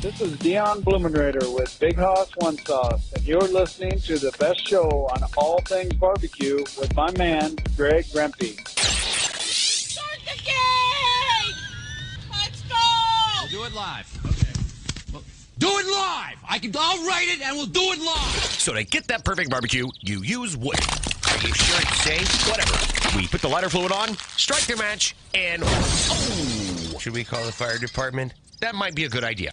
This is Dion Blumenrader with Big Hoss One Sauce, and you're listening to the best show on all things barbecue with my man, Greg Rempe. Start the game! Let's go! We'll do it live. Okay. Well, do it live! I'll write it and we'll do it live! So to get that perfect barbecue, you use wood. Are you sure it's safe? Whatever. We put the lighter fluid on, strike the match, and... Oh! Should we call the fire department? That might be a good idea.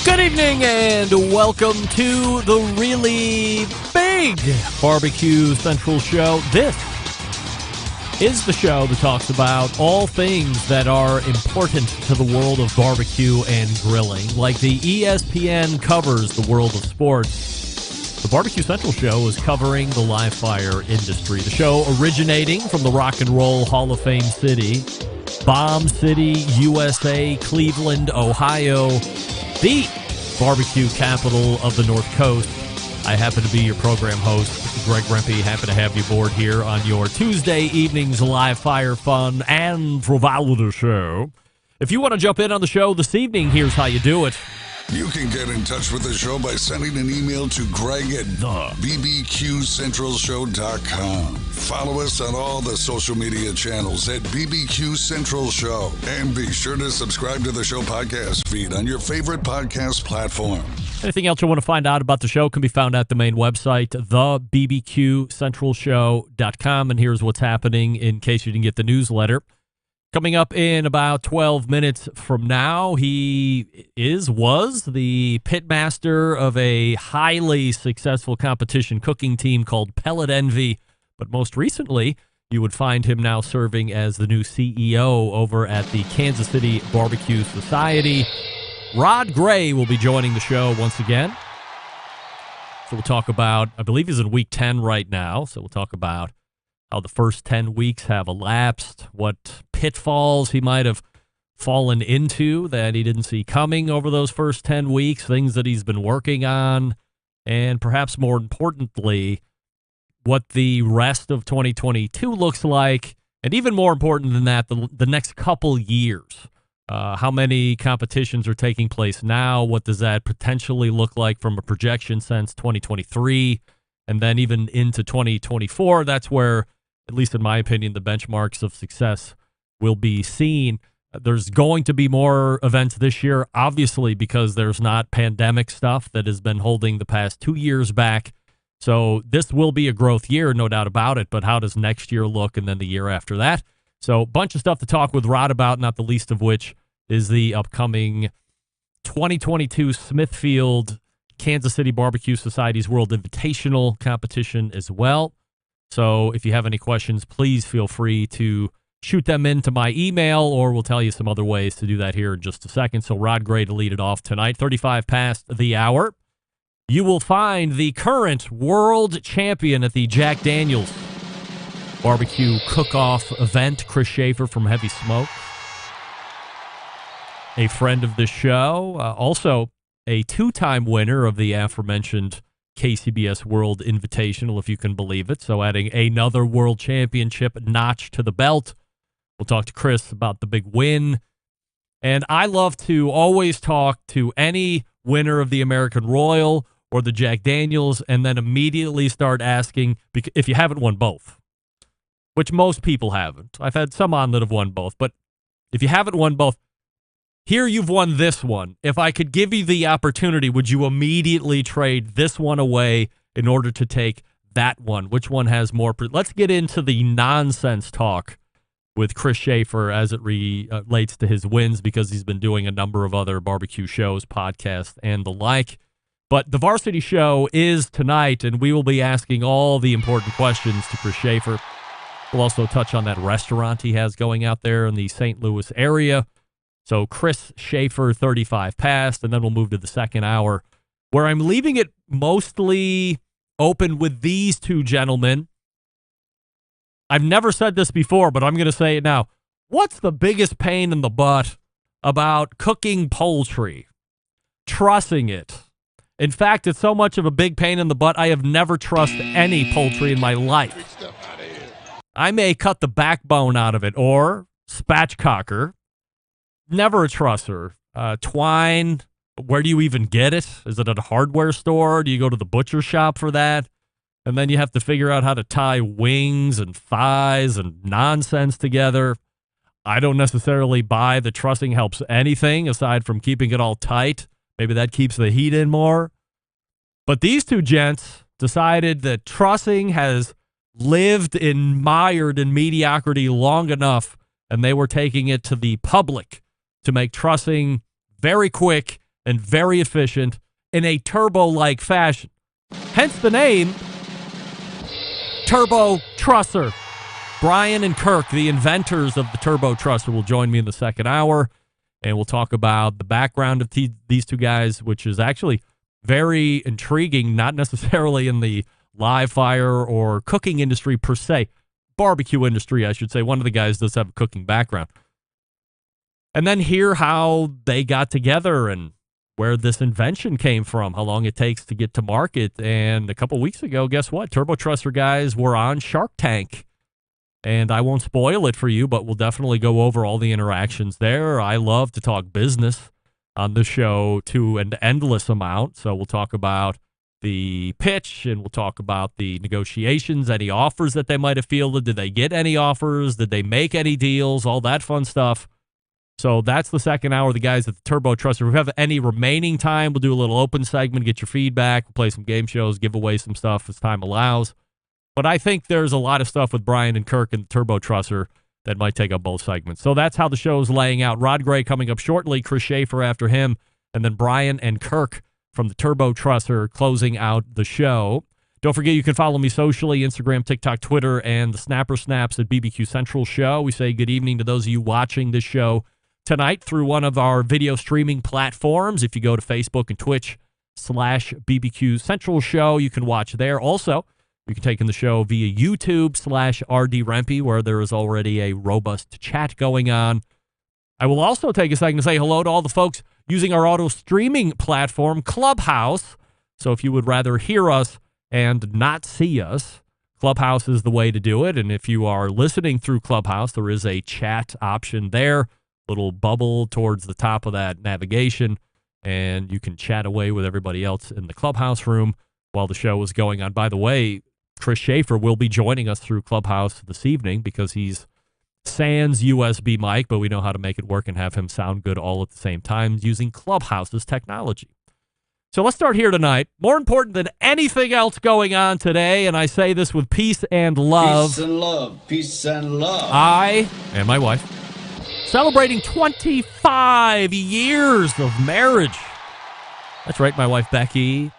Good evening and welcome to the really big Barbecue Central show. This is the show that talks about all things that are important to the world of barbecue and grilling. Like the ESPN covers the world of sports, the Barbecue Central show is covering the live fire industry. The show originating from the Rock and Roll Hall of Fame city, Bomb City, USA, Cleveland, Ohio, the barbecue capital of the North Coast. I happen to be your program host, Greg Rempe. Happy to have you aboard here on your Tuesday evening's live fire fun and frivolity show. If you want to jump in on the show this evening, here's how you do it. You can get in touch with the show by sending an email to Greg at bbqcentralshow.com. Follow us on all the social media channels at BBQ Central Show. And be sure to subscribe to the show podcast feed on your favorite podcast platform. Anything else you want to find out about the show can be found at the main website, thebbqcentralshow.com. And here's what's happening in case you didn't get the newsletter. Coming up in about 12 minutes from now, he was the pitmaster of a highly successful competition cooking team called Pellet Envy. But most recently, you would find him now serving as the new CEO over at the Kansas City Barbecue Society. Rod Gray will be joining the show once again. So we'll talk about, I believe he's in week 10 right now, so we'll talk about how the first 10 weeks have elapsed, what pitfalls he might have fallen into that he didn't see coming over those first 10 weeks, things that he's been working on, and perhaps more importantly, what the rest of 2022 looks like, and even more important than that, the next couple years. How many competitions are taking place now? What does that potentially look like from a projection since 2023? And then even into 2024, that's where, at least in my opinion, the benchmarks of success will be seen. There's going to be more events this year, obviously, because there's not pandemic stuff that has been holding the past 2 years back. So this will be a growth year, no doubt about it. But how does next year look and then the year after that? So a bunch of stuff to talk with Rod about, not the least of which is the upcoming 2022 Smithfield Kansas City Barbecue Society's World Invitational competition as well. So if you have any questions, please feel free to shoot them into my email, or we'll tell you some other ways to do that here in just a second. So Rod Gray to lead it off tonight, 35 past the hour. You will find the current world champion at the Jack Daniels barbecue cook-off event, Chris Schafer from Heavy Smoke, a friend of the show, also a two-time winner of the aforementioned KCBS World Invitational, if you can believe it. So adding another world championship notch to the belt. We'll talk to Chris about the big win. And I love to always talk to any winner of the American Royal or the Jack Daniels and then immediately start asking if you haven't won both, which most people haven't. I've had some on that have won both, but if you haven't won both, here you've won this one. If I could give you the opportunity, would you immediately trade this one away in order to take that one? Which one has more? Let's get into the nonsense talk with Chris Schafer as it relates to his wins, because he's been doing a number of other barbecue shows, podcasts, and the like. But the Varsity Show is tonight, and we will be asking all the important questions to Chris Schafer. We'll also touch on that restaurant he has going out there in the St. Louis area. So Chris Schafer, 35 past, and then we'll move to the second hour, where I'm leaving it mostly open with these two gentlemen. I've never said this before, but I'm going to say it now. What's the biggest pain in the butt about cooking poultry? Trussing it. In fact, it's so much of a big pain in the butt, I have never trussed any poultry in my life. I may cut the backbone out of it or spatchcocker. Never a trusser. Twine, where do you even get it? Is it at a hardware store? Do you go to the butcher shop for that? And then you have to figure out how to tie wings and thighs and nonsense together. I don't necessarily buy the trussing helps anything aside from keeping it all tight. Maybe that keeps the heat in more. But these two gents decided that trussing has lived mired in mediocrity long enough, and they were taking it to the public to make trussing very quick and very efficient in a turbo-like fashion. Hence the name Turbo Trusser. Brian and Kirk, the inventors of the Turbo Trusser, will join me in the second hour, and we'll talk about the background of these two guys, which is actually very intriguing, not necessarily in the live fire or cooking industry per se. Barbecue industry, I should say. One of the guys does have a cooking background. And then hear how they got together and where this invention came from, how long it takes to get to market. And a couple weeks ago, guess what? Turbo Trusser guys were on Shark Tank. And I won't spoil it for you, but we'll definitely go over all the interactions there. I love to talk business on the show to an endless amount. So we'll talk about the pitch, and we'll talk about the negotiations, any offers that they might have fielded. Did they get any offers? Did they make any deals? All that fun stuff. So that's the second hour of the guys at the Turbo Trusser. If we have any remaining time, we'll do a little open segment, get your feedback, we'll play some game shows, give away some stuff as time allows. But I think there's a lot of stuff with Brian and Kirk and the Turbo Trusser that might take up both segments. So that's how the show's laying out. Rod Gray coming up shortly, Chris Schafer after him, and then Brian and Kirk from the Turbo Trusser closing out the show. Don't forget you can follow me socially, Instagram, TikTok, Twitter, and the Snapper Snaps at BBQ Central Show. We say good evening to those of you watching this show tonight through one of our video streaming platforms. If you go to Facebook and Twitch/BBQ Central Show, you can watch there. Also, you can take in the show via YouTube/RD Rempe, where there is already a robust chat going on. I will also take a second to say hello to all the folks using our auto streaming platform, Clubhouse. So if you would rather hear us and not see us, Clubhouse is the way to do it. And if you are listening through Clubhouse, there is a chat option there, little bubble towards the top of that navigation, and you can chat away with everybody else in the Clubhouse room while the show is going on. By the way, Chris Schafer will be joining us through Clubhouse this evening because he's sans USB mic, but we know how to make it work and have him sound good all at the same time using Clubhouse's technology. So let's start here tonight. More important than anything else going on today, and I say this with peace and love. Peace and love. Peace and love. I and my wife celebrating 25 years of marriage. That's right, my wife Becky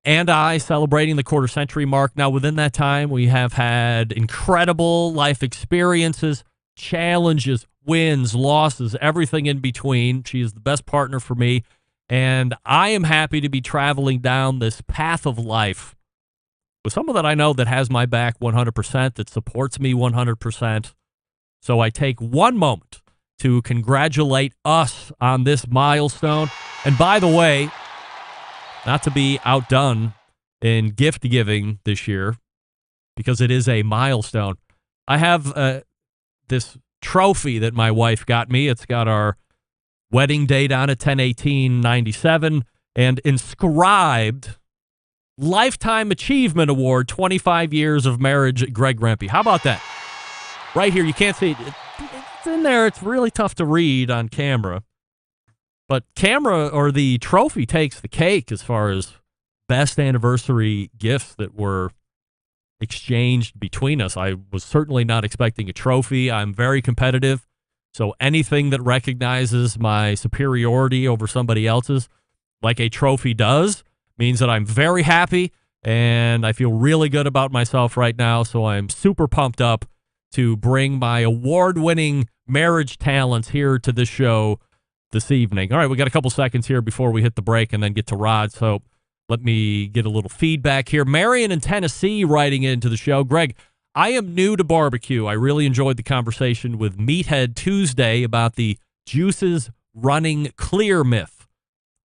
and I celebrating the quarter century mark. Now, within that time, we have had incredible life experiences, challenges, wins, losses, everything in between. She is the best partner for me, and I am happy to be traveling down this path of life with someone that I know that has my back 100%, that supports me 100%. So I take one moment to congratulate us on this milestone. And by the way, not to be outdone in gift giving this year, because it is a milestone, I have this trophy that my wife got me. It's got our wedding date on it, 10/18/97, and inscribed Lifetime Achievement Award, 25 years of marriage, Greg Rempe. How about that? Right here, you can't see it. It's in there. It's really tough to read on camera. But camera, or the trophy, takes the cake as far as best anniversary gifts that were exchanged between us. I was certainly not expecting a trophy. I'm very competitive. So anything that recognizes my superiority over somebody else's, like a trophy does, means that I'm very happy and I feel really good about myself right now. So I'm super pumped up to bring my award-winning marriage talents here to the show this evening. All right, we got a couple seconds here before we hit the break and then get to Rod, so let me get a little feedback here. Marion in Tennessee writing into the show. Greg, I am new to barbecue. I really enjoyed the conversation with Meathead Tuesday about the juices running clear myth.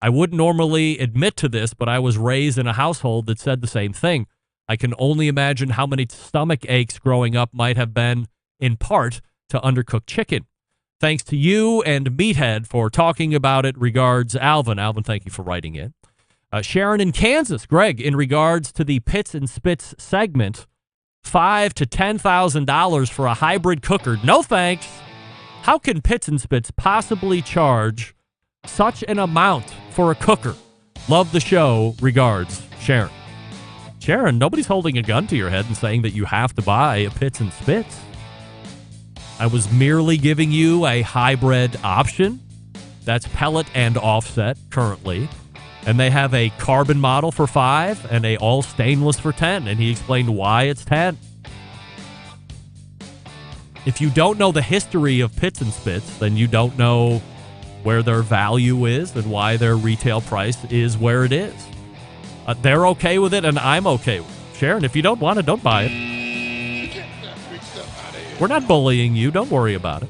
I wouldn't normally admit to this, but I was raised in a household that said the same thing. I can only imagine how many stomach aches growing up might have been, in part, to undercooked chicken. Thanks to you and Meathead for talking about it. Regards, Alvin. Alvin, thank you for writing in. Sharon in Kansas. Greg, in regards to the Pits and Spits segment, $5,000 to $10,000 for a hybrid cooker. No thanks. How can Pits and Spits possibly charge such an amount for a cooker? Love the show. Regards, Sharon. Sharon, nobody's holding a gun to your head and saying that you have to buy a Pits and Spits. I was merely giving you a hybrid option. That's pellet and offset currently. And they have a carbon model for $5 and a all stainless for $10. And he explained why it's $10. If you don't know the history of Pits and Spits, then you don't know where their value is and why their retail price is where it is. They're okay with it, and I'm okay with it. Sharon, if you don't want it, don't buy it. We're not bullying you. Don't worry about it.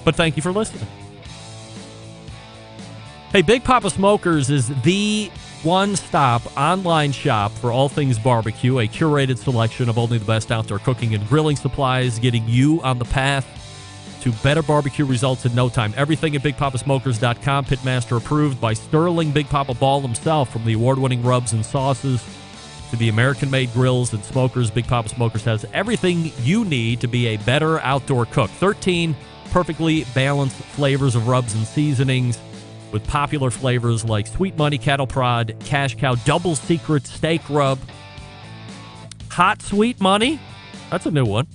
But thank you for listening. Hey, Big Papa Smokers is the one-stop online shop for all things barbecue, a curated selection of only the best outdoor cooking and grilling supplies, getting you on the path to better barbecue results in no time. Everything at BigPapaSmokers.com, Pitmaster approved by Sterling Big Papa Ball himself, from the award-winning rubs and sauces to the American-made grills and smokers. Big Papa Smokers has everything you need to be a better outdoor cook. 13 perfectly balanced flavors of rubs and seasonings, with popular flavors like Sweet Money, Cattle Prod, Cash Cow, Double Secret Steak Rub, Hot Sweet Money. That's a new one.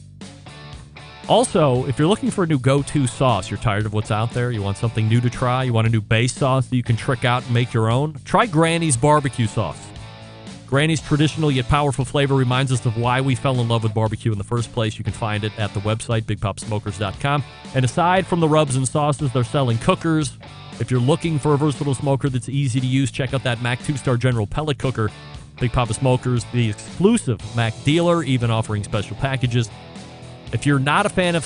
Also, if you're looking for a new go-to sauce, you're tired of what's out there, you want something new to try, you want a new base sauce that you can trick out and make your own, try Granny's barbecue sauce. Granny's traditional yet powerful flavor reminds us of why we fell in love with barbecue in the first place. You can find it at the website, BigPapaSmokers.com. And aside from the rubs and sauces, they're selling cookers. If you're looking for a versatile smoker that's easy to use, check out that Mac 2-Star General Pellet Cooker. Big Papa Smokers, the exclusive Mac dealer, even offering special packages. If you're not a fan of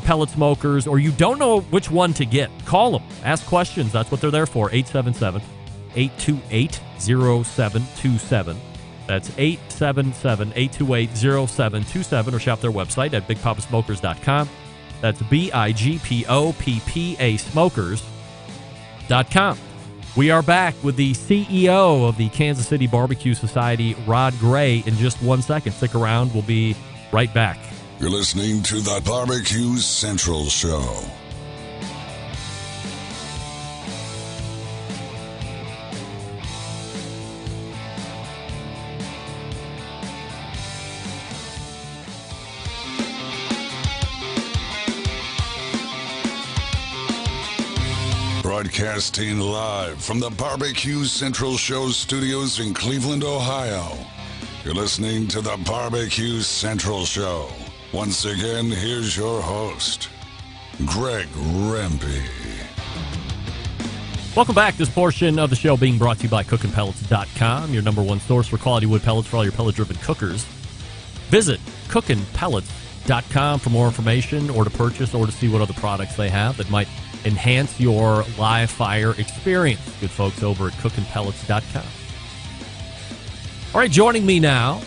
pellet smokers, or you don't know which one to get, call them. Ask questions. That's what they're there for. 877-828-0727. That's 877-828-0727, or shop their website at BigPapaSmokers.com. That's BIGPOPPA Smokers.com. We are back with the CEO of the Kansas City Barbecue Society, Rod Gray, in just 1 second. Stick around. We'll be right back. You're listening to the Barbecue Central Show. Broadcasting live from the Barbecue Central Show studios in Cleveland, Ohio. You're listening to the Barbecue Central Show. Once again, here's your host, Greg Rempe. Welcome back. This portion of the show being brought to you by CookinPellets.com, your number one source for quality wood pellets for all your pellet-driven cookers. Visit CookinPellets.com for more information, or to purchase, or to see what other products they have that might enhance your live fire experience. Good folks over at CookinPellets.com. All right, joining me now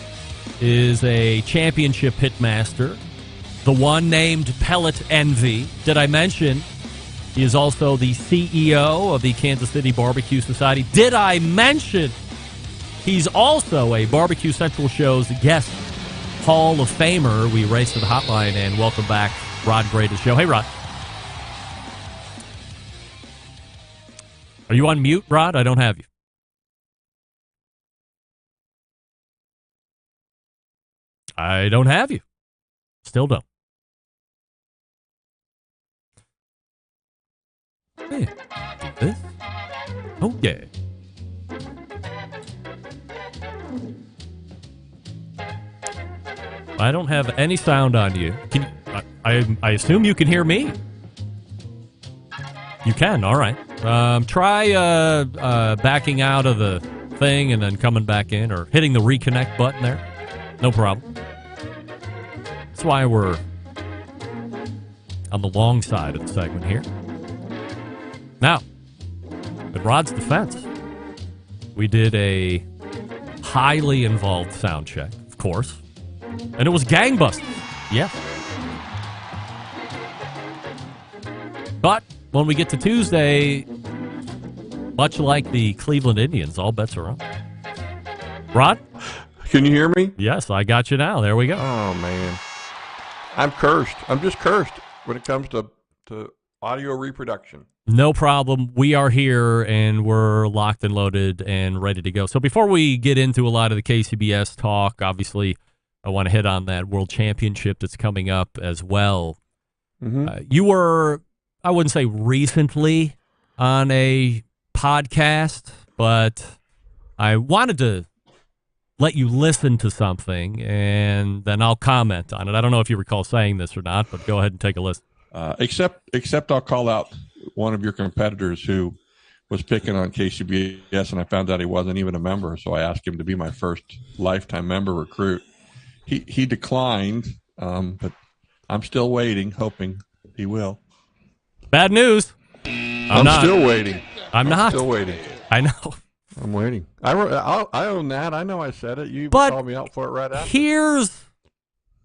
is a championship pitmaster, the one named Pellet Envy. Did I mention he is also the CEO of the Kansas City Barbecue Society? Did I mention he's also a Barbecue Central Show's guest Hall of Famer? We race to the hotline and welcome back Rod Gray to the show. Hey, Rod. Are you on mute, Rod? I don't have you. I don't have you. Still don't. Hey, do this. Oh, yeah. I don't have any sound on you. Can you? I assume you can hear me. You can, all right. Try backing out of the thing and then coming back in, or hitting the reconnect button there. No problem. That's why we're on the long side of the segment here. Now, in Rod's defense, we did a highly involved sound check, of course, and it was gangbusters. Yeah. But when we get to Tuesday, much like the Cleveland Indians, all bets are on. Rod? Can you hear me? Yes, I got you now. There we go. Oh, man. I'm cursed. I'm just cursed when it comes to audio reproduction. No problem. We are here, and we're locked and loaded and ready to go. So before we get into a lot of the KCBS talk, obviously, I want to hit on that World Championship that's coming up as well. Mm-hmm. You were, I wouldn't say recently, on a podcast, but I wanted to let you listen to something, and then I'll comment on it. I don't know if you recall saying this or not, but go ahead and take a listen. Except I'll call out one of your competitors who was picking on KCBS, and I found out he wasn't even a member, so I asked him to be my first lifetime member recruit. He declined, but I'm still waiting, hoping he will. Bad news. I'm still waiting. I'm not. Still waiting. I know. I'm waiting. I own that. I know I said it. You But called me out for it right after. Here's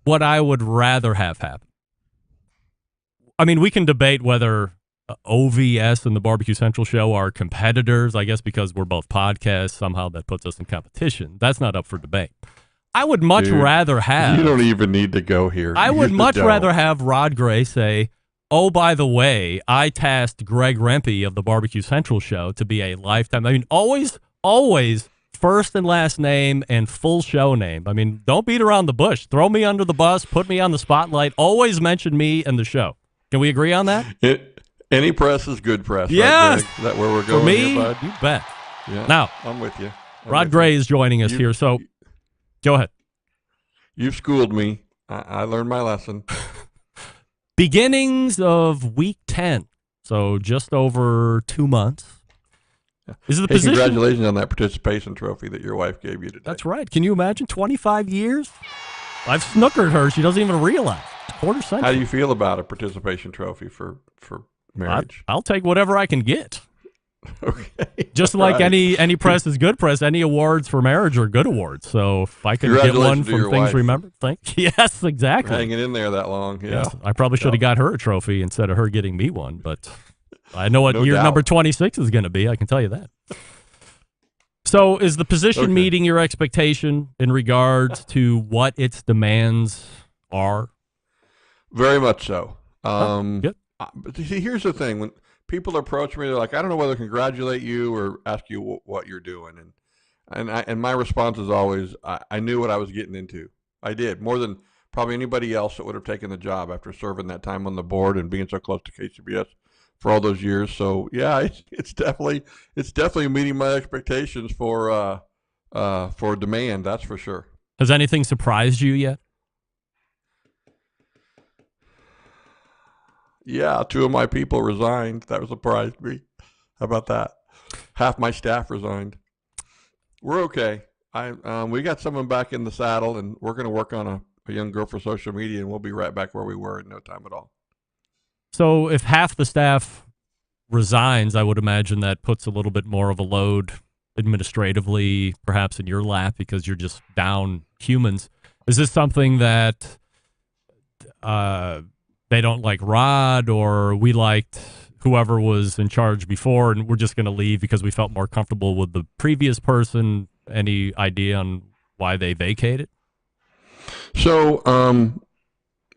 what I would rather have happen. I mean, we can debate whether OVS and the Barbecue Central show are competitors. I guess because we're both podcasts, somehow that puts us in competition. That's not up for debate. I would much rather have... You don't even need to go here. I would much rather have Rod Gray say, oh, by the way, I tasked Greg Rempe of the Barbecue Central show to be a lifetime... I mean, always first and last name and full show name. I mean, don't beat around the bush. Throw me under the bus. Put me on the spotlight. Always mention me and the show. Can we agree on that? Any press is good press. Yes. Right, Is that where we're going For me, here, bud? you bet. Yeah. Now, I'm with you. Rod Gray is joining us here, so go ahead. You've schooled me. I learned my lesson. Beginnings of week 10, so just over 2 months. Is it the position? Congratulations on that participation trophy that your wife gave you today. That's right. Can you imagine 25 years? I've snookered her. She doesn't even realize. Quarter century. How do you feel about a participation trophy for marriage? I'll take whatever I can get. Okay. Just like any press is good press, any awards for marriage are good awards. So if I can get one from Things Remembered, yes, exactly. Hanging in there that long, yeah. Yes, I probably should have got her a trophy instead of her getting me one, but I know what year number 26 is going to be. I can tell you that. So is the position meeting your expectation in regards to what its demands are? Very much so. Good. But see, here's the thing. When people approach me, they're like, I don't know whether to congratulate you or ask you what you're doing. And my response is always, I knew what I was getting into. I did, more than probably anybody else that would have taken the job after serving that time on the board and being so close to KCBS for all those years. So, yeah, it's definitely meeting my expectations for demand, that's for sure. Has anything surprised you yet? Yeah, 2 of my people resigned. That surprised me. How about that? Half my staff resigned. We're okay. We got someone back in the saddle, and we're going to work on a young girl for social media, and we'll be right back where we were in no time at all. So if half the staff resigns, I would imagine that puts a little bit more of a load administratively, perhaps in your lap, because you're just down humans. Is this something that they don't like Rod, or we liked whoever was in charge before and we're just going to leave because we felt more comfortable with the previous person? Any idea on why they vacated? So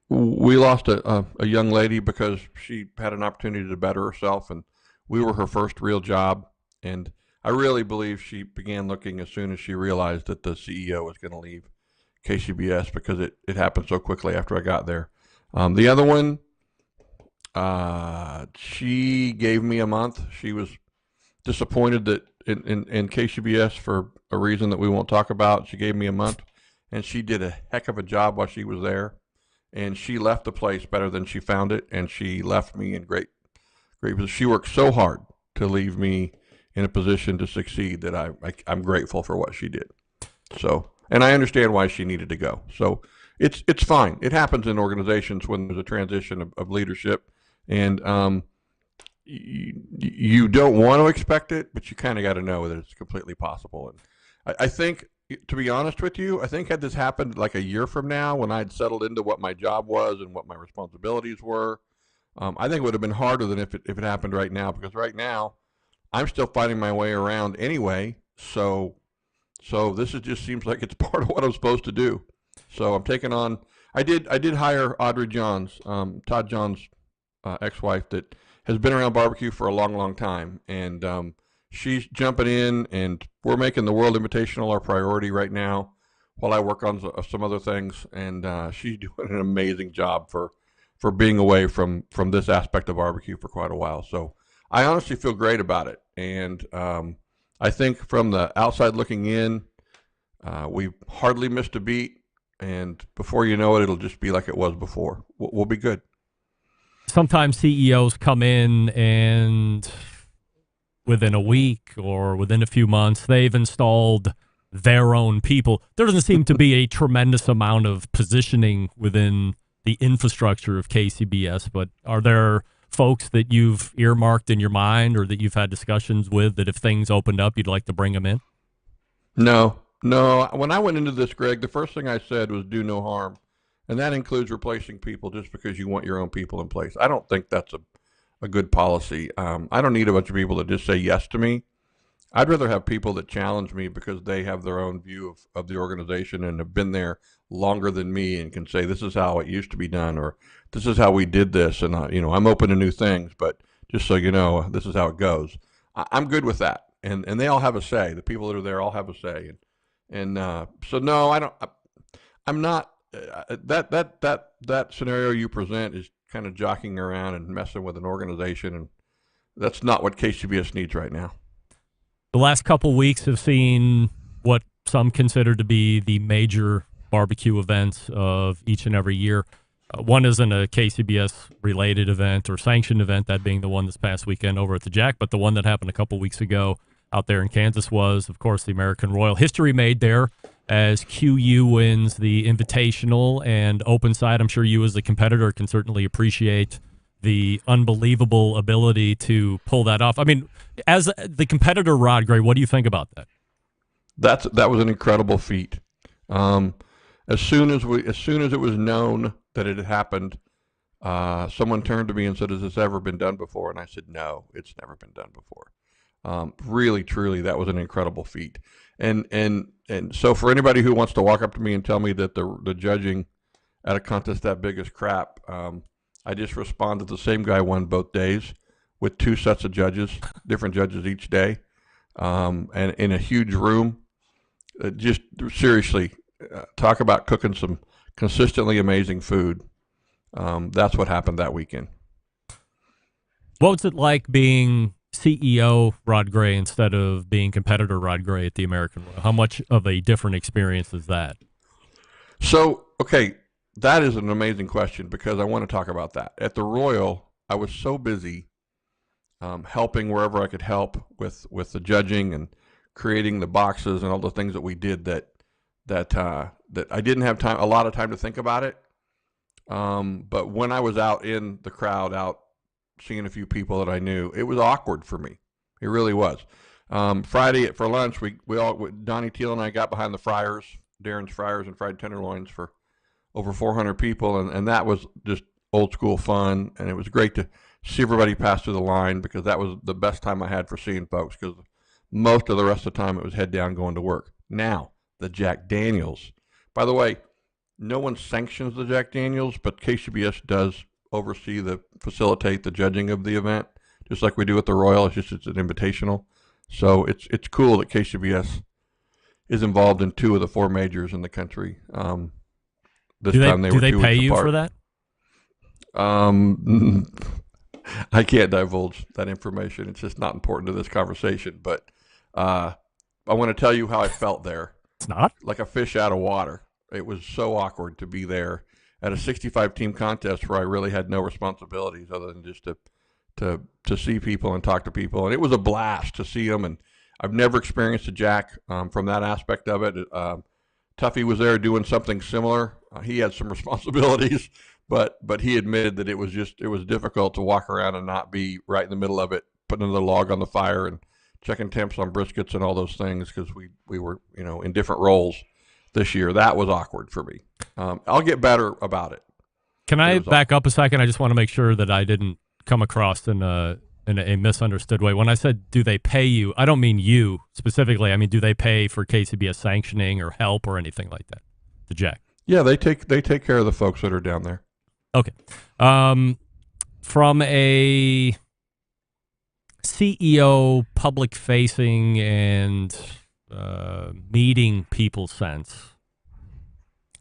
we lost a young lady because she had an opportunity to better herself, and we were her first real job. And I really believe she began looking as soon as she realized that the CEO was going to leave KCBS, because it happened so quickly after I got there. The other one, she gave me a month. She was disappointed that in KCBS for a reason that we won't talk about. She gave me a month, and she did a heck of a job while she was there. and she left the place better than she found it, and she left me in great position. She worked so hard to leave me in a position to succeed that I'm grateful for what she did. So, and I understand why she needed to go. So it's fine. It happens in organizations when there's a transition of leadership, and you don't want to expect it, but you kind of got to know that it's completely possible. And I think, to be honest with you, I think had this happened like a year from now, when I'd settled into what my job was and what my responsibilities were, I think it would have been harder than if it happened right now, because right now I'm still finding my way around anyway. So this just seems like it's part of what I'm supposed to do. So I'm taking on. I did hire Audrey Johns, Todd Johns' ex-wife, that has been around barbecue for a long, long time, and she's jumping in, and we're making the World Invitational our priority right now, while I work on some other things. And she's doing an amazing job for being away from this aspect of barbecue for quite a while. So I honestly feel great about it, and I think from the outside looking in, we've hardly missed a beat, and before you know it, it'll just be like it was before. We'll be good. Sometimes CEOs come in and within a week or within a few months, they've installed their own people. There doesn't seem to be a tremendous amount of positioning within the infrastructure of KCBS, but are there folks that you've earmarked in your mind or that you've had discussions with that if things opened up, you'd like to bring them in? No. When I went into this, Greg, the first thing I said was do no harm. And that includes replacing people just because you want your own people in place. I don't think that's a good policy. I don't need a bunch of people that just say yes to me. I'd rather have people that challenge me because they have their own view of the organization and have been there longer than me and can say, this is how it used to be done, or this is how we did this. And, I'm open to new things, but just so you know, this is how it goes. I'm good with that. And they all have a say. The people that are there all have a say. And so, no, I'm not. That scenario you present is kind of jockeying around and messing with an organization, and that's not what KCBS needs right now. The last couple weeks have seen what some consider to be the major barbecue events of each and every year. One isn't a KCBS-related event or sanctioned event, that being the one this past weekend over at the Jack, but the one that happened a couple weeks ago out there in Kansas was, of course, the American Royal. History made there as QU wins the Invitational and Open Side. I'm sure you as a competitor can certainly appreciate the unbelievable ability to pull that off. I mean, as the competitor, Rod Gray, what do you think about that? That was an incredible feat. As soon as it was known that it had happened, someone turned to me and said, "Has this ever been done before?" And I said, "No, it's never been done before." Really, truly, that was an incredible feat. And so for anybody who wants to walk up to me and tell me that the judging at a contest that big is crap, I just responded the same guy won both days with two sets of judges, different judges each day, and in a huge room. Just seriously, talk about cooking some consistently amazing food. That's what happened that weekend. What was it like being CEO Rod Gray instead of being competitor Rod Gray at the American Royal? How much of a different experience is that? So, okay, that is an amazing question because I want to talk about that. At the Royal, I was so busy helping wherever I could help with the judging and creating the boxes and all the things that we did that I didn't have a lot of time to think about it. But when I was out in the crowd, out seeing a few people that I knew, it was awkward for me. It really was. Friday for lunch, we all, Donnie Teal and I got behind the fryers, Darren's Fryers and Fried Tenderloins for over 400 people. And that was just old school fun. And it was great to see everybody pass through the line because that was the best time I had for seeing folks because most of the rest of the time it was head down going to work. Now, the Jack Daniels. By the way, no one sanctions the Jack Daniels, but KCBS does facilitate the judging of the event, just like we do at the Royal. It's an invitational. So it's cool that KCBS is involved in 2 of the 4 majors in the country. Do they pay you for that? I can't divulge that information. It's just not important to this conversation. But I want to tell you how I felt there. It's not? Like a fish out of water. It was so awkward to be there at a 65 team contest where I really had no responsibilities other than just to see people and talk to people. And it was a blast to see them. And I've never experienced a jack from that aspect of it. Tuffy was there doing something similar. He had some responsibilities, but he admitted that it was difficult to walk around and not be right in the middle of it, putting another log on the fire and checking temps on briskets and all those things, because we were, in different roles this year. That was awkward for me. I'll get better about it. Can I back up a second? I just want to make sure that I didn't come across in a misunderstood way. When I said, do they pay you, I don't mean you specifically. I mean, do they pay for KCBS sanctioning or help or anything like that? The jack. Yeah, they take care of the folks that are down there. Okay. From a CEO, public facing and meeting people sense,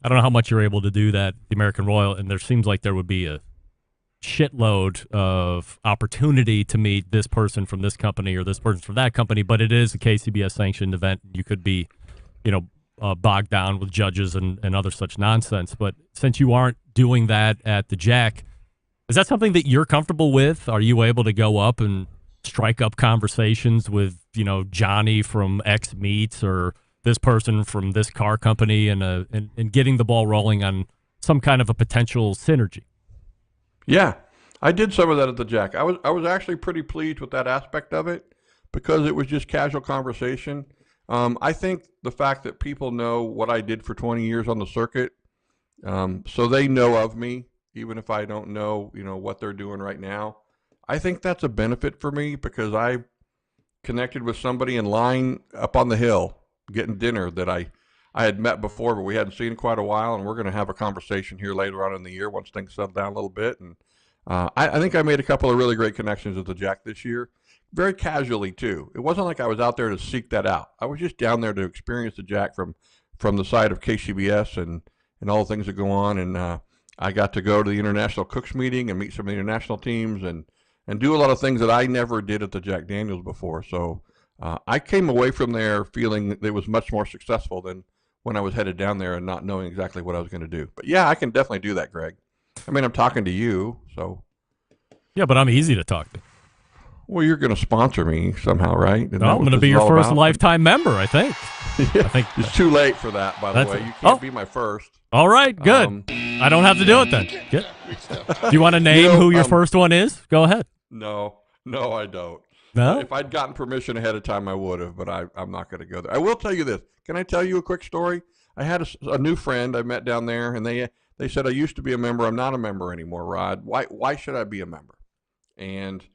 I don't know how much you're able to do that, the American Royal, and there seems like there would be a shitload of opportunity to meet this person from this company or this person from that company, but it is a KCBS sanctioned event. You could be, bogged down with judges and other such nonsense. But since you aren't doing that at the Jack, is that something that you're comfortable with? Are you able to go up and strike up conversations with, Johnny from X Meats or this person from this car company and getting the ball rolling on some kind of a potential synergy? Yeah, I did some of that at the Jack. I was actually pretty pleased with that aspect of it because it was just casual conversation. I think the fact that people know what I did for 20 years on the circuit, so they know of me, even if I don't know, what they're doing right now. I think that's a benefit for me because I connected with somebody in line up on the hill getting dinner that I had met before, but we hadn't seen in quite a while, and we're going to have a conversation here later on in the year once things settle down a little bit. And I think I made a couple of really great connections at the Jack this year, very casually too. It wasn't like I was out there to seek that out. I was just down there to experience the Jack from the side of KCBS and all the things that go on. And I got to go to the International Cooks meeting and meet some of the international teams and do a lot of things that I never did at the Jack Daniels before. So I came away from there feeling that it was much more successful than when I was headed down there and not knowing exactly what I was going to do. But yeah, I can definitely do that, Greg. I mean, I'm talking to you, so. Yeah, but I'm easy to talk to. Well, you're going to sponsor me somehow, right? No, I'm going to be your first lifetime member, I think. Yeah, I think it's too late for that, by the way. You can't be my first. All right, good. I don't have to do it then. Good. Do you want to name who your first one is? Go ahead. No, I don't. No? If I'd gotten permission ahead of time, I would have, but I'm not going to go there. I will tell you this. Can I tell you a quick story? I had a new friend I met down there, and they said, I used to be a member. I'm not a member anymore, Rod. Why should I be a member? And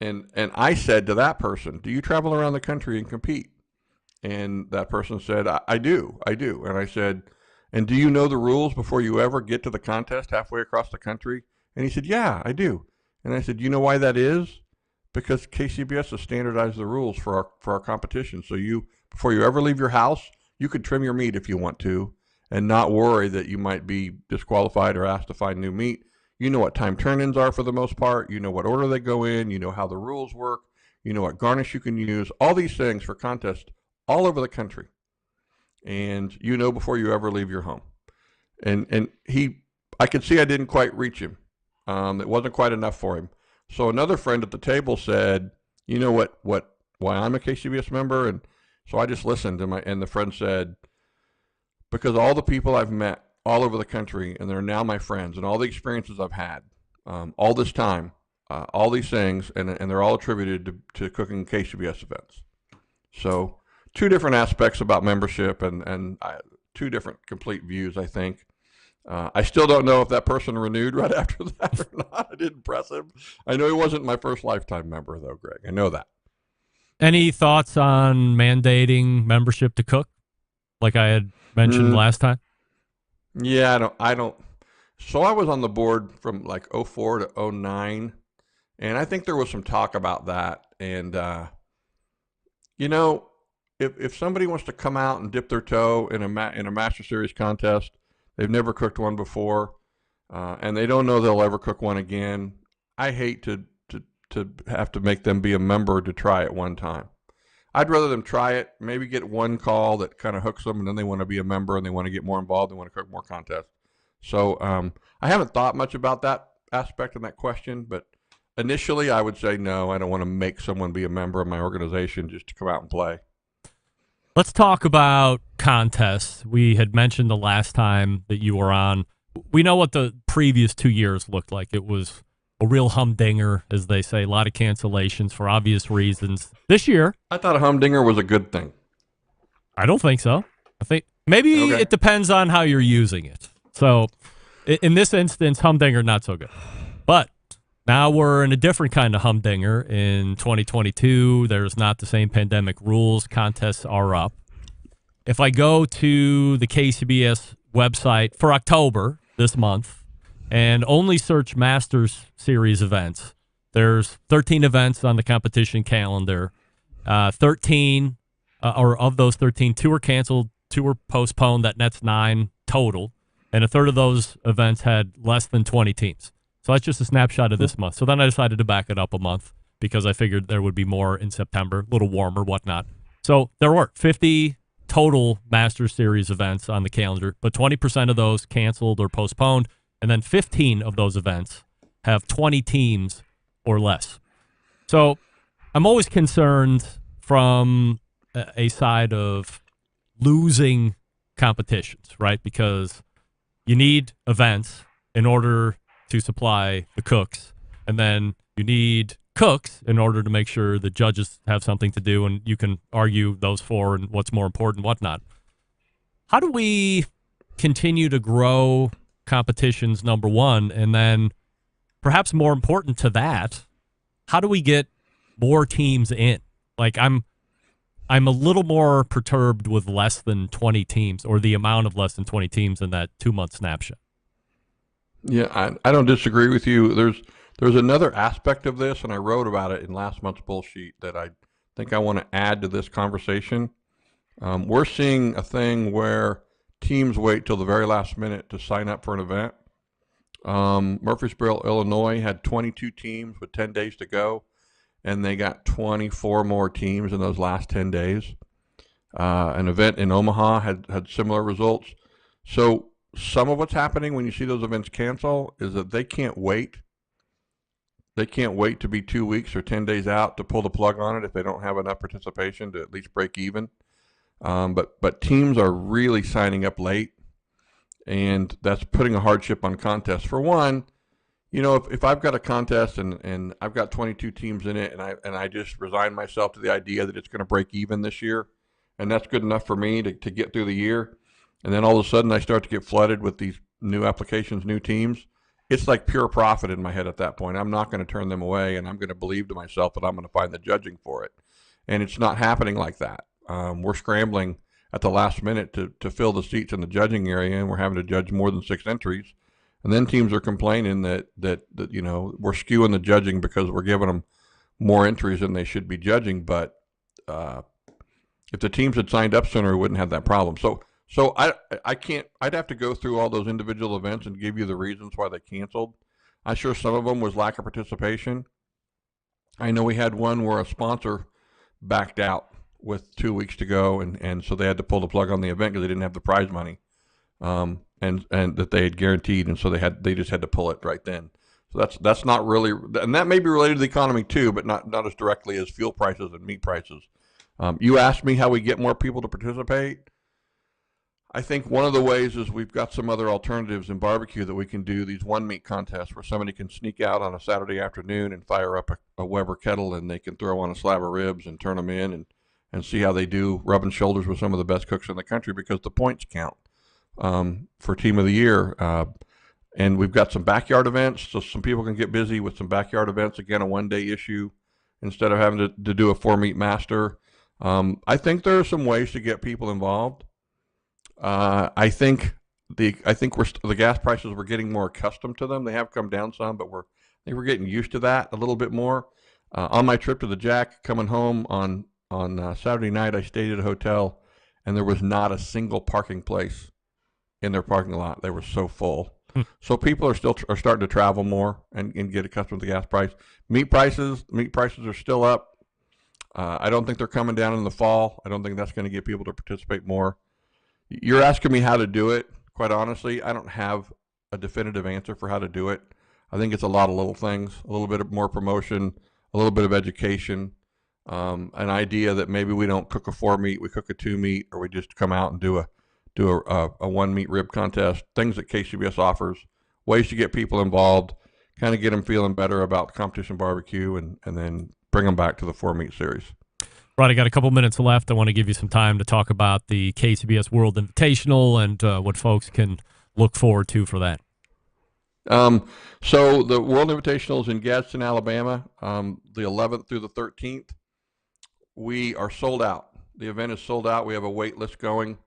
I said to that person, do you travel around the country and compete? And that person said, I do. And I said, and do you know the rules before you ever get to the contest halfway across the country? And he said, yeah, I do. And I said, you know why that is? Because KCBS has standardized the rules for our competition. So before you ever leave your house, you could trim your meat if you want to and not worry that you might be disqualified or asked to find new meat. You know what time turn-ins are for the most part. You know what order they go in. You know how the rules work. You know what garnish you can use. All these things for contests all over the country. And you know before you ever leave your home. And I could see I didn't quite reach him. It wasn't quite enough for him. So another friend at the table said, you know why I'm a KCBS member? And so I just listened, and the friend said, because all the people I've met all over the country, and they're now my friends, and all the experiences I've had, all this time, all these things, and they're all attributed to cooking KCBS events. So two different aspects about membership and two different complete views, I think. I still don't know if that person renewed right after that or not. I didn't press him. I know he wasn't my first lifetime member, though, Greg. I know that. Any thoughts on mandating membership to cook, like I had mentioned last time? Yeah, I don't. So I was on the board from like 04 to 09, and I think there was some talk about that. And, if somebody wants to come out and dip their toe in a Master Series contest, they've never cooked one before, and they don't know they'll ever cook one again, I hate to have to make them be a member to try it one time. I'd rather them try it, maybe get one call that kind of hooks them, and then they want to be a member and they want to get more involved, they want to cook more contests. So I haven't thought much about that aspect of that question, but initially I would say no, I don't want to make someone be a member of my organization just to come out and play. Let's talk about contests. We had mentioned the last time that you were on. We know what the previous 2 years looked like. It was a real humdinger, as they say, a lot of cancellations for obvious reasons. This year, I thought a humdinger was a good thing. I don't think so. I think maybe it depends on how you're using it. So in this instance, humdinger, not so good. But now we're in a different kind of humdinger in 2022. There's not the same pandemic rules. Contests are up. If I go to the KCBS website for October this month and only search Masters Series events, there's 13 events on the competition calendar. 13, or of those 13, 2 were canceled, 2 were postponed. That nets 9 total. And a third of those events had less than 20 teams. So that's just a snapshot of this month. So then I decided to back it up a month because I figured there would be more in September, a little warmer, whatnot. So there were 50 total Masters Series events on the calendar, but 20% of those canceled or postponed, and then 15 of those events have 20 teams or less. So I'm always concerned from a side of losing competitions, right? Because you need events in order to supply the cooks, and then you need cooks in order to make sure the judges have something to do, and you can argue those 4 and what's more important, whatnot. How do we continue to grow competitions, number one, and then perhaps more important to that, how do we get more teams in? Like I'm a little more perturbed with less than 20 teams, or the amount of less than 20 teams in that 2-month snapshot. Yeah, I don't disagree with you. There's another aspect of this, and I wrote about it in last month's bull sheet that I think I want to add to this conversation. We're seeing a thing where teams wait till the very last minute to sign up for an event. Murfreesboro, Illinois had 22 teams with 10 days to go, and they got 24 more teams in those last 10 days. An event in Omaha had similar results. So some of what's happening when you see those events cancel is that they can't wait. They can't wait to be 2 weeks or 10 days out to pull the plug on it if they don't have enough participation to at least break even. But teams are really signing up late, and that's putting a hardship on contests. For one, you know, if I've got a contest and I've got 22 teams in it, and I just resign myself to the idea that it's going to break even this year, and that's good enough for me to get through the year, and then all of a sudden I start to get flooded with these new applications, new teams, it's like pure profit in my head at that point. I'm not going to turn them away, and I'm going to believe to myself that I'm going to find the judging for it. And it's not happening like that. We're scrambling at the last minute to fill the seats in the judging area, and we're having to judge more than 6 entries. And then teams are complaining that you know, we're skewing the judging because we're giving them more entries than they should be judging. But if the teams had signed up sooner, we wouldn't have that problem. So I can't. I'd have to go through all those individual events and give you the reasons why they canceled. I'm sure some of them was lack of participation. I know we had one where a sponsor backed out with 2 weeks to go, and so they had to pull the plug on the event because they didn't have the prize money, and that they had guaranteed, and so they just had to pull it right then. So that's not really, and that may be related to the economy too, but not as directly as fuel prices and meat prices. You asked me how we get more people to participate. I think one of the ways is we've got some other alternatives in barbecue that we can do, these one meat contests where somebody can sneak out on a Saturday afternoon and fire up a Weber kettle, and they can throw on a slab of ribs and turn them in and see how they do, rubbing shoulders with some of the best cooks in the country, because the points count for team of the year. And we've got some backyard events, so some people can get busy with some backyard events. Again, a one-day issue instead of having to do a 4-meat master. I think there are some ways to get people involved. I think the gas prices, we're getting more accustomed to them. They have come down some, but I think we're getting used to that a little bit more. On my trip to the Jack, coming home on Saturday night, I stayed at a hotel, and there was not a single parking place in their parking lot. They were so full. So people are starting to travel more and get accustomed to the gas price. Meat prices are still up. I don't think they're coming down in the fall. I don't think that's going to get people to participate more. You're asking me how to do it. Quite honestly, I don't have a definitive answer for how to do it. I think it's a lot of little things, a little bit of more promotion, a little bit of education, an idea that maybe we don't cook a 4 meat, we cook a 2 meat, or we just come out and do a 1 meat rib contest. Things that KCBS offers, ways to get people involved, kind of get them feeling better about competition barbecue, and then bring them back to the 4 meat series. Right, I got a couple minutes left. I want to give you some time to talk about the KCBS World Invitational and what folks can look forward to for that. So the World Invitational is in Gadsden, Alabama, the 11th through the 13th. We are sold out. The event is sold out. We have a wait list going.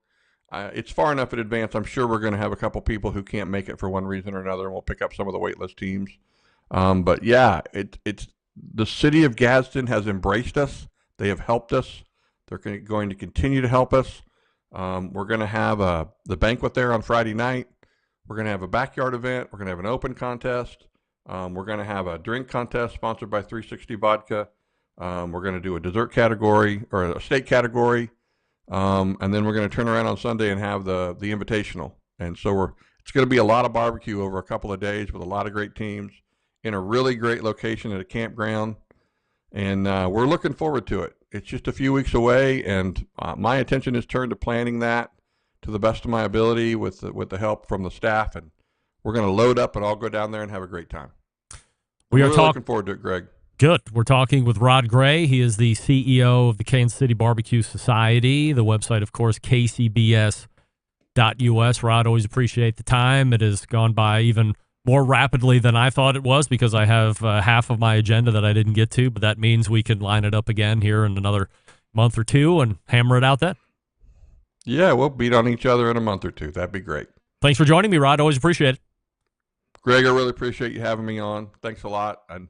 It's far enough in advance. I'm sure we're going to have a couple people who can't make it for one reason or another, and we'll pick up some of the wait list teams. But yeah, it's the city of Gadsden has embraced us. They have helped us. They're going to continue to help us. We're going to have the banquet there on Friday night. We're going to have a backyard event. We're going to have an open contest. We're going to have a drink contest sponsored by 360 Vodka. We're going to do a dessert category or a steak category. And then we're going to turn around on Sunday and have the invitational. And so it's going to be a lot of barbecue over a couple of days with a lot of great teams in a really great location at a campground. And we're looking forward to it. It's just a few weeks away, and my attention is turned to planning that to the best of my ability with the help from the staff. And we're going to load up and all go down there and have a great time. We're really looking forward to it, Greg. Good. We're talking with Rod Gray. He is the CEO of the Kansas City Barbecue Society. The website, of course, kcbs.us. Rod, always appreciate the time. It has gone by even more rapidly than I thought it was because I have half of my agenda that I didn't get to, but that means we can line it up again here in another month or two and hammer it out then. Yeah, we'll beat on each other in a month or two. That'd be great. Thanks for joining me, Rod. Always appreciate it. Greg, I really appreciate you having me on. Thanks a lot. And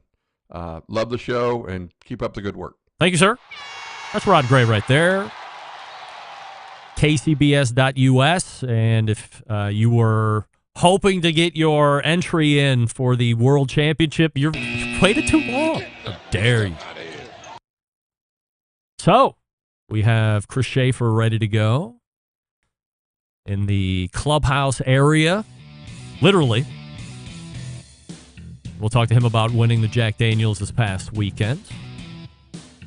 love the show, and keep up the good work. Thank you, sir. That's Rod Gray right there. KCBS.us. And if you were hoping to get your entry in for the World Championship, you've waited too long. How dare you? So, we have Chris Schafer ready to go in the clubhouse area, literally. We'll talk to him about winning the Jack Daniels this past weekend.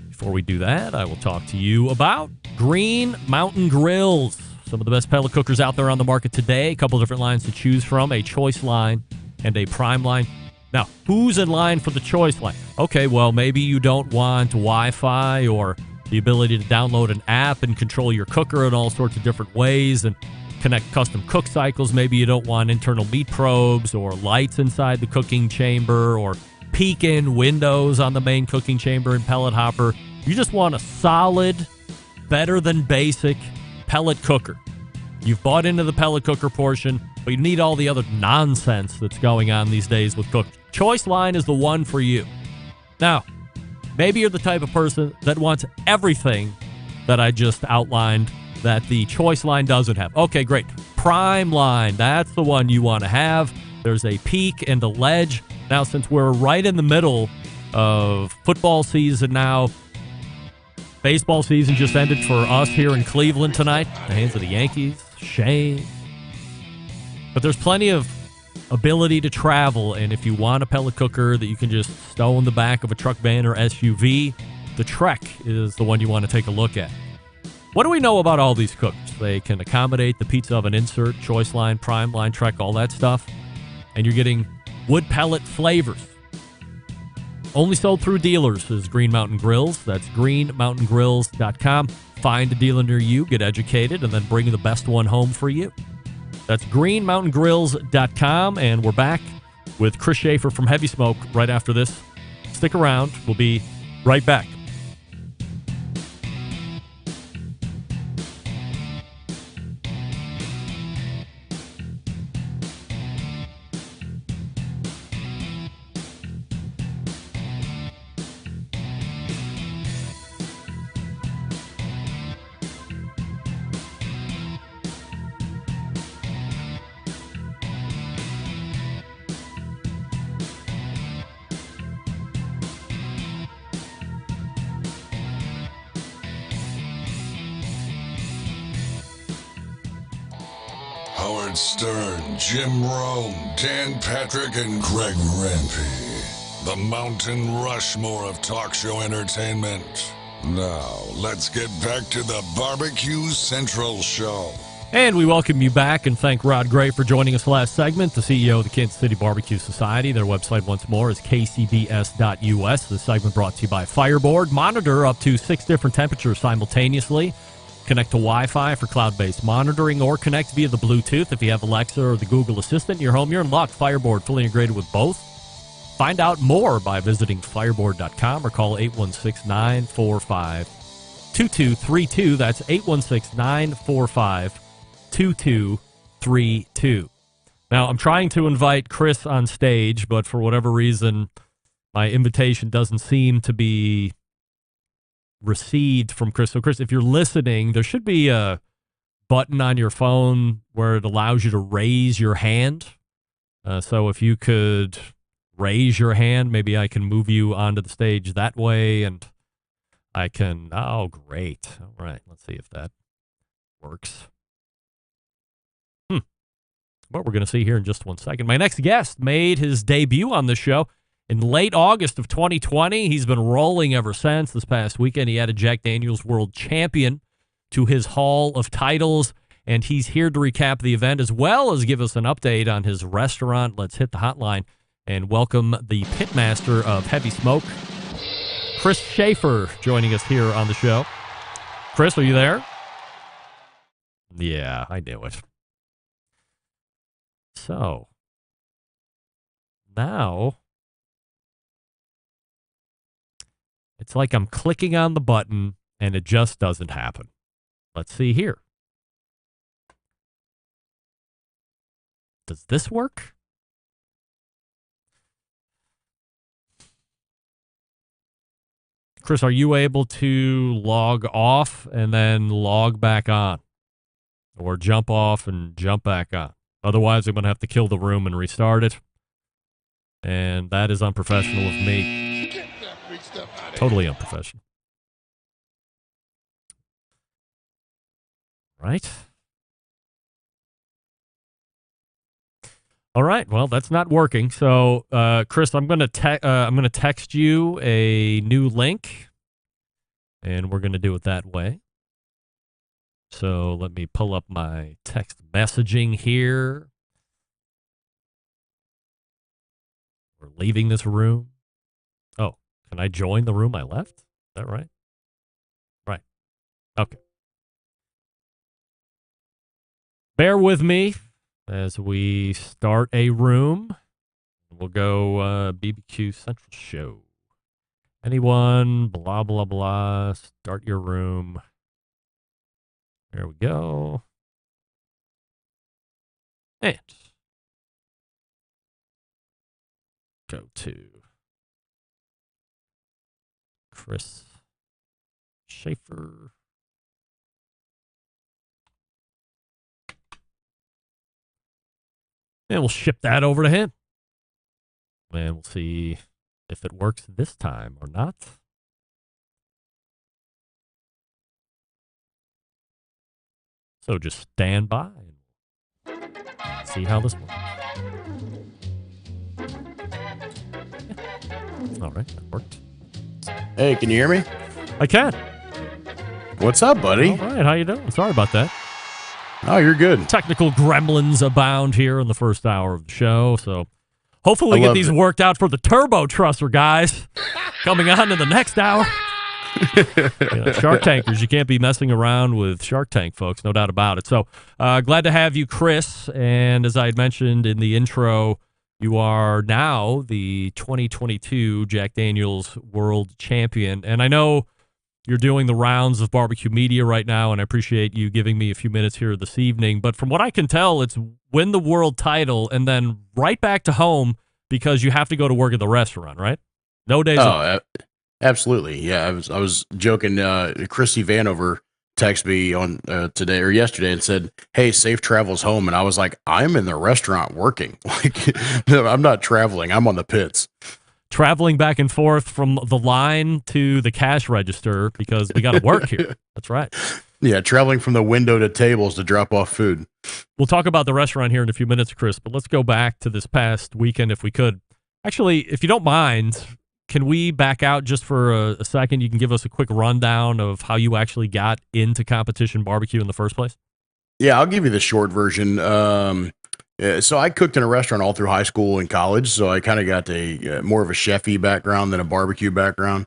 Before we do that, I will talk to you about Green Mountain Grills. Some of the best pellet cookers out there on the market today. A couple different lines to choose from, a choice line and a prime line. Now, who's in line for the choice line? Okay, well, maybe you don't want Wi-Fi or the ability to download an app and control your cooker in all sorts of different ways and connect custom cook cycles. Maybe you don't want internal meat probes or lights inside the cooking chamber or peek-in windows on the main cooking chamber and pellet hopper. You just want a solid, better than basic pellet cooker. You've bought into the pellet cooker portion, but you need all the other nonsense that's going on these days with cooking. Choice line is the one for you. Now, maybe you're the type of person that wants everything that I just outlined that the choice line doesn't have. Okay, great. Prime line, that's the one you want to have. There's a peak and a ledge. Now, since we're right in the middle of football season now, baseball season just ended for us here in Cleveland tonight. The hands of the Yankees. Shame. But there's plenty of ability to travel, and if you want a pellet cooker that you can just stow in the back of a truck, van, or SUV, the Trek is the one you want to take a look at. What do we know about all these cookers? They can accommodate the pizza oven insert, choice line, prime line, Trek, all that stuff. And you're getting wood pellet flavors. Only sold through dealers is Green Mountain Grills. That's greenmountaingrills.com. Find a dealer near you, get educated, and then bring the best one home for you. That's greenmountaingrills.com. And we're back with Chris Schafer from Heavy Smoke right after this. Stick around. We'll be right back. Howard Stern, Jim Rome, Dan Patrick, and Greg Rempe. The Mountain Rushmore of talk show entertainment. Now, let's get back to the Barbecue Central Show. And we welcome you back and thank Rod Gray for joining us last segment, the CEO of the Kansas City Barbecue Society. Their website, once more, is kcbs.us. This segment brought to you by Fireboard. Monitor up to 6 different temperatures simultaneously. Connect to Wi-Fi for cloud-based monitoring, or connect via the Bluetooth. If you have Alexa or the Google Assistant in your home, you're in luck. Fireboard, fully integrated with both. Find out more by visiting fireboard.com or call 816-945-2232. That's 816-945-2232. Now, I'm trying to invite Chris on stage, but for whatever reason, my invitation doesn't seem to be received from Chris. So, Chris, if you're listening, there should be a button on your phone where it allows you to raise your hand. So if you could raise your hand, maybe I can move you onto the stage that way, and I can... Oh, great. All right, let's see if that works. What we're going to see here in just 1 second. My next guest made his debut on the show in late August of 2020. He's been rolling ever since. This past weekend, he added Jack Daniel's World Champion to his haul of titles, and he's here to recap the event as well as give us an update on his restaurant. Let's hit the hotline and welcome the pitmaster of Heavy Smoke, Chris Schafer, joining us here on the show. Chris, are you there? Yeah, I knew it. So, now, it's like I'm clicking on the button and it just doesn't happen. Let's see here. Does this work? Chris, are you able to log off and then log back on? Or jump off and jump back on? Otherwise, I'm going to have to kill the room and restart it. And that is unprofessional of me. Totally unprofessional. Right? All right. Well, that's not working. So, Chris, I'm going to text you a new link, and we're going to do it that way. So let me pull up my text messaging here. We're leaving this room. Oh, can I join the room I left? Is that right? Right. Okay. Bear with me as we start a room. We'll go BBQ Central Show. Anyone, blah, blah, blah. Start your room. There we go. And go to Chris Schafer. And we'll ship that over to him. And we'll see if it works this time or not. So just stand by and see how this works. All right, that worked. Hey, can you hear me? I can. What's up, buddy? All right, how you doing? Sorry about that. Oh, you're good. Technical gremlins abound here in the first hour of the show, so hopefully we get these worked out for the Turbo Trusser guys coming on in the next hour. Shark Tankers, you can't be messing around with Shark Tank, folks, no doubt about it. So glad to have you, Chris, and as I had mentioned in the intro, you are now the 2022 Jack Daniel's World Champion, and I know you're doing the rounds of barbecue media right now, and I appreciate you giving me a few minutes here this evening. But from what I can tell, it's win the world title and then right back to home because you have to go to work at the restaurant, right? No days off. Absolutely. Yeah, I was joking. Chrissy Vanover texted me on today or yesterday and said, "Hey, safe travels home." And I was like, "I'm in the restaurant working. Like, no, I'm not traveling. I'm on the pits." Traveling back and forth from the line to the cash register because we got to work here. That's right. Yeah, traveling from the window to tables to drop off food. We'll talk about the restaurant here in a few minutes, Chris, but let's go back to this past weekend if we could. Actually, if you don't mind, can we back out just for a second? You can give us a quick rundown of how you actually got into competition barbecue in the first place? Yeah, I'll give you the short version. So I cooked in a restaurant all through high school and college, so I kind of got a more of a chefy background than a barbecue background.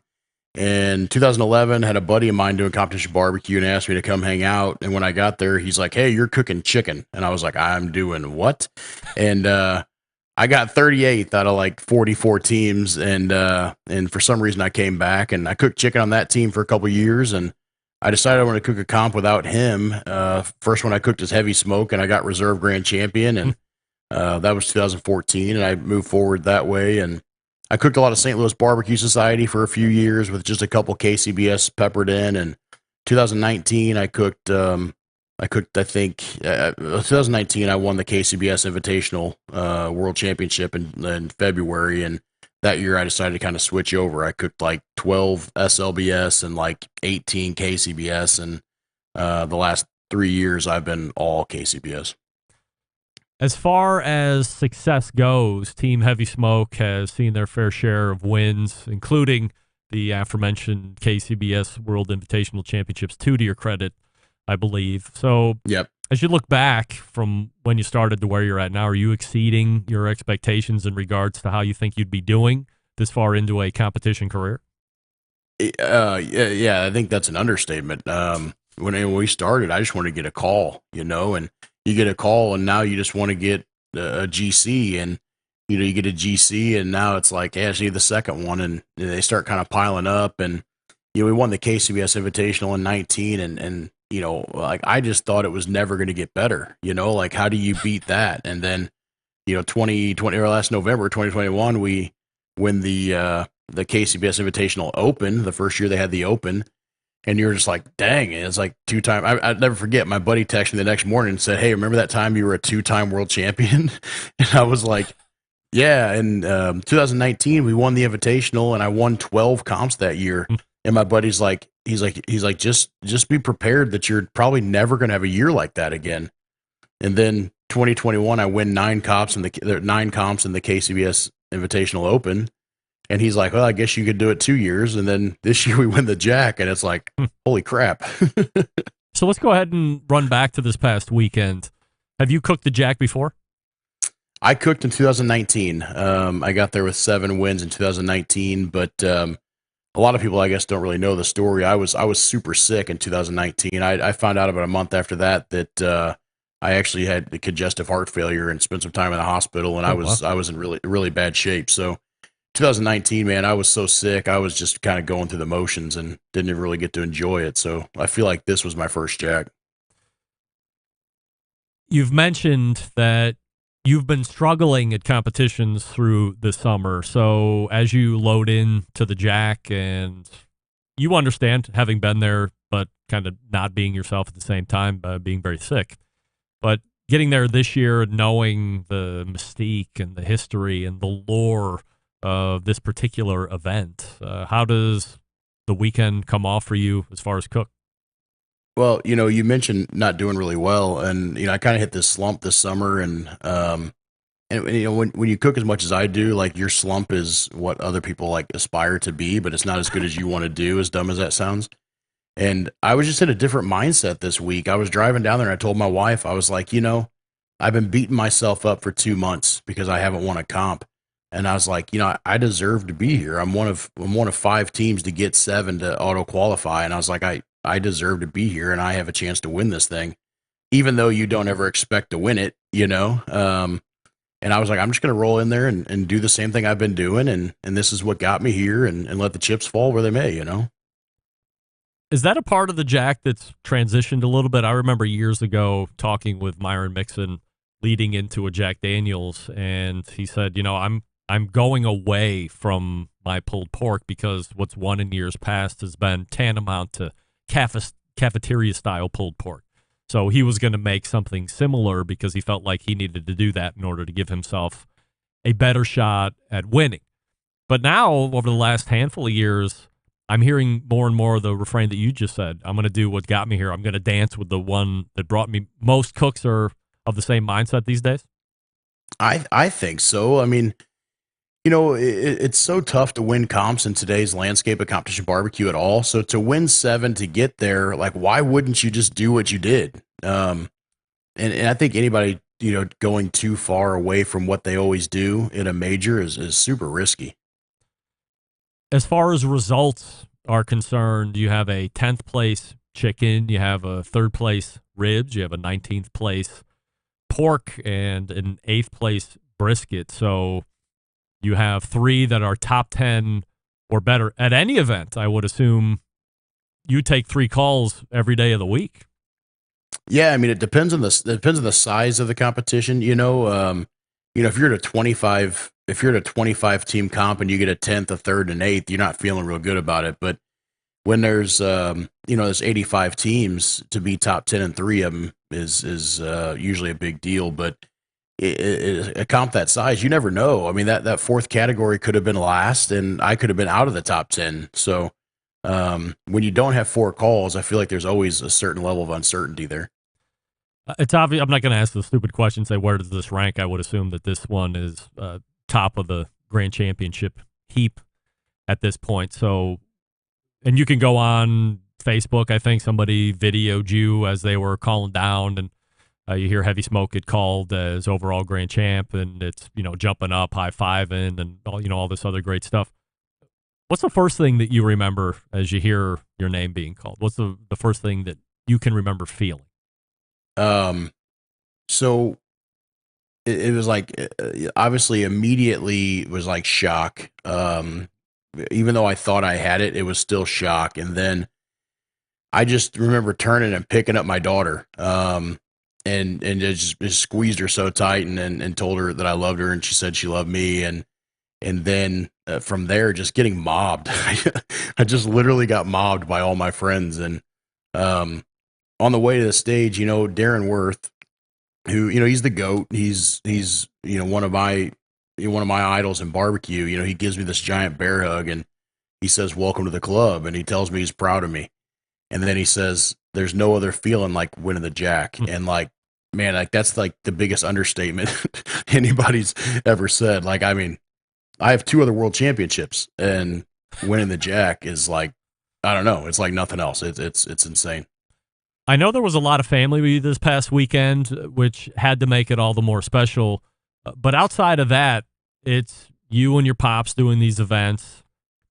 In 2011, had a buddy of mine doing competition barbecue and asked me to come hang out. And when I got there, he's like, "Hey, you're cooking chicken," and I was like, "I'm doing what?" And I got 38th out of like 44 teams, and for some reason I came back and I cooked chicken on that team for a couple years, and I decided I wanted to cook a comp without him. First one I cooked was Heavy Smoke, and I got reserve grand champion, and that was 2014, and I moved forward that way. And I cooked a lot of St. Louis Barbecue Society for a few years with just a couple KCBS peppered in. And 2019, I think 2019 I won the KCBS Invitational World Championship in February, and that year I decided to kind of switch over. I cooked like 12 SLBS and like 18 KCBS, and the last 3 years I've been all KCBS. As far as success goes, Team Heavy Smoke has seen their fair share of wins, including the aforementioned KCBS World Invitational Championships, 2 to your credit, I believe. So yep. As you look back from when you started to where you're at now, are you exceeding your expectations in regards to how you think you'd be doing this far into a competition career? Yeah, I think that's an understatement. When we started, I just wanted to get a call, and you get a call, and now you just want to get a GC, and you get a GC, and now it's like, hey, I see the second one, and they start kind of piling up, and we won the KCBS Invitational in 19, and like I just thought it was never going to get better, like how do you beat that? And then 2020 or last November 2021, we win the KCBS Invitational Open, the first year they had the Open. And you're just like, dang, it's like 2-time. I'd never forget. My buddy texted me the next morning and said, "Hey, remember that time you were a 2-time world champion?" And I was like, yeah. And 2019, we won the Invitational, and I won 12 comps that year. And my buddy's like, he's like, just be prepared that you're probably never going to have a year like that again. And then 2021, I win 9 comps in the KCBS Invitational Open. And he's like, well, I guess you could do it 2 years. And then this year we win the Jack, and it's like, holy crap. So let's go ahead and run back to this past weekend. Have you cooked the Jack before? I cooked in 2019. I got there with 7 wins in 2019, but a lot of people, I guess, don't really know the story. I was super sick in 2019. I found out about a month after that I actually had congestive heart failure and spent some time in the hospital, and I was in really, really bad shape. So 2019, man, I was so sick. I was just kind of going through the motions and didn't even really get to enjoy it. So I feel like this was my first Jack. You've mentioned that you've been struggling at competitions through the summer. So as you load in to the Jack, and you understand having been there, but kind of not being yourself at the same time, being very sick. But getting there this year, knowing the mystique and the history and the lore of this particular event, how does the weekend come off for you as far as cook? Well, you mentioned not doing really well, and I kind of hit this slump this summer, and when you cook as much as I do, like your slump is what other people like aspire to be, but it's not as good as you want to do, as dumb as that sounds. And I was just in a different mindset this week. I was driving down there, and I told my wife, I was like, I've been beating myself up for 2 months because I haven't won a comp. And I was like, I deserve to be here. I'm one of 5 teams to get 7 to auto qualify. And I was like, I deserve to be here, and I have a chance to win this thing, even though you don't ever expect to win it, And I was like, I'm just going to roll in there and do the same thing I've been doing. And this is what got me here, and let the chips fall where they may, Is that a part of the Jack that's transitioned a little bit? I remember years ago talking with Myron Mixon leading into a Jack Daniels, and he said, I'm going away from my pulled pork because what's won in years past has been tantamount to cafeteria-style pulled pork. So he was going to make something similar because he felt like he needed to do that in order to give himself a better shot at winning. But now, over the last handful of years, I'm hearing more and more the refrain that you just said. I'm going to do what got me here. I'm going to dance with the one that brought me. Most cooks are of the same mindset these days. I think so. I mean, you know, it's so tough to win comps in today's landscape of competition barbecue at all. So to win 7 to get there, like, why wouldn't you just do what you did? And I think anybody, you know, going too far away from what they always do in a major is super risky. As far as results are concerned, you have a 10th place chicken, you have a 3rd place ribs, you have a 19th place pork, and an 8th place brisket. So you have 3 that are top 10 or better at any event. I would assume you take 3 calls every day of the week. Yeah, I mean, it depends on the size of the competition. If you're at a 25 team comp and you get a 10th, a 3rd, and 8th, you're not feeling real good about it. But when there's there's 85 teams, to be top 10 in 3 of them is usually a big deal. But a comp that size, you never know. I mean, that 4th category could have been last, and I could have been out of the top 10. So when you don't have 4 calls, I feel like there's always a certain level of uncertainty there. It's obvious. I'm not going to ask the stupid question, say, where does this rank? I would assume that this one is top of the Grand Championship heap at this point. So, and you can go on Facebook. I think somebody videoed you as they were calling down, and you hear Heavy Smoke get called as overall Grand Champ, and it's, jumping up, high-fiving, and all this other great stuff. What's the first thing that you remember as you hear your name being called? What's the first thing that you can remember feeling? So it was like, obviously immediately it was like shock. Even though I thought I had it, it was still shock. And then I just remember turning and picking up my daughter, and just squeezed her so tight and told her that I loved her, and she said she loved me. And then from there, just getting mobbed. I just literally got mobbed by all my friends. And on the way to the stage, Darren Worth, who, he's the GOAT. He's one of my idols in barbecue. He gives me this giant bear hug, and he says, "Welcome to the club." And he tells me he's proud of me. And then he says, "There's no other feeling like winning the jack." And like, man, like that's like the biggest understatement anybody's ever said. Like, I mean, I have 2 other world championships, and winning the jack is like, I don't know. It's like nothing else. It's insane. I know there was a lot of family with you this past weekend, which had to make it all the more special. But outside of that, it's you and your pops doing these events.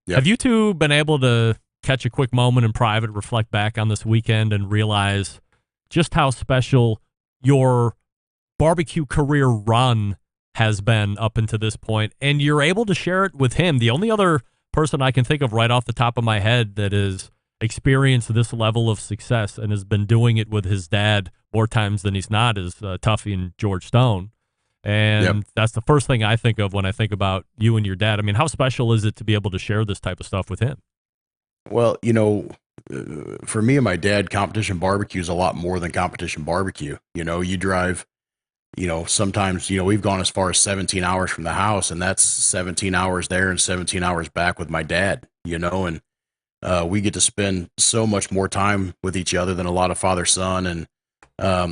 Yep. Have you two been able to catch a quick moment in private, reflect back on this weekend, and realize just how special your barbecue career run has been up until this point? And you're able to share it with him. The only other person I can think of right off the top of my head that is experienced this level of success and has been doing it with his dad more times than he's not is Tuffy and George Stone. And That's the first thing I think of when I think about you and your dad. I mean, how special is it to be able to share this type of stuff with him? Well, for me and my dad, competition barbecue is a lot more than competition barbecue. You drive, sometimes, we've gone as far as 17 hours from the house, and that's 17 hours there and 17 hours back with my dad, and we get to spend so much more time with each other than a lot of father-son. And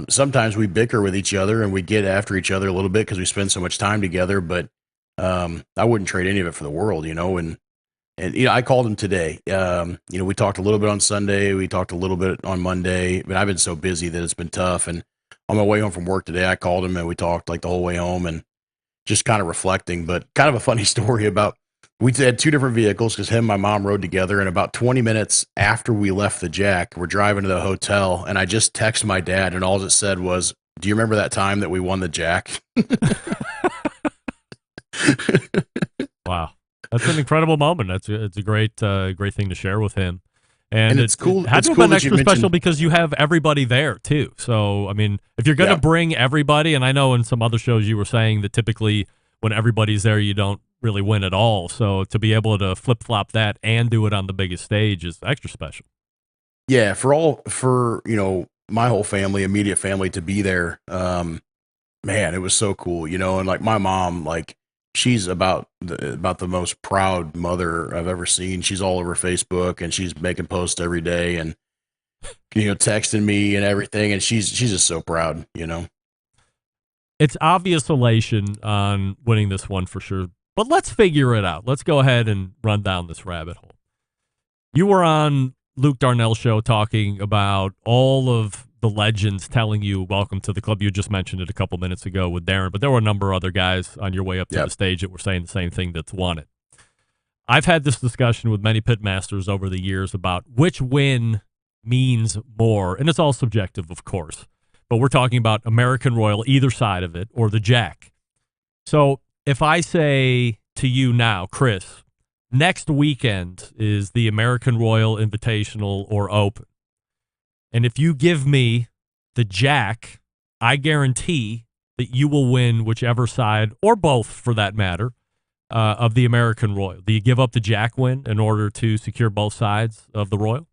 sometimes we bicker with each other and we get after each other a little bit because we spend so much time together. But I wouldn't trade any of it for the world, And I called him today. We talked a little bit on Sunday. We talked a little bit on Monday. But I've been so busy that it's been tough. And on my way home from work today, I called him and we talked like the whole way home and just kind of reflecting. But kind of a funny story about, we had 2 different vehicles because him and my mom rode together. And about 20 minutes after we left the jack, we're driving to the hotel. And I just texted my dad, and all it said was, "Do you remember that time that we won the jack?" Wow. That's an incredible moment. It's a great thing to share with him. And it's cool. It had to have been extra special because you have everybody there too. So, I mean, if you're going to bring everybody, and I know in some other shows you were saying that typically when everybody's there, you don't really win at all. So to be able to flip-flop that and do it on the biggest stage is extra special. Yeah, for my whole family, immediate family, to be there, man, it was so cool, and like my mom, like she's about the most proud mother I've ever seen. She's all over Facebook and she's making posts every day and texting me and everything. And she's just so proud. It's obvious elation on winning this one for sure. But let's figure it out. Let's go ahead and run down this rabbit hole. You were on Luke Darnell's show talking about all of the legends telling you welcome to the club. You just mentioned it a couple minutes ago with Darren, but there were a number of other guys on your way up to the stage that were saying the same thing that's won it. I've had this discussion with many pitmasters over the years about which win means more, and it's all subjective, of course, but we're talking about American Royal, either side of it, or the Jack. So if I say to you now, Chris, next weekend is the American Royal Invitational or Open, and if you give me the Jack, I guarantee that you will win whichever side, or both for that matter, of the American Royal. Do you give up the Jack win in order to secure both sides of the Royal?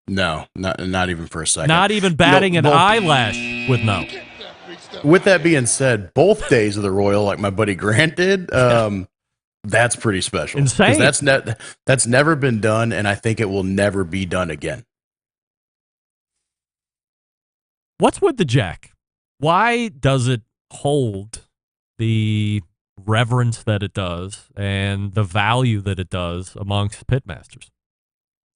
No, not even for a second. Not even batting an eyelash with no. With that being said, both days of the Royal, like my buddy Grant did, that's pretty special. Insane. That's never been done, and I think it will never be done again. What's with the Jack? Why does it hold the reverence that it does and the value that it does amongst pitmasters?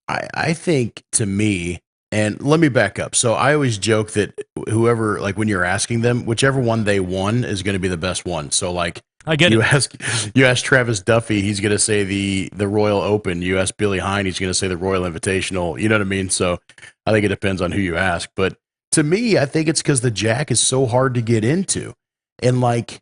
I think, to me, and let me back up. So I always joke that whoever, like when you're asking them, whichever one they won is going to be the best one. So like, I get you ask Travis Duffy, he's going to say the Royal Open. You ask Billy Hine, he's going to say the Royal Invitational. You know what I mean? So I think it depends on who you ask. But to me, I think it's because the Jack is so hard to get into. And like,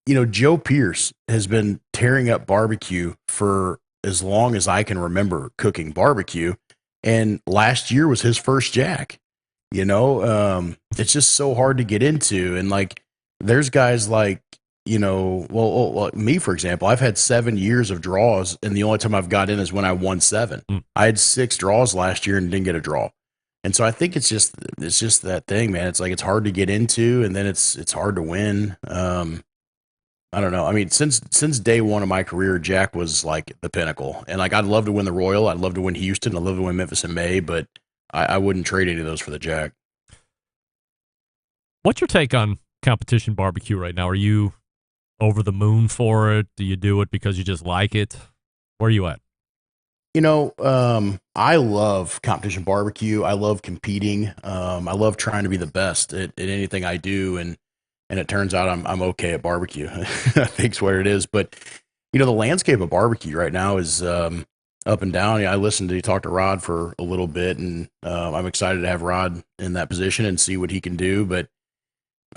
Joe Pierce has been tearing up barbecue for as long as I can remember cooking barbecue. And last year was his first Jack. It's just so hard to get into. And like, there's guys like, me, for example, I've had 7 years of draws, and the only time I've got in is when I won 7. I had 6 draws last year and didn't get a draw. And so I think it's just that thing, man. It's like, it's hard to get into, and then it's hard to win. I don't know. I mean, since day one of my career, Jack was like the pinnacle. And like, I'd love to win the Royal. I'd love to win Houston. I'd love to win Memphis in May, but I wouldn't trade any of those for the Jack. What's your take on competition barbecue right now? Are you over the moon for it? Do you do it because you just like it? Where are you at? I love competition barbecue. I love competing. I love trying to be the best at anything I do. And it turns out I'm okay at barbecue. I think's what it is. But, the landscape of barbecue right now is up and down. I listened to you talk to Rod for a little bit, and I'm excited to have Rod in that position and see what he can do. But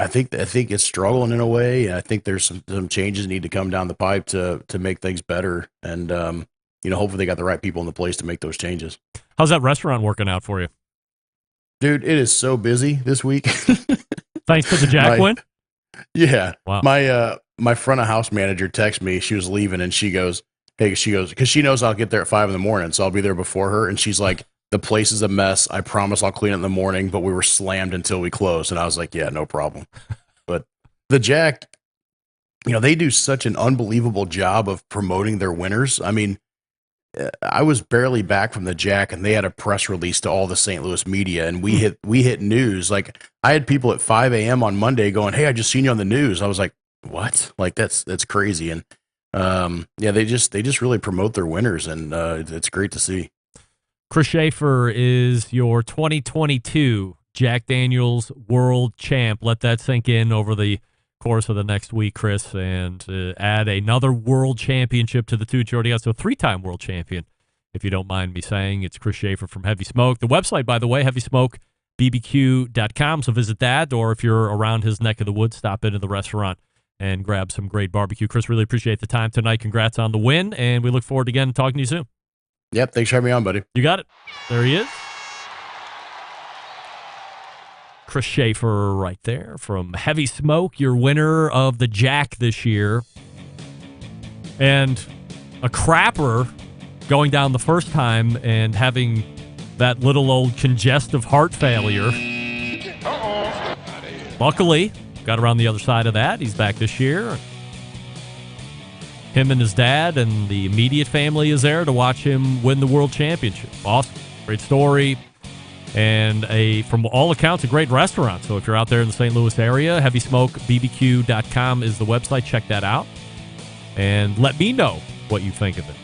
I think it's struggling in a way, and I think there's some changes need to come down the pipe to make things better. And hopefully they got the right people in the place to make those changes. How's that restaurant working out for you? Dude, it is so busy this week. Thanks to the Jack win? Yeah. Wow. My front of house manager texted me. She was leaving, and she goes, because she knows I'll get there at 5 a.m, so I'll be there before her. And she's like, the place is a mess. I promise I'll clean it in the morning, but we were slammed until we closed. And I was like, yeah, no problem. But the Jack, they do such an unbelievable job of promoting their winners. I mean, I was barely back from the Jack, and they had a press release to all the St. Louis media, and we hit news. Like, I had people at 5 a.m. on Monday going, "Hey, I just seen you on the news." I was like, "What?" Like, that's crazy. And they just really promote their winners, and it's great to see. Chris Schafer is your 2022 Jack Daniels World Champ. Let that sink in over the course of the next week, Chris, and add another world championship to the two you already got. So 3-time world champion, if you don't mind me saying. It's Chris Schafer from Heavy Smoke. The website, by the way, HeavySmokeBBQ.com. So visit that, or if you're around his neck of the woods, stop into the restaurant and grab some great barbecue. Chris, really appreciate the time tonight. Congrats on the win, and we look forward to again talking to you soon. Yep, thanks for having me on, buddy. You got it. There he is. Chris Schafer right there from Heavy Smoke, your winner of the Jack this year. And a crapper going down the first time and having that little old congestive heart failure. Luckily, got around the other side of that. He's back this year. Him and his dad and the immediate family is there to watch him win the world championship. Awesome. Great story. And from all accounts, a great restaurant. So if you're out there in the St. Louis area, HeavySmokeBBQ.com is the website. Check that out. And let me know what you think of it.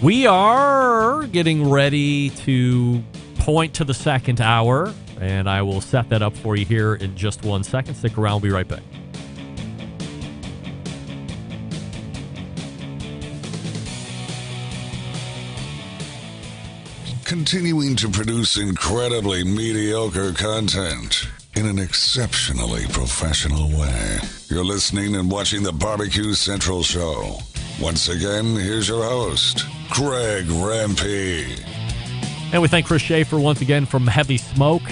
We are getting ready to point to the second hour, and I will set that up for you here in just 1 second. Stick around. We'll be right back. Continuing to produce incredibly mediocre content in an exceptionally professional way. You're listening and watching the Barbecue Central Show. Once again, here's your host, Greg Rempe. And we thank Chris Schafer once again from Heavy Smoke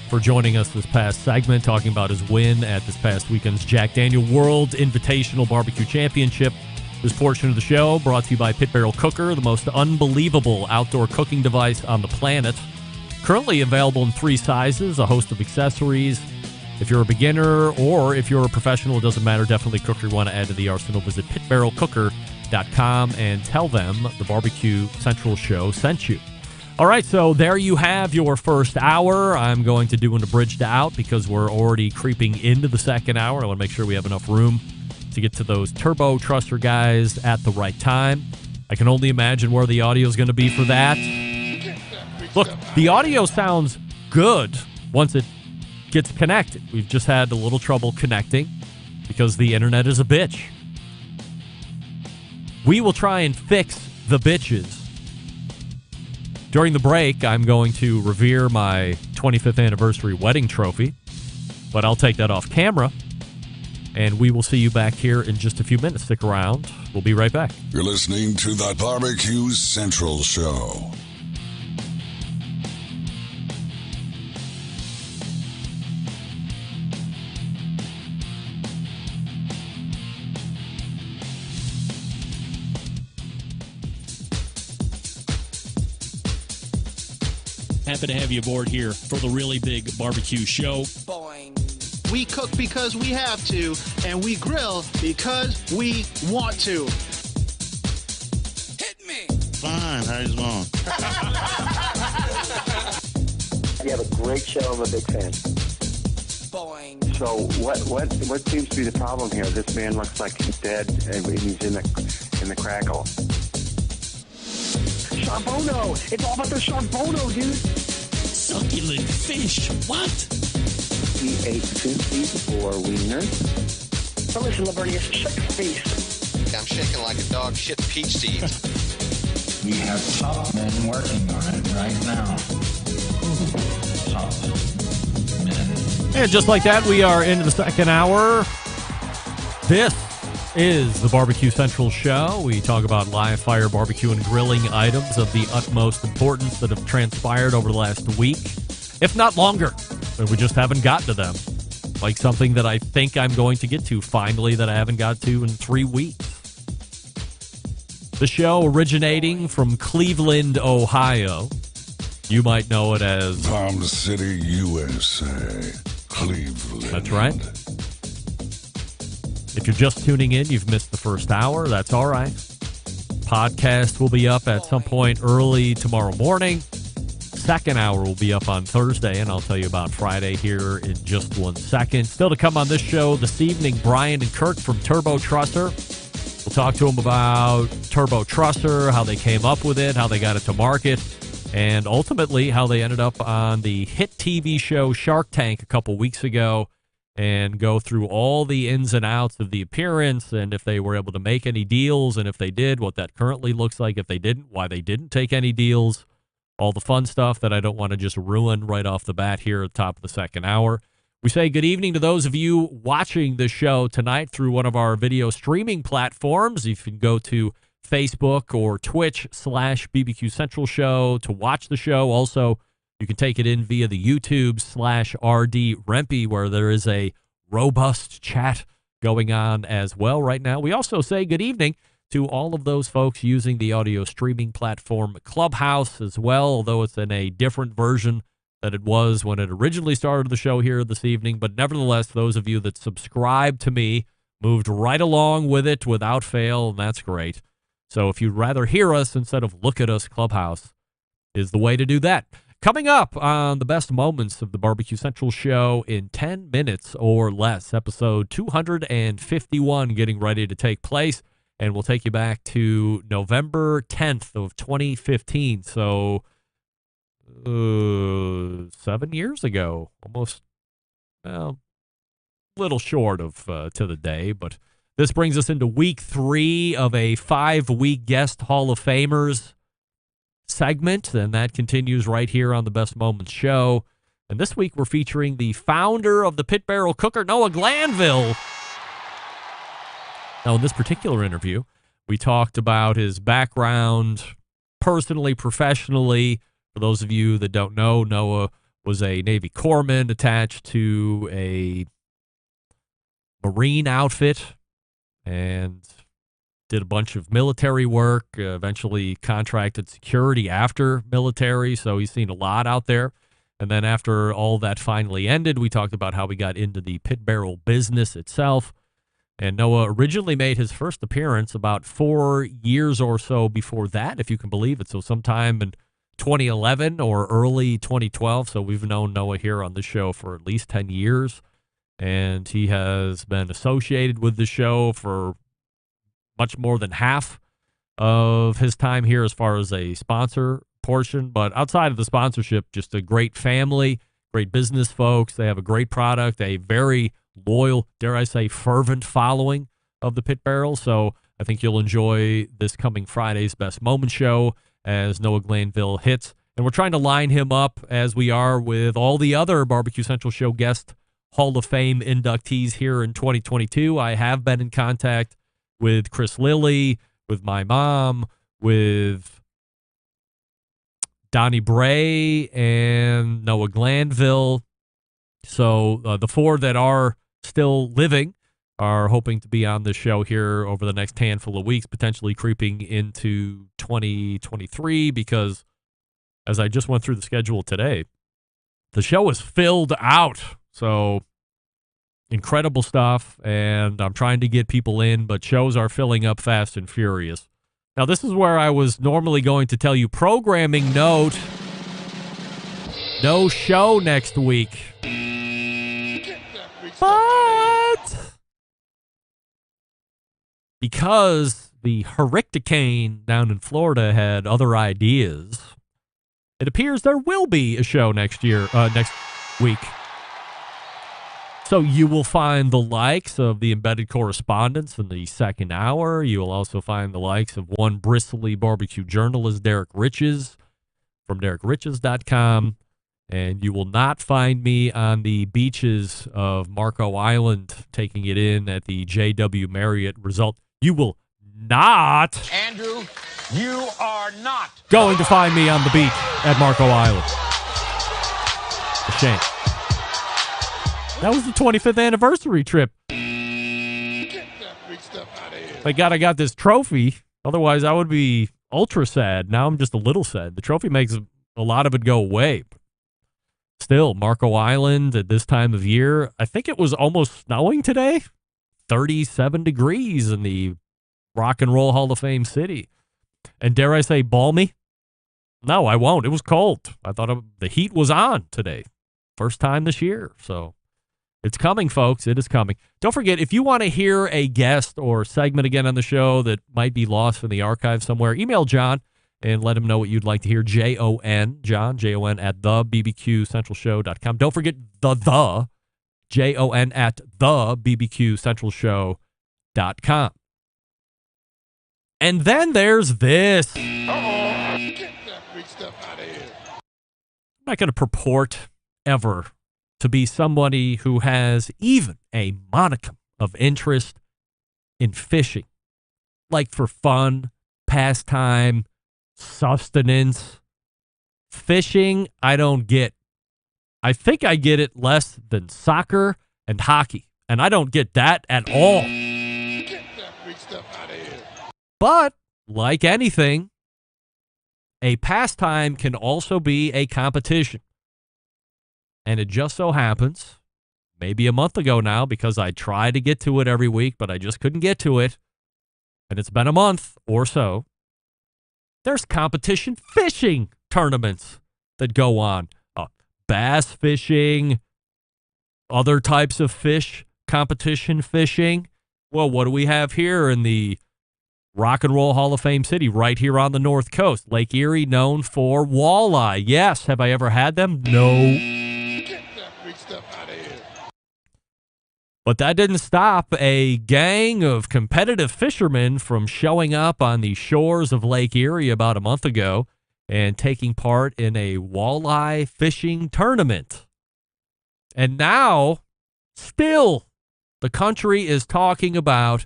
for joining us this past segment, talking about his win at this past weekend's Jack Daniel World Invitational Barbecue Championship. This portion of the show brought to you by Pit Barrel Cooker, the most unbelievable outdoor cooking device on the planet. Currently available in 3 sizes, a host of accessories. If you're a beginner or if you're a professional, it doesn't matter. Definitely cooker you want to add to the arsenal. Visit pitbarrelcooker.com and tell them the Barbecue Central Show sent you. All right, so there you have your first hour. I'm going to do an abridged out because we're already creeping into the second hour. I want to make sure we have enough room to get to those Turbo Trusser guys at the right time. I can only imagine where the audio is going to be for that. Look, the audio sounds good once it gets connected. We've just had a little trouble connecting because the internet is a bitch. We will try and fix the bitches. During the break, I'm going to revere my 25th anniversary wedding trophy, but I'll take that off camera. And we will see you back here in just a few minutes. Stick around. We'll be right back. You're listening to the Barbecue Central Show. Happy to have you aboard here for the really big barbecue show. Boing. We cook because we have to, and we grill because we want to. Hit me. Fine, how's it going? You have a great show. I'm a big fan. Boing. So what seems to be the problem here? This man looks like he's dead, and he's in the crackle. Charbono! It's all about the charbono, dude! Succulent fish. What? He ate 54 wieners. Now listen, Lavernius, shut your face. I'm shaking like a dog shit peach seeds. We have top men working on it right now. Top men. And just like that, we are into the second hour. This is the Barbecue Central Show. We talk about live fire barbecue and grilling items of the utmost importance that have transpired over the last week, if not longer. But we just haven't gotten to them. Like something that I think I'm going to get to finally that I haven't got to in 3 weeks. The show originating from Cleveland, Ohio. You might know it as Palm City, USA. Cleveland. That's right. If you're just tuning in, you've missed the first hour. That's all right. Podcast will be up at some point early tomorrow morning. Second hour will be up on Thursday, and I'll tell you about Friday here in just 1 second. Still to come on this show this evening, Brian and Kirk from Turbo Trusser. We'll talk to them about Turbo Trusser, how they came up with it, how they got it to market, and ultimately how they ended up on the hit TV show Shark Tank a couple weeks ago, and go through all the ins and outs of the appearance and if they were able to make any deals, and if they did, what that currently looks like. If they didn't, why they didn't take any deals. All the fun stuff that I don't want to just ruin right off the bat here at the top of the second hour. We say good evening to those of you watching the show tonight through one of our video streaming platforms. You can go to Facebook or Twitch/BBQ Central Show to watch the show. Also, you can take it in via the YouTube/RD Rempe, where there is a robust chat going on as well right now. We also say good evening to all of those folks using the audio streaming platform Clubhouse as well, although it's in a different version than it was when it originally started the show here this evening. But nevertheless, those of you that subscribe to me moved right along with it without fail, and that's great. So if you'd rather hear us instead of look at us, Clubhouse is the way to do that. Coming up on the best moments of the Barbecue Central show in 10 minutes or less, episode 251 getting ready to take place, and we'll take you back to November 10th of 2015. So 7 years ago, almost, well, little short of to the day, but this brings us into week 3 of a 5-week guest Hall of Famers segment, and that continues right here on the Best Moments show. And this week we're featuring the founder of the Pit Barrel Cooker, Noah Glanville. Now, in this particular interview, we talked about his background personally, professionally. For those of you that don't know, Noah was a Navy corpsman attached to a Marine outfit and did a bunch of military work, eventually contracted security after military, so he's seen a lot out there. And then after all that finally ended, we talked about how we got into the pit barrel business itself. And Noah originally made his first appearance about 4 years or so before that, if you can believe it. So sometime in 2011 or early 2012. So we've known Noah here on the show for at least 10 years. And he has been associated with the show for much more than half of his time here as far as a sponsor portion. But outside of the sponsorship, just a great family, great business folks. They have a great product, a very loyal, dare I say, fervent following of the Pit Barrel. So I think you'll enjoy this coming Friday's Best Moment show as Noah Glanville hits. And we're trying to line him up as we are with all the other Barbecue Central show guest Hall of Fame inductees here in 2022. I have been in contact with Chris Lilly, with my mom, with Donnie Bray, and Noah Glanville. So the 4 that are still living are hoping to be on the show here over the next handful of weeks, potentially creeping into 2023, because as I just went through the schedule today, the show is filled out. So incredible stuff, and I'm trying to get people in, but shows are filling up fast and furious. Now, this is where I was normally going to tell you, programming note, no show next week. But because the hurricane down in Florida had other ideas, it appears there will be a show next week. So you will find the likes of the embedded correspondents in the second hour. You will also find the likes of one bristly barbecue journalist, Derek Riches, from DerekRiches.com. And you will not find me on the beaches of Marco Island taking it in at the J.W. Marriott Resort. You will not, Andrew, you are not going to find me on the beach at Marco Island. A shame. That was the 25th anniversary trip. Thank God I got this trophy. Otherwise, I would be ultra sad. Now I'm just a little sad. The trophy makes a lot of it go away. Still, Marco Island at this time of year, I think it was almost snowing today. 37 degrees in the Rock and Roll Hall of Fame city. And dare I say balmy? No, I won't. It was cold. I thought the heat was on today. First time this year. So it's coming, folks. It is coming. Don't forget, if you want to hear a guest or segment again on the show that might be lost in the archive somewhere, email John and let him know what you'd like to hear. Jon, Jon, at thebbqcentralshow.com. Don't forget Jon at thebbqcentralshow.com. And then there's this. Get that big stuff out of here. I'm not going to purport ever to be somebody who has even a modicum of interest in fishing, like for fun, pastime, sustenance. Fishing, I don't get. I think I get it less than soccer and hockey, and I don't get that at all. Get that big stuff out of here. But, like anything, a pastime can also be a competition. And it just so happens, maybe a month ago now, because I try to get to it every week, but I just couldn't get to it. And it's been a month or so. There's competition fishing tournaments that go on. Bass fishing, other types of fish, competition fishing. Well, what do we have here in the Rock and Roll Hall of Fame city, right here on the North Coast? Lake Erie, known for walleye. Yes. Have I ever had them? No. Get that big stuff out of here. But that didn't stop a gang of competitive fishermen from showing up on the shores of Lake Erie about a month ago and taking part in a walleye fishing tournament. And now, still, the country is talking about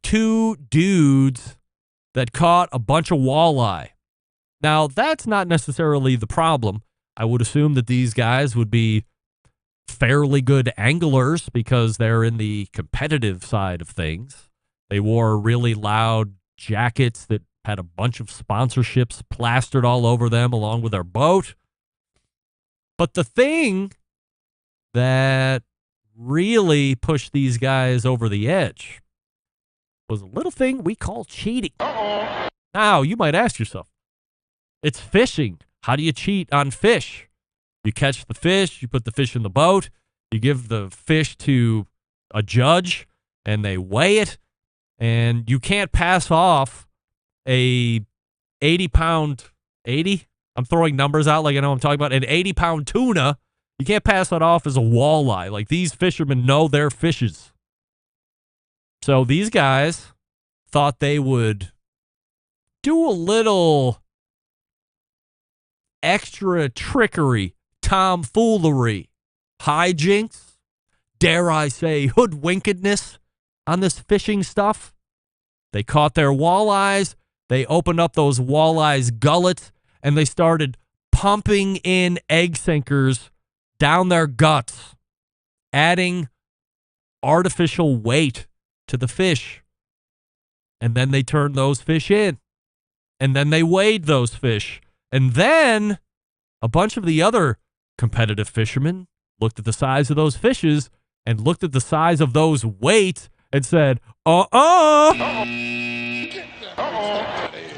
two dudes that caught a bunch of walleye. Now, that's not necessarily the problem. I would assume that these guys would be fairly good anglers because they're in the competitive side of things. They wore really loud jackets that had a bunch of sponsorships plastered all over them along with their boat. But the thing that really pushed these guys over the edge was a little thing we call cheating. Now, you might ask yourself, it's fishing. How do you cheat on fish? You catch the fish, you put the fish in the boat, you give the fish to a judge, and they weigh it, and you can't pass off a 80-pound, 80? I'm throwing numbers out like I know what I'm talking about. An 80-pound tuna, you can't pass that off as a walleye. Like, these fishermen know their fishes. So these guys thought they would do a little extra trickery, tomfoolery, hijinks, dare I say hoodwinkedness on this fishing stuff. They caught their walleyes, they opened up those walleyes' gullets, and they started pumping in egg sinkers down their guts, adding artificial weight to the fish. And then they turned those fish in. And then they weighed those fish. And then a bunch of the other competitive fishermen looked at the size of those fishes and looked at the size of those weights and said,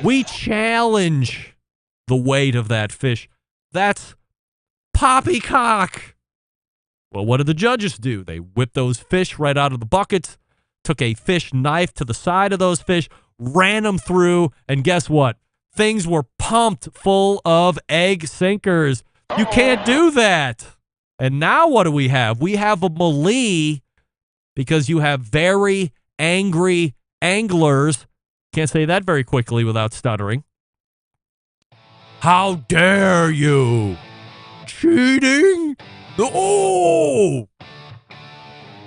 we challenge the weight of that fish. That's poppycock. Well, what did the judges do? They whipped those fish right out of the buckets, took a fish knife to the side of those fish, ran them through, and guess what? Things were pumped full of egg sinkers. You can't do that. And now what do we have? We have a melee because you have very angry anglers. Can't say that very quickly without stuttering. How dare you? Cheating? Oh!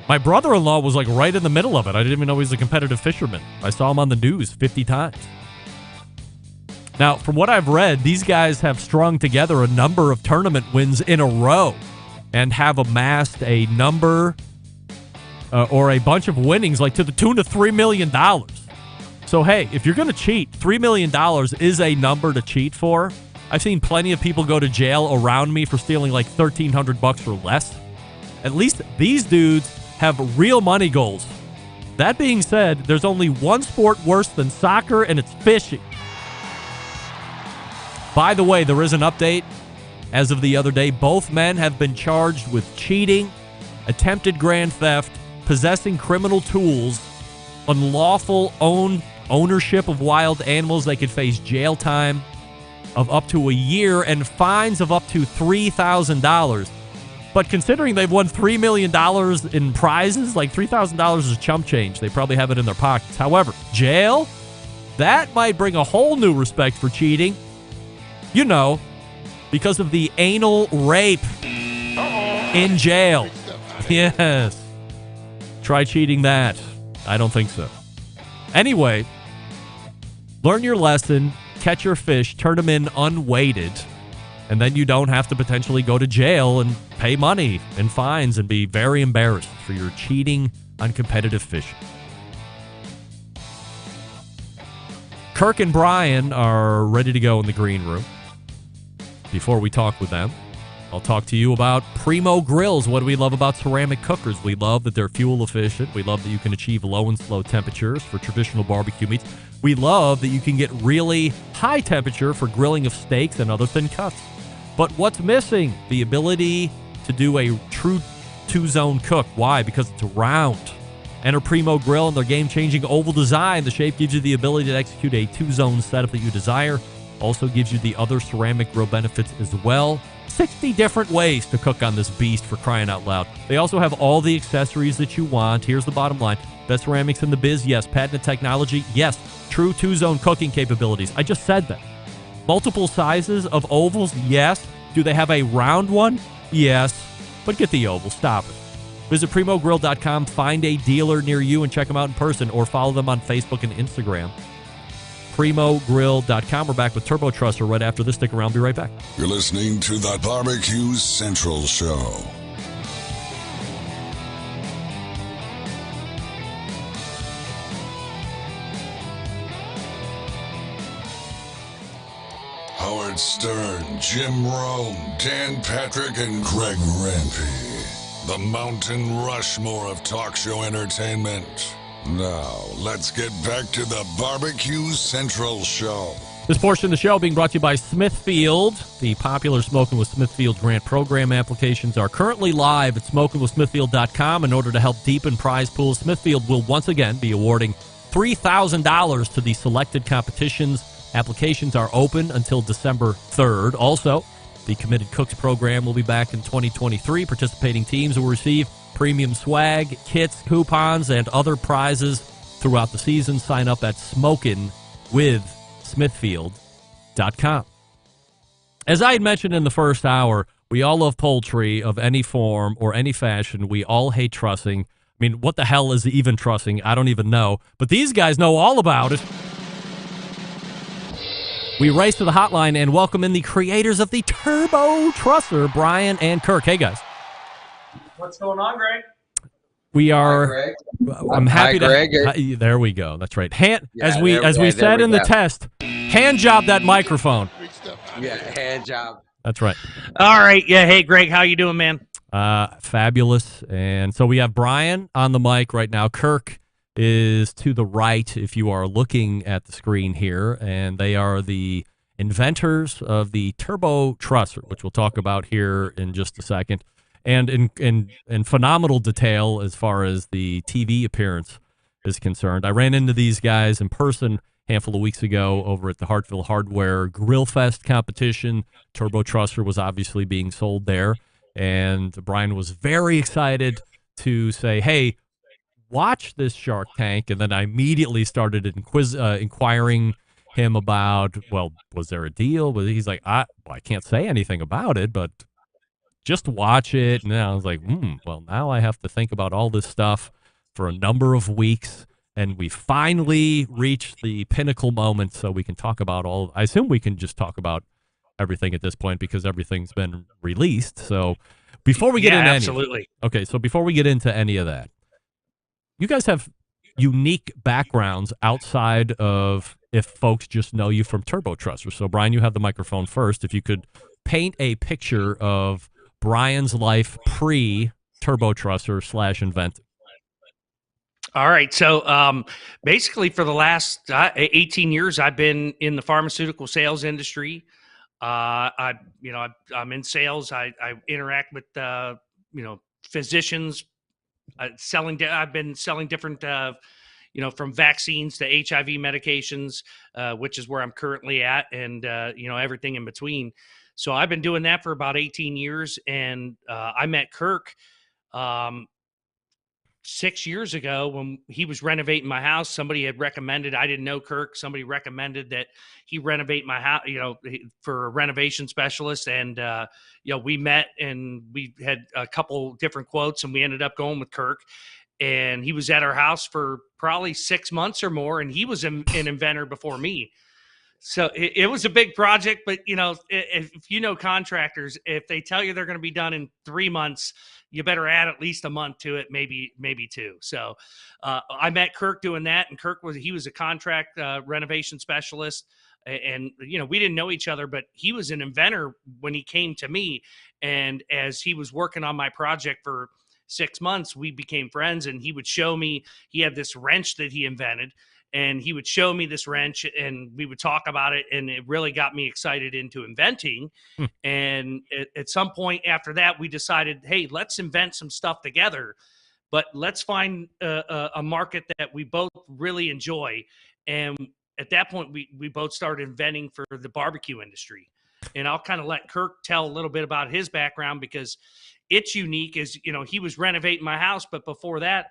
My brother-in-law was like right in the middle of it. I didn't even know he was a competitive fisherman. I saw him on the news 50 times. Now, from what I've read, these guys have strung together a number of tournament wins in a row and have amassed a number or a bunch of winnings like to the tune of $3 million. So, hey, if you're going to cheat, $3 million is a number to cheat for. I've seen plenty of people go to jail around me for stealing like $1,300 or less. At least these dudes have real money goals. That being said, there's only one sport worse than soccer, and it's fishing. By the way, there is an update. As of the other day, both men have been charged with cheating, attempted grand theft, possessing criminal tools, unlawful ownership of wild animals. They could face jail time of up to a year and fines of up to $3,000. But considering they've won $3 million in prizes, like $3,000 is chump change. They probably have it in their pockets. However, jail, that might bring a whole new respect for cheating. You know, because of the anal rape in jail. Yes. Try cheating that. I don't think so. Anyway, learn your lesson, catch your fish, turn them in unweighted, and then you don't have to potentially go to jail and pay money and fines and be very embarrassed for your cheating on competitive fishing. Kirk and Brian are ready to go in the green room before we talk with them. I'll talk to you about Primo grills. What do we love about ceramic cookers? We love that they're fuel efficient. We love that you can achieve low and slow temperatures for traditional barbecue meats. We love that you can get really high temperature for grilling of steaks and other thin cuts. But what's missing? The ability to do a true two-zone cook. Why? Because it's round. Enter Primo Grill and their game-changing oval design. The shape gives you the ability to execute a two-zone setup that you desire. Also gives you the other ceramic grill benefits as well. 60 different ways to cook on this beast, for crying out loud. They also have all the accessories that you want. Here's the bottom line. Best ceramics in the biz? Yes. Patented technology? Yes. True two-zone cooking capabilities? I just said that. Multiple sizes of ovals? Yes. Do they have a round one? Yes. But get the oval. Stop it. Visit PrimoGrill.com, find a dealer near you, and check them out in person, or follow them on Facebook and Instagram. PrimoGrill.com. We're back with Turbo Trusser right after this. Stick around. Be right back. You're listening to the Barbecue Central Show. Howard Stern, Jim Rome, Dan Patrick, and Greg Rampey. The Mountain Rushmore of talk show entertainment. Now, let's get back to the Barbecue Central Show. This portion of the show being brought to you by Smithfield. The popular Smoking with Smithfield grant program applications are currently live at smokingwithsmithfield.com. In order to help deepen prize pools, Smithfield will once again be awarding $3,000 to the selected competitions. Applications are open until December 3rd. Also, the Committed Cooks program will be back in 2023. Participating teams will receive premium swag, kits, coupons, and other prizes throughout the season. Sign up at smokingwithsmithfield.com. As I had mentioned in the first hour, we all love poultry of any form or any fashion. We all hate trussing. I mean, what the hell is even trussing? I don't even know. But these guys know all about it. We race to the hotline and welcome in the creators of the Turbo Trusser, Brian and Kirk. Hey, guys. What's going on, Greg? We are. Hi, Greg. I'm happy Hi, Greg. to. There we go. That's right. As we said in the test, hand job that microphone. Yeah, hand job. That's right. All right. Yeah. Hey, Greg. How you doing, man? Fabulous. And so we have Brian on the mic right now. Kirk is to the right if you are looking at the screen here, and they are the inventors of the Turbo Trusser, which we'll talk about here in just a second. And in phenomenal detail as far as the TV appearance is concerned. I ran into these guys in person a handful of weeks ago over at the Hartville Hardware Grill Fest competition. Turbo Trusser was obviously being sold there, and Brian was very excited to say, hey, watch this Shark Tank. And then I immediately started inquiring him about, well, was there a deal? He's like, I can't say anything about it, but just watch it. And I was like, well, now I have to think about all this stuff for a number of weeks. And we finally reached the pinnacle moment, so we can talk about I assume we can just talk about everything at this point because everything's been released. So before we get into absolutely. So before we get into any of that, you guys have unique backgrounds outside of if folks just know you from Turbo Trusser. So, Brian, you have the microphone first. If you could paint a picture of Brian's life pre-Turbo Trusser / inventing. All right. So basically for the last 18 years, I've been in the pharmaceutical sales industry. I'm in sales. I interact with, physicians, I've been selling different, from vaccines to HIV medications, which is where I'm currently at, and, everything in between. So I've been doing that for about 18 years, and I met Kirk 6 years ago when he was renovating my house. Somebody had recommended, I didn't know Kirk, somebody recommended that he renovate my house, for a renovation specialist. And, we met and we had a couple different quotes and we ended up going with Kirk. And he was at our house for probably 6 months or more. And he was an inventor before me. So it was a big project, but if contractors, if they tell you they're going to be done in 3 months, you better add at least a month to it, maybe 2. So I met Kirk doing that, and Kirk was a contract renovation specialist, And we didn't know each other, but he was an inventor when he came to me. And as he was working on my project for 6 months, we became friends, and he would show me, he had this wrench that he invented, and he would show me this wrench, and we would talk about it, and it really got me excited into inventing. And at some point after that, we decided, hey, let's invent some stuff together, but let's find a market that we both really enjoy. And at that point, we both started inventing for the barbecue industry. And I'll kind of let Kirk tell a little bit about his background, because it's unique. As he was renovating my house, but before that,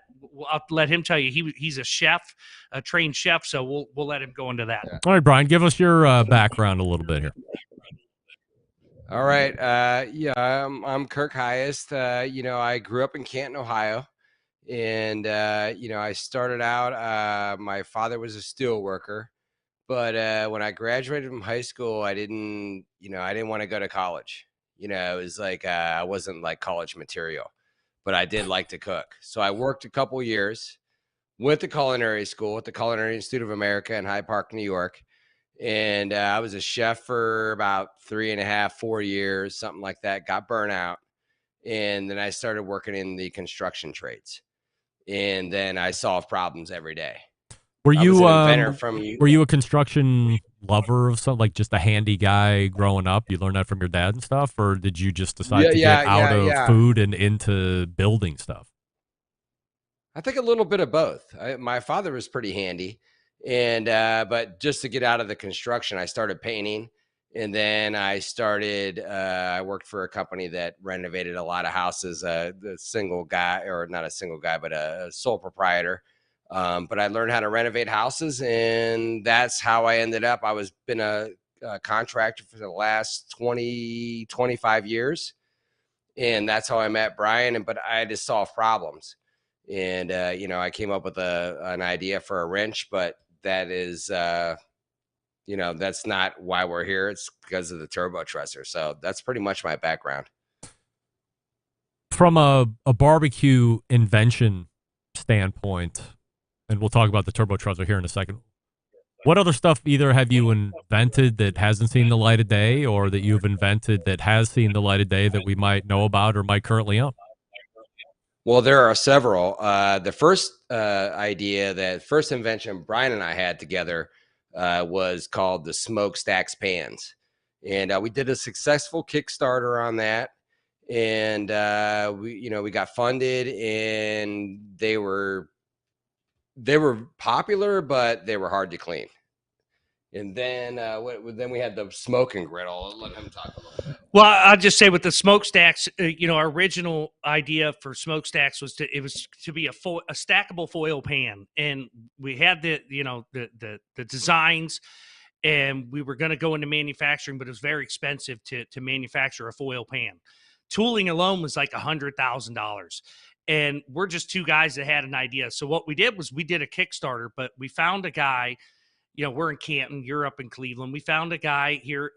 I'll let him tell you, he's a chef, a trained chef. So we'll let him go into that. All right, Brian, give us your background a little bit here. All right. I'm Kirk Highest. I grew up in Canton, Ohio. And, I started out, my father was a steel worker, but when I graduated from high school, I didn't want to go to college. It was like I wasn't like college material, but I did like to cook. So I worked a couple years, went to culinary school at the Culinary Institute of America in Hyde Park, New York. And I was a chef for about 3.5, 4 years, something like that, got burnt out. And then I started working in the construction trades. And then I solved problems every day. Were you were you a construction lover of something, like just a handy guy growing up? You learned that from your dad and stuff, or did you just decide to get out of food and into building stuff? I think a little bit of both. My father was pretty handy, and but just to get out of the construction, I started painting. And then I started, I worked for a company that renovated a lot of houses, the single guy, or not a single guy, but a sole proprietor. But I learned how to renovate houses, and that's how I ended up. I was been a contractor for the last 20, 25 years. And that's how I met Brian. But I had to solve problems. And, I came up with an idea for a wrench, but that is, that's not why we're here. It's because of the Turbo Trusser. So that's pretty much my background. From a barbecue invention standpoint, and we'll talk about the Turbo Trusser here in a second, what other stuff either have you invented that hasn't seen the light of day, or that you've invented that has seen the light of day that we might know about or might currently own? Well, there are several. The first first invention Brian and I had together was called the smokestacks pans. And we did a successful Kickstarter on that. And we got funded, and they were popular, but they were hard to clean. And then then we had the smoking griddle. I'll let him talk a little bit. Well, I'll just say with the smokestacks, our original idea for smokestacks was to be a stackable foil pan, and we had the designs, and we were going to go into manufacturing, but it was very expensive to manufacture a foil pan. Tooling alone was like $100,000, and we're just two guys that had an idea. So what we did was we did a Kickstarter, but we found a guy. We're in Canton, you're up in Cleveland. We found a guy here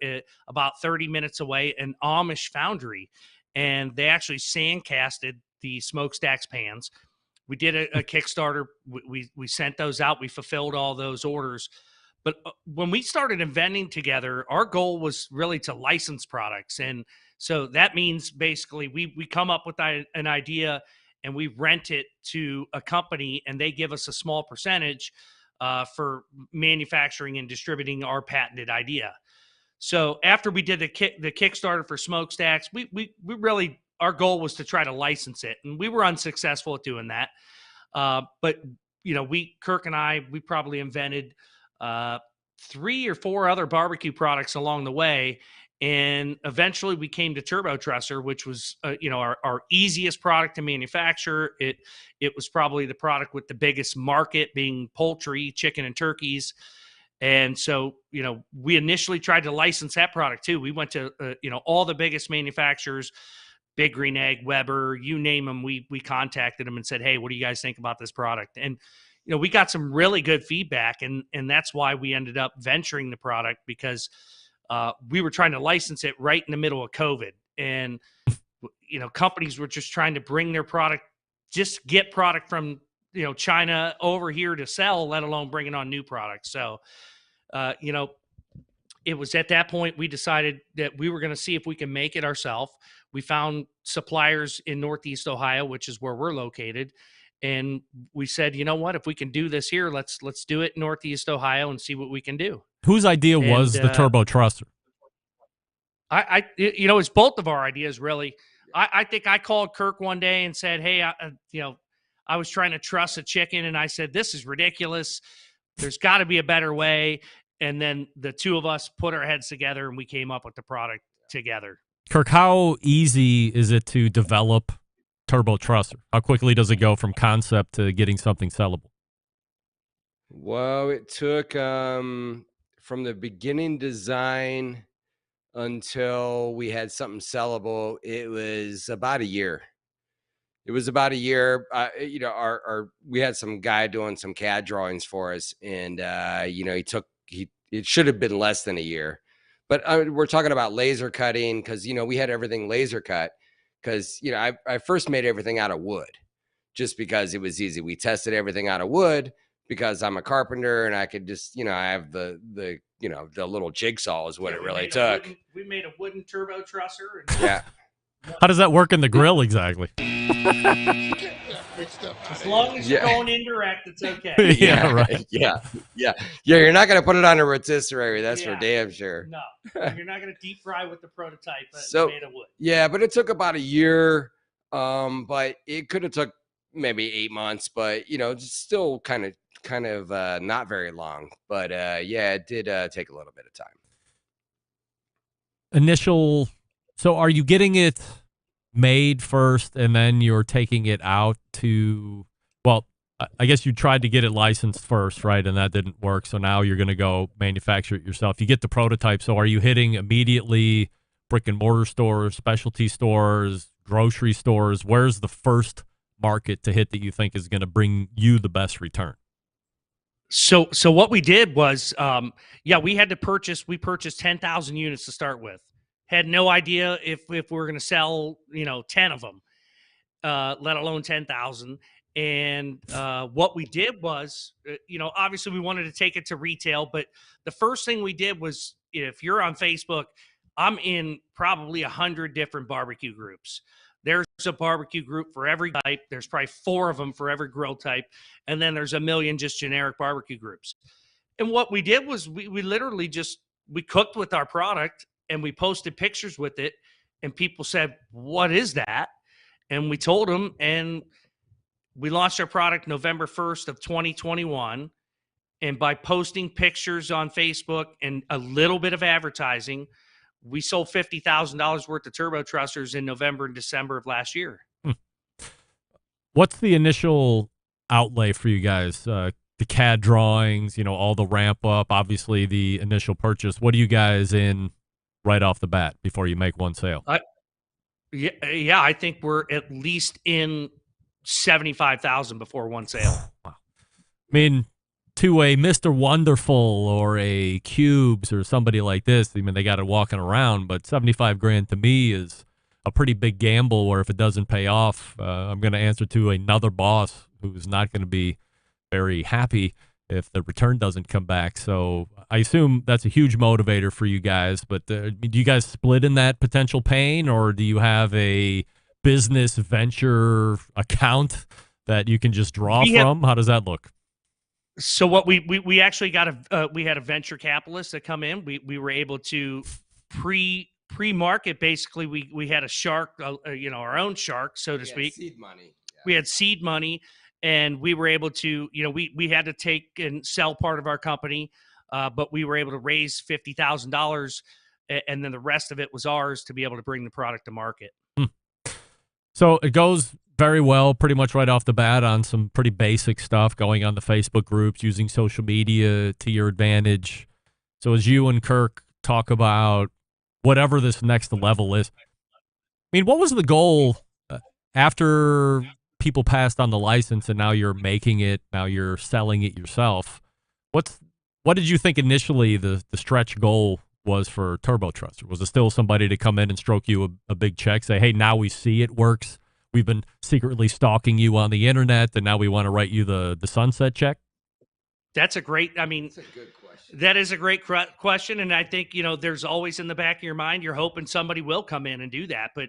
about 30 minutes away, an Amish foundry, and they actually sandcasted the smokestacks pans. We did a Kickstarter. We sent those out. We fulfilled all those orders. But when we started inventing together, our goal was really to license products. And so that means basically we come up with an idea, and we rent it to a company, and they give us a small percentage for manufacturing and distributing our patented idea. So after we did the Kickstarter for smokestacks, we really, our goal was to try to license it, and we were unsuccessful at doing that. But Kirk and I, we probably invented 3 or 4 other barbecue products along the way. And eventually we came to Turbo Trusser, which was, our easiest product to manufacture. It was probably the product with the biggest market, being poultry, chicken, and turkeys. And so, we initially tried to license that product too. We went to, all the biggest manufacturers, Big Green Egg, Weber, you name them. We contacted them and said, hey, what do you guys think about this product? And, we got some really good feedback, and that's why we ended up venturing the product, because we were trying to license it right in the middle of COVID. And, companies were just trying to bring their product, just get product from, China over here to sell, let alone bringing on new products. So, it was at that point we decided that we were going to see if we can make it ourselves. We found suppliers in Northeast Ohio, which is where we're located. And we said, you know what, if we can do this here, let's do it in Northeast Ohio and see what we can do. Whose idea was the Turbo Trusser? It's both of our ideas, really. I think I called Kirk one day and said, hey, I was trying to truss a chicken, and I said, this is ridiculous. There's got to be a better way. And then the two of us put our heads together, and we came up with the product together. Kirk, how easy is it to develop Turbo Trusser? How quickly does it go from concept to getting something sellable? Well, it took from the beginning design until we had something sellable, it was about a year. It was about a year. We had some guy doing some CAD drawings for us, and it should have been less than a year. But we're talking about laser cutting because we had everything laser cut because I first made everything out of wood just because it was easy. We tested everything out of wood because I'm a carpenter and I could just I have the little jigsaw is what it really took. We made a wooden turbo trusser. Yeah. How does that work in the grill exactly? As long as you're going indirect, it's okay. Yeah, right. Yeah. You're not going to put it on a rotisserie. That's for damn sure. No, you're not going to deep fry with the prototype made of wood. Yeah, but it took about a year. But it could have took maybe 8 months. But still kind of not very long. But it did take a little bit of time. So are you getting it made first and then you're taking it out to, well, I guess you tried to get it licensed first, right? And that didn't work. So now you're going to go manufacture it yourself. You get the prototype. So are you hitting immediately brick and mortar stores, specialty stores, grocery stores? Where's the first market to hit that you think is going to bring you the best return? So what we did was, we purchased 10,000 units to start with. Had no idea if we were going to sell, 10 of them, let alone 10,000. And what we did was, obviously we wanted to take it to retail, but the first thing we did was, if you're on Facebook, I'm in probably 100 different barbecue groups. There's a barbecue group for every type. There's probably 4 of them for every grill type. And then there's a million just generic barbecue groups. And what we did was we literally we cooked with our product and we posted pictures with it. And people said, what is that? And we told them, and we launched our product November 1st of 2021. And by posting pictures on Facebook and a little bit of advertising, we sold $50,000 worth of turbo trussers in November and December of last year. What's the initial outlay for you guys? The CAD drawings, all the ramp up, obviously the initial purchase. What are you guys in right off the bat before you make one sale? I think we're at least in $75,000 before one sale. Wow. I mean, to a Mr. Wonderful or a Cubes or somebody like this, they got it walking around, but $75,000 to me is a pretty big gamble where if it doesn't pay off, I'm going to answer to another boss who's not going to be very happy if the return doesn't come back. So I assume that's a huge motivator for you guys, but do you guys split in that potential pain, or do you have a business venture account that you can just draw from? How does that look? So what we actually got we had a venture capitalist that come in. We were able to pre-market. Basically, we had a shark, our own shark, so to speak. Seed money. Yeah. We had seed money, and we were able to, we had to take and sell part of our company, but we were able to raise $50,000, and then the rest of it was ours to be able to bring the product to market. So it goes very well, pretty much right off the bat, on some pretty basic stuff, going on the Facebook groups, using social media to your advantage. So as you and Kirk talk about whatever this next level is, what was the goal after people passed on the license and now you're making it, now you're selling it yourself? What did you think initially the stretch goal was for Turbo Trusser? Was it still somebody to come in and stroke you a big check, say, hey, now we see it works, we've been secretly stalking you on the internet, and now we want to write you the sunset check? That's a great, I mean, That's a good question. that is a great question. And I think, there's always in the back of your mind, you're hoping somebody will come in and do that. But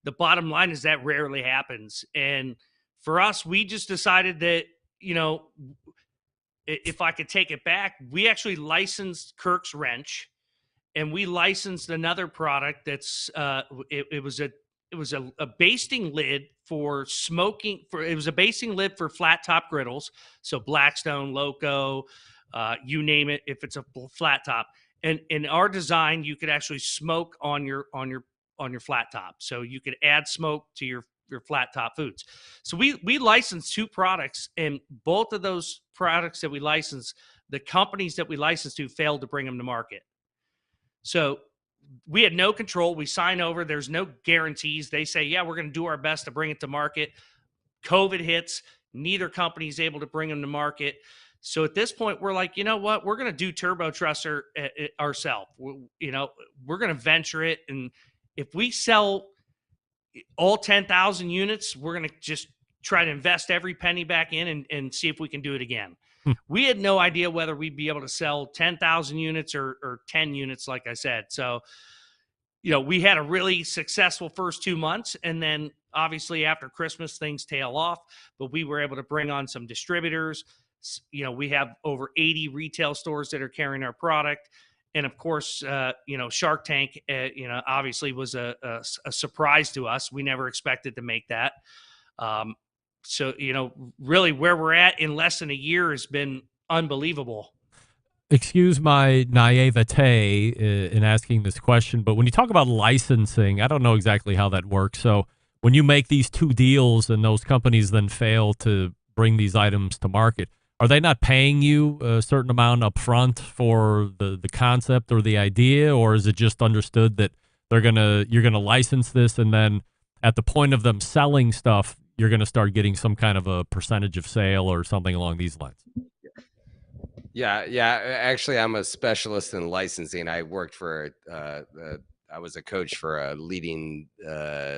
the bottom line is that rarely happens. And for us, we just decided that, if I could take it back, we actually licensed Kirk's wrench, and we licensed another product that's it was a basting lid for smoking. It was a basting lid for flat top griddles, so Blackstone, Loco, you name it. If it's a flat top, and in our design, you could actually smoke on your flat top, so you could add smoke to your flat top foods. So we licensed 2 products, and both of those products that we licensed, the companies that we licensed to failed to bring them to market. So we had no control. We sign over. There's no guarantees. They say, yeah, we're going to do our best to bring it to market. COVID hits. Neither company is able to bring them to market. So at this point, we're like, you know what? We're going to do Turbo Trusser ourselves. We're going to venture it. And if we sell all 10,000 units, we're going to just try to invest every penny back in and see if we can do it again. We had no idea whether we'd be able to sell 10,000 units or 10 units, like I said. So, we had a really successful first 2 months. And then obviously after Christmas, things tail off. But we were able to bring on some distributors. We have over 80 retail stores that are carrying our product. And of course, Shark Tank, obviously was a surprise to us. We never expected to make that. So, really where we're at in less than a year has been unbelievable. Excuse my naivete in asking this question, but when you talk about licensing, I don't know exactly how that works. So when you make these 2 deals and those companies then fail to bring these items to market, are they not paying you a certain amount up front for the concept or the idea, or is it just understood that you're gonna license this, and then at the point of them selling stuff, you're going to start getting some kind of a percentage of sale or something along these lines? Yeah. Actually, I'm a specialist in licensing. I worked for, I was a coach for a leading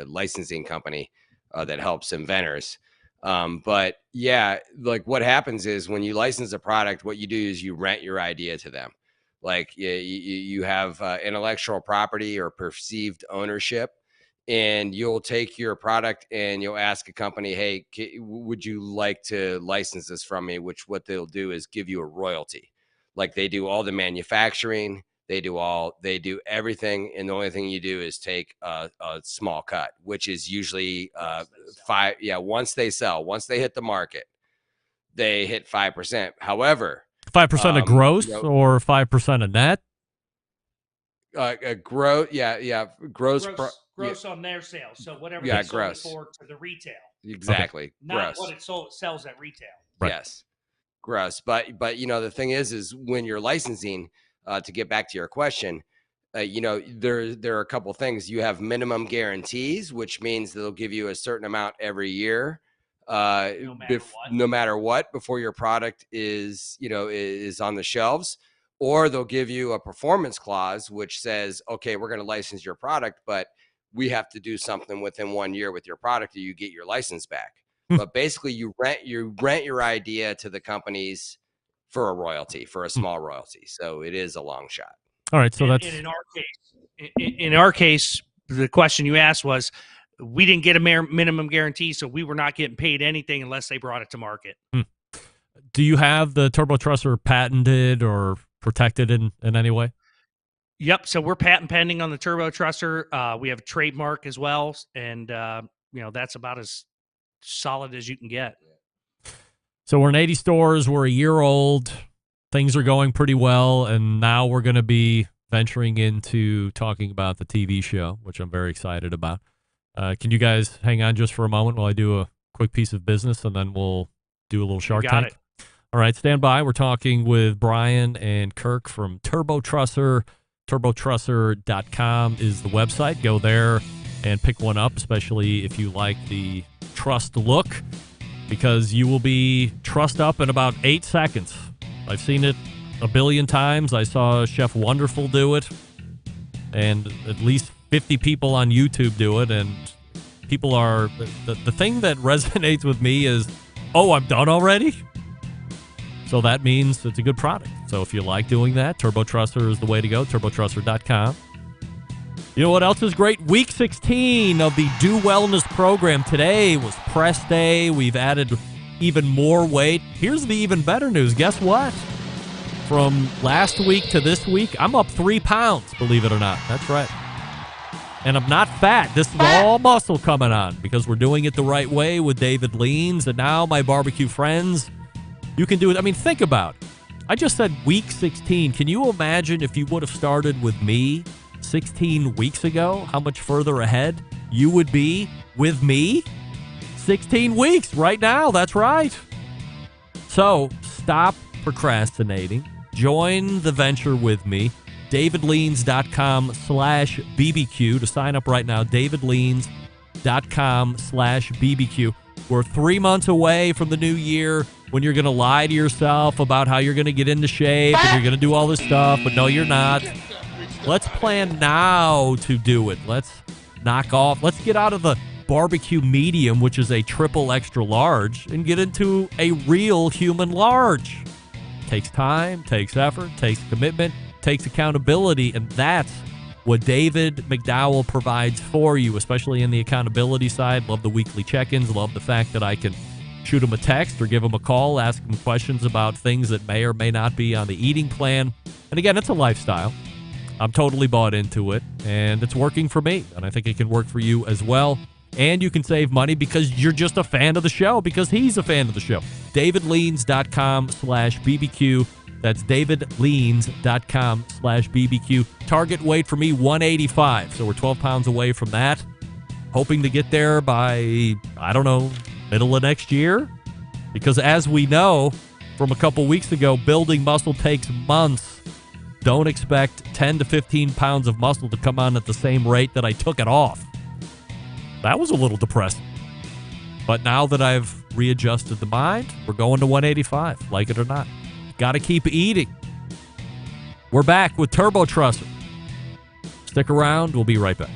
licensing company that helps inventors. But yeah, like what happens is when you license a product, what you do is you rent your idea to them. Like you have intellectual property or perceived ownership. And you'll take your product and you'll ask a company, hey, would you like to license this from me? Which what they'll do is give you a royalty. Like they do all the manufacturing, they do everything. And the only thing you do is take a small cut, which is usually 5. Yeah. Once they hit the market, they hit 5%. However, 5% of gross or 5% of net? Gross. Yeah. Gross on their sales. So whatever they sold gross. it for to the retail. Exactly. Okay. Not what it sells at retail. Right. Yes. Gross. But the thing is when you're licensing, to get back to your question, there are a couple things. You have minimum guarantees, which means they'll give you a certain amount every year, no matter what, before your product is on the shelves. Or they'll give you a performance clause, which says, okay, we're going to license your product, but we have to do something within 1 year with your product or you get your license back. But basically you rent your idea to the companies for a royalty, for a small royalty. So it is a long shot. All right. So that's in our case, the question you asked was, we didn't get a minimum guarantee, so we were not getting paid anything unless they brought it to market. Do you have the Turbo Trusser patented or protected in any way? Yep. So we're patent pending on the Turbo Trusser. We have a trademark as well. And, that's about as solid as you can get. So we're in 80 stores. We're a year old. Things are going pretty well. And now we're going to be venturing into talking about the TV show, which I'm very excited about. Can you guys hang on just for a moment while I do a quick piece of business, and then we'll do a little Shark Tank? All right, stand by. We're talking with Brian and Kirk from Turbo Trusser. TurboTrusser.com is the website. Go there and pick one up, especially if you like the trussed look, because you will be trussed up in about 8 seconds. I've seen it a billion times. I saw Chef Wonderful do it, and at least 50 people on YouTube do it, and people are... The thing that resonates with me is, oh, I'm done already? So that means it's a good product. So if you like doing that, Turbo Trusser is the way to go, turbotrusser.com. You know what else is great? Week 16 of the Do Wellness program. Today was press day. We've added even more weight. Here's the even better news. Guess what? From last week to this week, I'm up 3 pounds, believe it or not. That's right. And I'm not fat. This is all muscle coming on because we're doing it the right way with David Leans. And now, my barbecue friends, you can do it. I mean, think about it. I just said week 16. Can you imagine if you would have started with me 16 weeks ago, how much further ahead you would be with me? 16 weeks right now. That's right. So stop procrastinating. Join the venture with me. davidleans.com/BBQ to sign up right now. davidleans.com/BBQ. We're 3 months away from the new year when you're going to lie to yourself about how you're going to get into shape and you're going to do all this stuff, but no, you're not. Let's plan now to do it. Let's knock off. Let's get out of the barbecue medium, which is a triple extra large, and get into a real human large. Takes time, takes effort, takes commitment, takes accountability, and that's what David McDowell provides for you, especially in the accountability side. Love the weekly check-ins. Love the fact that I can shoot him a text or give him a call, ask him questions about things that may or may not be on the eating plan. And again, it's a lifestyle. I'm totally bought into it, and it's working for me, and I think it can work for you as well. And you can save money because you're just a fan of the show, because he's a fan of the show. davidleans.com/BBQ. That's davidleans.com/BBQ. Target weight for me, 185. So we're 12 pounds away from that. Hoping to get there by, I don't know, middle of next year. Because as we know from a couple weeks ago, building muscle takes months. Don't expect 10 to 15 pounds of muscle to come on at the same rate that I took it off. That was a little depressing. But now that I've readjusted the mind, we're going to 185, like it or not. Got to keep eating. We're back with Turbo Trusser. Stick around. We'll be right back.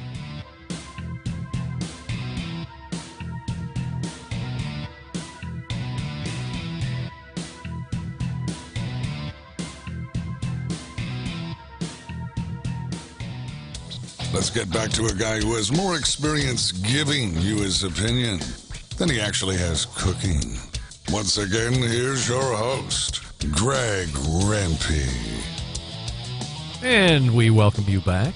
Let's get back to a guy who has more experience giving you his opinion than he actually has cooking. Once again, here's your host, Greg Rempe. And we welcome you back.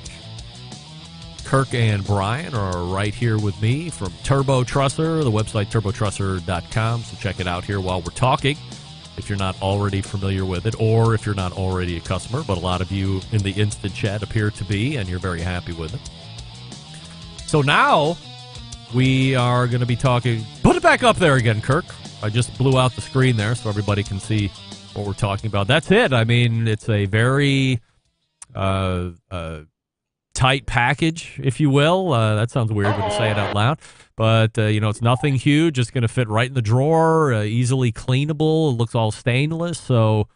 Kirk and Brian are right here with me from Turbo Trusser, the website turbotrusser.com. So check it out here while we're talking, if you're not already familiar with it, or if you're not already a customer, but a lot of you in the instant chat appear to be, and you're very happy with it. So now we are going to be talking. Put it back up there again, Kirk. I just blew out the screen there so everybody can see what we're talking about. That's it. I mean, it's a very tight package, if you will. That sounds weird when you say it out loud. But, it's nothing huge. It's going to fit right in the drawer, easily cleanable. It looks all stainless. So,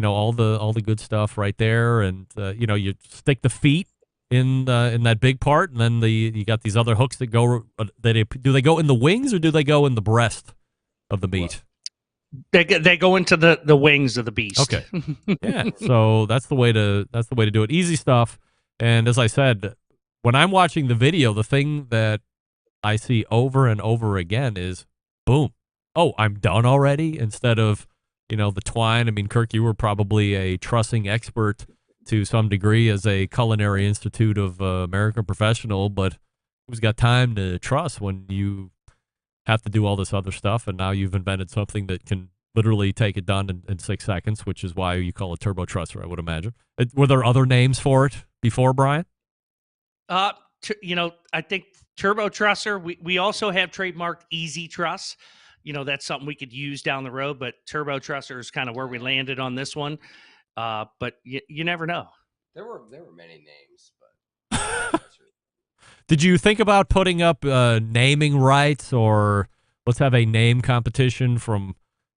all the good stuff right there. And, you stick the feet in that big part. And then you got these other hooks that go, do they go in the wings or do they go in the breast of the meat? They go into the wings of the beast. Okay. Yeah. So that's the way to do it. Easy stuff. And as I said, when I'm watching the video, the thing that I see over and over again is, boom, oh, I'm done already, instead of, the twine. I mean, Kirk, you were probably a trussing expert to some degree as a Culinary Institute of American professional, but who's got time to truss when you have to do all this other stuff? And now you've invented something that can literally take it done in 6 seconds, which is why you call it Turbo Trusser, I would imagine. Were there other names for it before, Brian? I think Turbo Trusser. We also have trademarked Easy Truss. That's something we could use down the road, but Turbo Trusser is kind of where we landed on this one. But you never know. There were many names, but did you think about putting up naming rights, or let's have a name competition from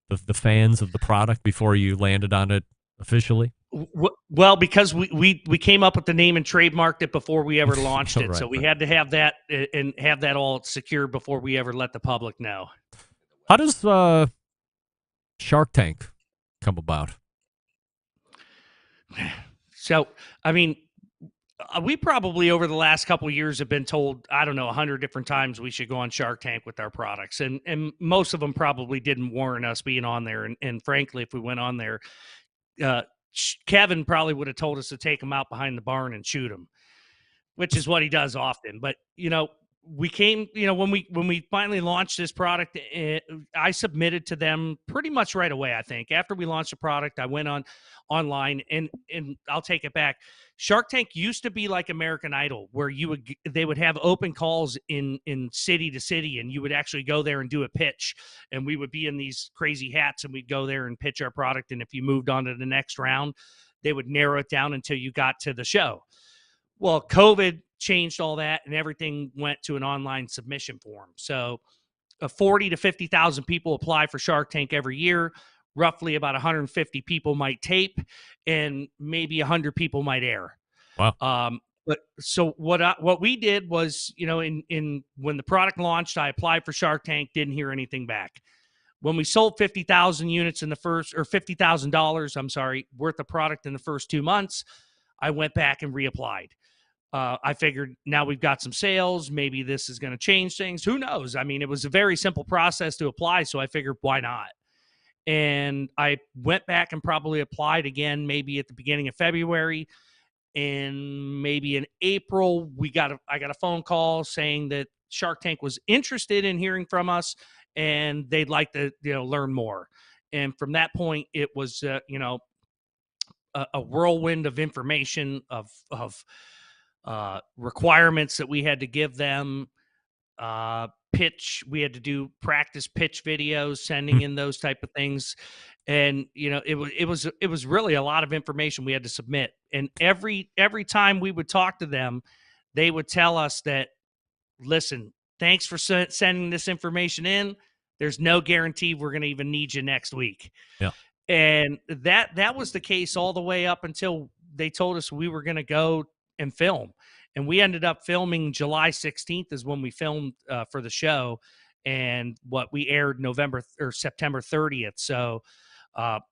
the fans of the product before you landed on it officially? Well, because we came up with the name and trademarked it before we ever launched it. Right, so we had to have that and have that all secured before we ever let the public know. How does Shark Tank come about? So, I mean, we probably over the last couple of years have been told, I don't know, 100 different times we should go on Shark Tank with our products. And most of them probably didn't warrant us being on there. And frankly, if we went on there, Kevin probably would have told us to take him out behind the barn and shoot him, which is what he does often. But, we came, when we finally launched this product, I submitted to them pretty much right away. I think after we launched the product, I went online and I'll take it back. Shark Tank used to be like American Idol, where they would have open calls in city to city, and you would actually go there and do a pitch, and we would be in these crazy hats, and we'd go there and pitch our product. And if you moved on to the next round, they would narrow it down until you got to the show. Well, COVID changed all that, and everything went to an online submission form. So 40 to 50,000 people apply for Shark Tank every year. Roughly about 150 people might tape, and maybe 100 people might air. Wow. But so what we did was, in when the product launched, I applied for Shark Tank, didn't hear anything back. When we sold 50,000 units in the first, or $50,000, I'm sorry, worth of product in the first 2 months, I went back and reapplied. I figured now we've got some sales. Maybe this is going to change things. Who knows? I mean, it was a very simple process to apply, so I figured, why not? And I went back and probably applied again, maybe at the beginning of February. And maybe in April, I got a phone call saying that Shark Tank was interested in hearing from us, and they'd like to learn more. And from that point, it was a whirlwind of information, of requirements that we had to give them. Pitch, we had to do practice pitch videos, sending in those type of things. And it was really a lot of information we had to submit. And every time we would talk to them, they would tell us that, listen, thanks for sending this information in. There's no guarantee we're going to even need you next week. Yeah. And that was the case all the way up until they told us we were going to go and film. And we ended up filming July 16th is when we filmed for the show, and what we aired September 30th. So,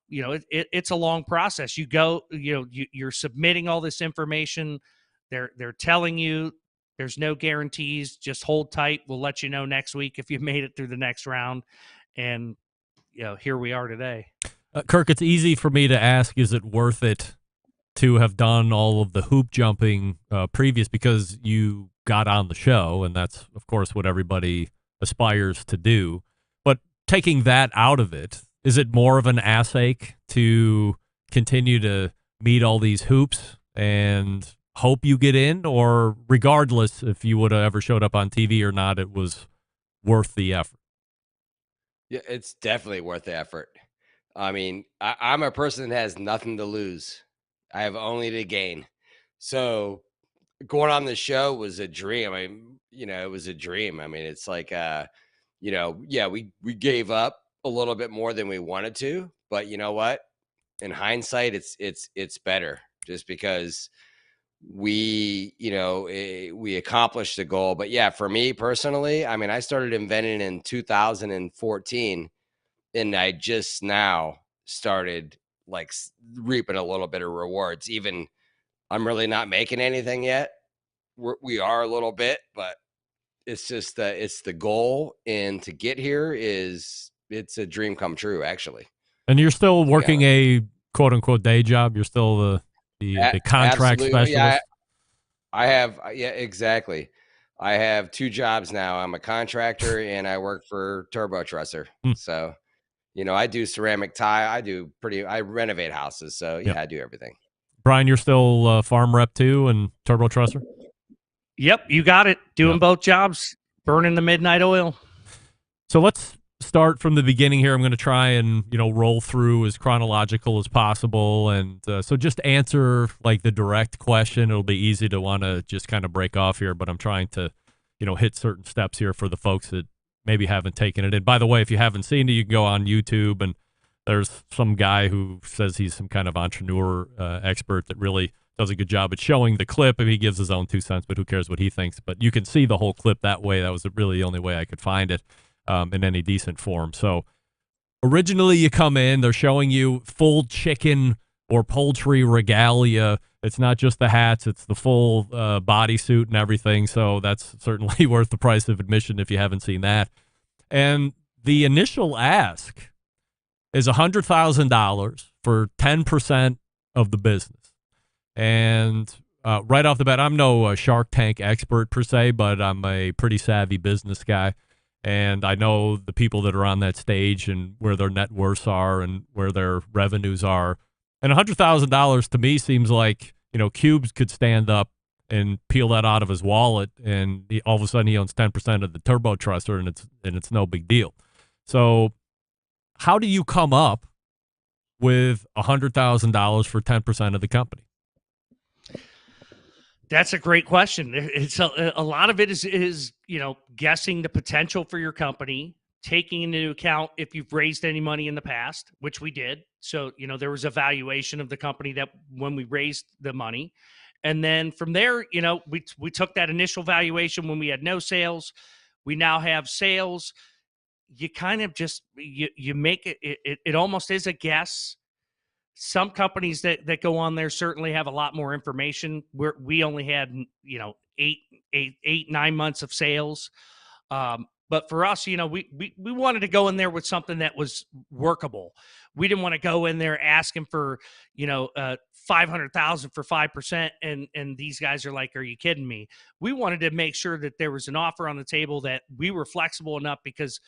it's a long process. You go, you're submitting all this information. They're telling you there's no guarantees. Just hold tight. We'll let you know next week if you made it through the next round. And here we are today. Kirk, it's easy for me to ask, is it worth it to have done all of the hoop jumping previous, because you got on the show, and that's, of course, what everybody aspires to do. But taking that out of it, is it more of an ass ache to continue to meet all these hoops and hope you get in? Or regardless if you would have ever showed up on TV or not, it was worth the effort? Yeah, it's definitely worth the effort. I mean, I'm a person that has nothing to lose. I have only to gain. So going on the show was a dream. I mean, it was a dream. I mean, it's like, we gave up a little bit more than we wanted to, but you know what? In hindsight, it's better, just because we accomplished the goal. But yeah, for me personally, I mean, I started inventing in 2014, and I just now started like reaping a little bit of rewards. Even I'm really not making anything yet. We are a little bit, but it's just it's the goal, and to get here it's a dream come true, actually. And you're still working a quote unquote day job. You're still the contract specialist. Yeah, I have. Yeah, exactly. I have 2 jobs now. I'm a contractor and I work for Turbo Trusser. So, I do ceramic tile. I renovate houses. So yeah, I do everything. Brian, you're still farm rep too and Turbo Trusser? Yep, you got it. Doing both jobs, burning the midnight oil. So let's start from the beginning here. I'm going to try and, roll through as chronological as possible. And so just answer like the direct question. It'll be easy to want to just kind of break off here, but I'm trying to, hit certain steps here for the folks that maybe haven't taken it in. By the way, if you haven't seen it, you can go on YouTube, and there's some guy who says he's some kind of entrepreneur expert that really does a good job at showing the clip, and he gives his own 2 cents, but who cares what he thinks. But you can see the whole clip that way. That was really the only way I could find it in any decent form. So originally you come in, they're showing you full chicken or poultry regalia. It's not just the hats, it's the full bodysuit and everything. So that's certainly worth the price of admission if you haven't seen that. And the initial ask is $100,000 for 10% of the business. And right off the bat, I'm no Shark Tank expert per se, but I'm a pretty savvy business guy. And I know the people that are on that stage and where their net worths are and where their revenues are. And $100,000 to me seems like, Cubes could stand up and peel that out of his wallet, and all of a sudden he owns 10% of the Turbo Trusser, and it's no big deal. So how do you come up with $100,000 for 10% of the company? That's a great question. It's a lot of it is guessing the potential for your company, taking into account if you've raised any money in the past, which we did. So, there was a valuation of the company that when we raised the money. And then from there, we took that initial valuation when we had no sales. We now have sales. You kind of just, you make it almost is a guess. Some companies that go on there certainly have a lot more information. We only had, 9 months of sales. But for us, we wanted to go in there with something that was workable. We didn't want to go in there asking for, $500,000 for 5%. And these guys are like, are you kidding me? We wanted to make sure that there was an offer on the table, that we were flexible enough, because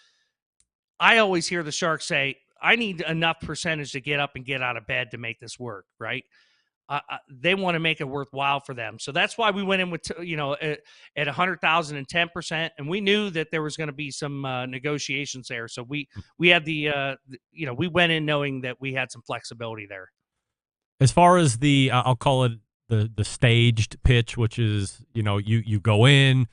I always hear the Sharks say, I need enough percentage to get up and get out of bed to make this work. Right. They want to make it worthwhile for them. So that's why we went in with, at 100,000 and 10%. And we knew that there was going to be some negotiations there. So we had we went in knowing that we had some flexibility there. As far as the, I'll call it the staged pitch, which is, you go in,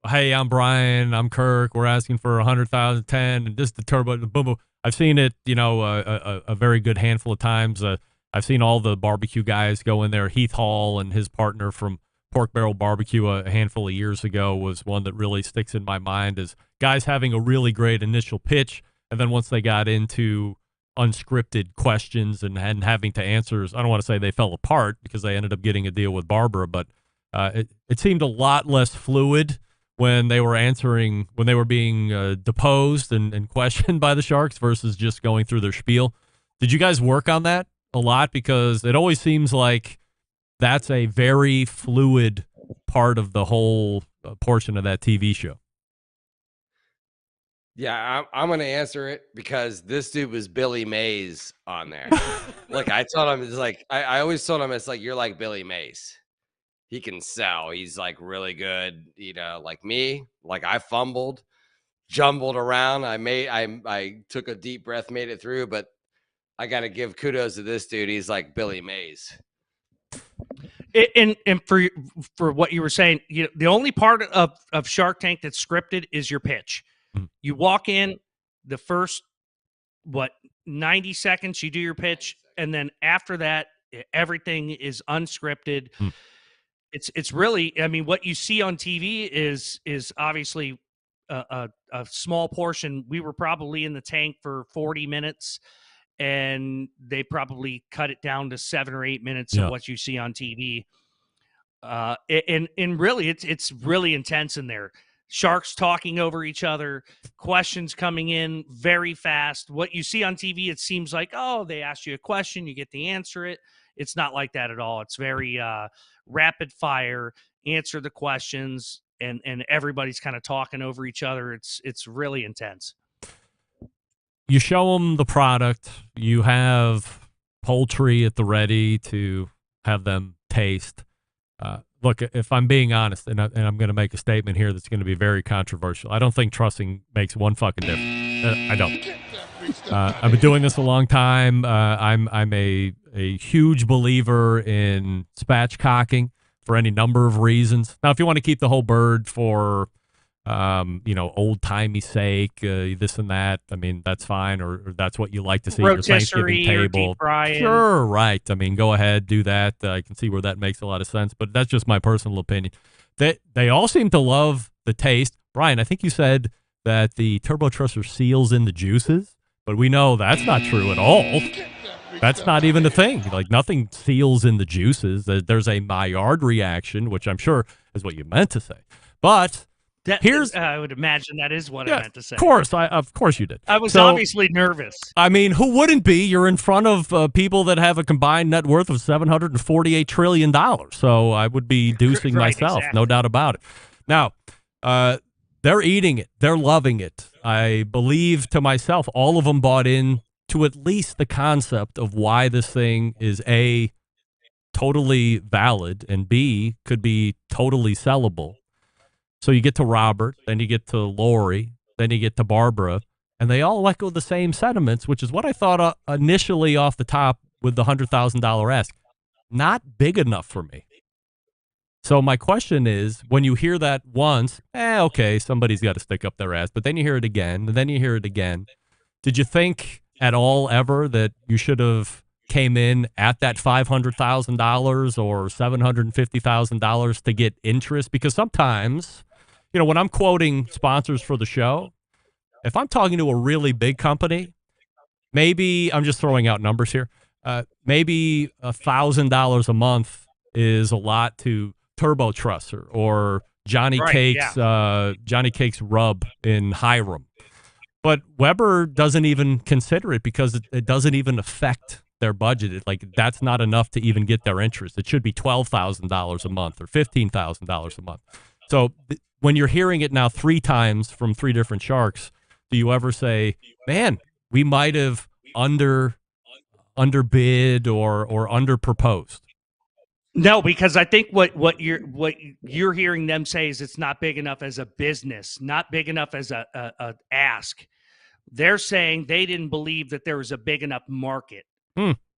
hey, I'm Brian, I'm Kirk, we're asking for 100,000, 10, and this is the turbo, boom, boom. I've seen it, a very good handful of times. I've seen all the barbecue guys go in there. Heath Hall and his partner from Pork Barrel Barbecue a handful of years ago was one that really sticks in my mind, as guys having a really great initial pitch, and then once they got into unscripted questions and having to answer, I don't want to say they fell apart because they ended up getting a deal with Barbara, but it seemed a lot less fluid when they were answering, when they were being deposed and questioned by the Sharks versus just going through their spiel. Did you guys work on that a lot? Because it always seems like that's a very fluid part of the whole portion of that TV show. Yeah, I'm going to answer it because this dude was Billy Mays on there. Look, I told him, it's like, I always told him, it's like, you're like Billy Mays. He can sell. He's like really good, like me. Like I fumbled, jumbled around. I took a deep breath, made it through, but I got to give kudos to this dude. He's like Billy Mays. And for what you were saying, the only part of Shark Tank that's scripted is your pitch. You walk in, the first 90 seconds, you do your pitch, and then after that, everything is unscripted. It's really, what you see on TV is obviously a small portion. We were probably in the tank for 40 minutes, and they probably cut it down to 7 or 8 minutes of what you see on TV. And really, it's really intense in there. Sharks talking over each other, questions coming in very fast. What you see on TV, it seems like, oh, they ask you a question, you get to answer it. It's not like that at all. It's very rapid fire, answer the questions, and everybody's kind of talking over each other. It's really intense. You show them the product. You have poultry at the ready to have them taste. Look, if I'm being honest, and I'm going to make a statement here that's going to be very controversial, I don't think trussing makes one fucking difference. I don't. I've been doing this a long time. I'm a huge believer in spatchcocking for any number of reasons. Now, if you want to keep the whole bird for old-timey sake, this and that, that's fine, or that's what you like to see at your Thanksgiving table. Sure, right. Go ahead, do that. I can see where that makes a lot of sense, but that's just my personal opinion. They all seem to love the taste. Brian, I think you said that the Turbo Trusser seals in the juices But we know that's not true at all. That's not even a thing. Like, nothing seals in the juices. There's a Maillard reaction, which I'm sure is what you meant to say. But here's... I would imagine that is what I meant to say. Of course you did. I was obviously nervous. I mean, who wouldn't be? You're in front of people that have a combined net worth of $748 trillion. So I would be deucing myself, no doubt about it. Now, they're eating it. They're loving it. I believe to myself, all of them bought in to at least the concept of why this thing is A, totally valid, and B, could be totally sellable. So you get to Robert, then you get to Lori, then you get to Barbara, and they all echo the same sentiments, which is what I thought initially off the top with the $100,000 ask. Not big enough for me. So my question is, when you hear that once, okay, somebody's got to stick up their ass, but then you hear it again, and then you hear it again. Did you think at all ever that you should have came in at that $500,000 or $750,000 to get interest? Because sometimes, when I'm quoting sponsors for the show, if I'm talking to a really big company, maybe I'm just throwing out numbers here. Maybe $1,000 a month is a lot to Turbo Trusser or Johnny Cake's Rub in Hiram. But Weber doesn't even consider it because it doesn't even affect their budget. That's not enough to even get their interest. It should be $12,000 a month or $15,000 a month. So when you're hearing it now 3 times from 3 different sharks, do you ever say, man, we might have underbid or underproposed? No, because I think what you're hearing them say is it's not big enough as a business, not big enough as a ask. They're saying they didn't believe that there was a big enough market,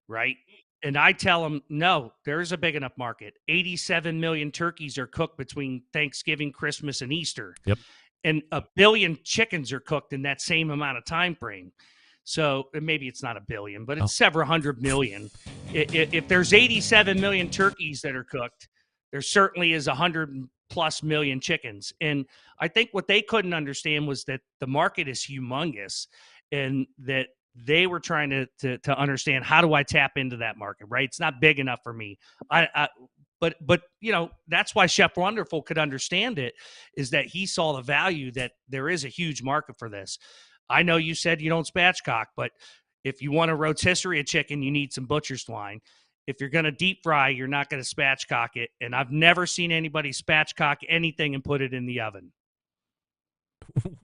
right? And I tell them, no, there's a big enough market. 87 million turkeys are cooked between Thanksgiving, Christmas, and Easter. Yep. And 1 billion chickens are cooked in that same amount of time frame. So maybe it's not 1 billion, but it's several hundred million. If there's 87 million turkeys that are cooked, there certainly is 100+ million chickens. And I think what they couldn't understand was that the market is humongous, and that they were trying to understand, how do I tap into that market, right? It's not big enough for me. But that's why Chef Wonderful could understand it, is that he saw the value that there is a huge market for this. I know you said you don't spatchcock, but if you want a rotisserie chicken, you need some butcher swine. If you're going to deep fry, you're not going to spatchcock it. And I've never seen anybody spatchcock anything and put it in the oven.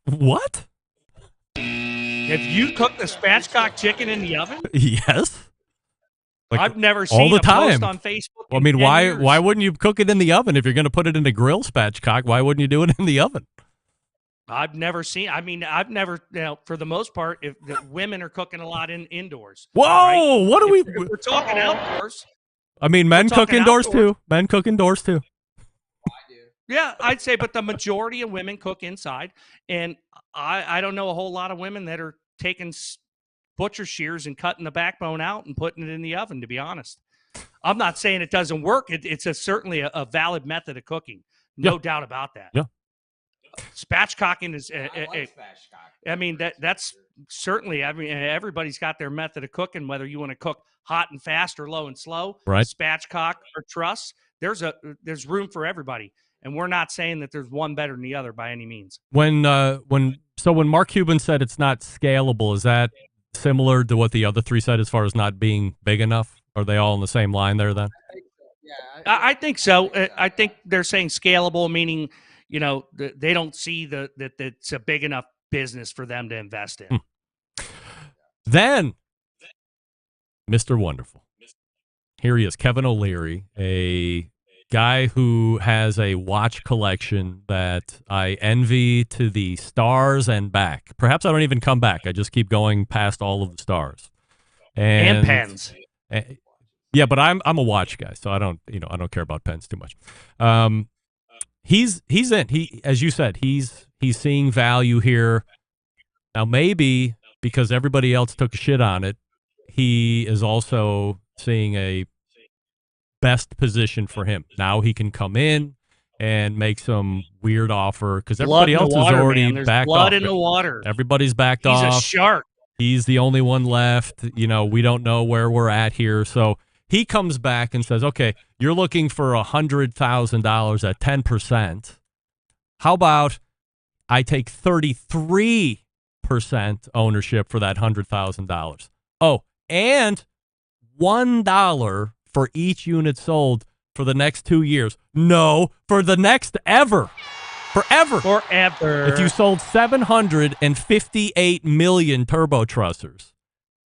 What? Have you cooked a spatchcock chicken in the oven? Yes. I've never seen all the a time. post on Facebook. Well, I mean, why wouldn't you cook it in the oven? If you're going to put it in a grill spatchcock, why wouldn't you do it in the oven? I've never, for the most part, if the women are cooking a lot indoors. Whoa, right? What are we? If we're talking outdoors. I mean, men cook indoors too. Men cook indoors too. Yeah, I'd say, but the majority of women cook inside. And I don't know a whole lot of women that are taking butcher shears and cutting the backbone out and putting it in the oven, to be honest. I'm not saying it doesn't work. It's certainly a valid method of cooking. No doubt about that. Yeah. Spatchcocking is, that's certainly, everybody's got their method of cooking, whether you want to cook hot and fast or low and slow, right? Spatchcock or truss. There's room for everybody. And we're not saying that there's one better than the other by any means. When Mark Cuban said it's not scalable, is that similar to what the other 3 said as far as not being big enough? Are they all in the same line there then? I think so. I think they're saying scalable, meaning, they don't see that it's a big enough business for them to invest in. Then, Mr. Wonderful. Here he is, Kevin O'Leary, a guy who has a watch collection that I envy to the stars and back. Perhaps I don't even come back. I just keep going past all of the stars. And pens. Yeah, but I'm a watch guy, so I don't care about pens too much. He's in. He, as you said, he's seeing value here. Now maybe because everybody else took a shit on it, he is also seeing a best position for him. Now he can come in and make some weird offer because everybody else is already backed off. Blood in the water. Everybody's backed off. He's a shark. He's the only one left. You know, we don't know where we're at here. So he comes back and says, okay, you're looking for $100,000 at 10%. How about I take 33% ownership for that $100,000? Oh, and $1 for each unit sold for the next 2 years. No, for the next ever. Forever. If you sold 758 million Turbo Trussers,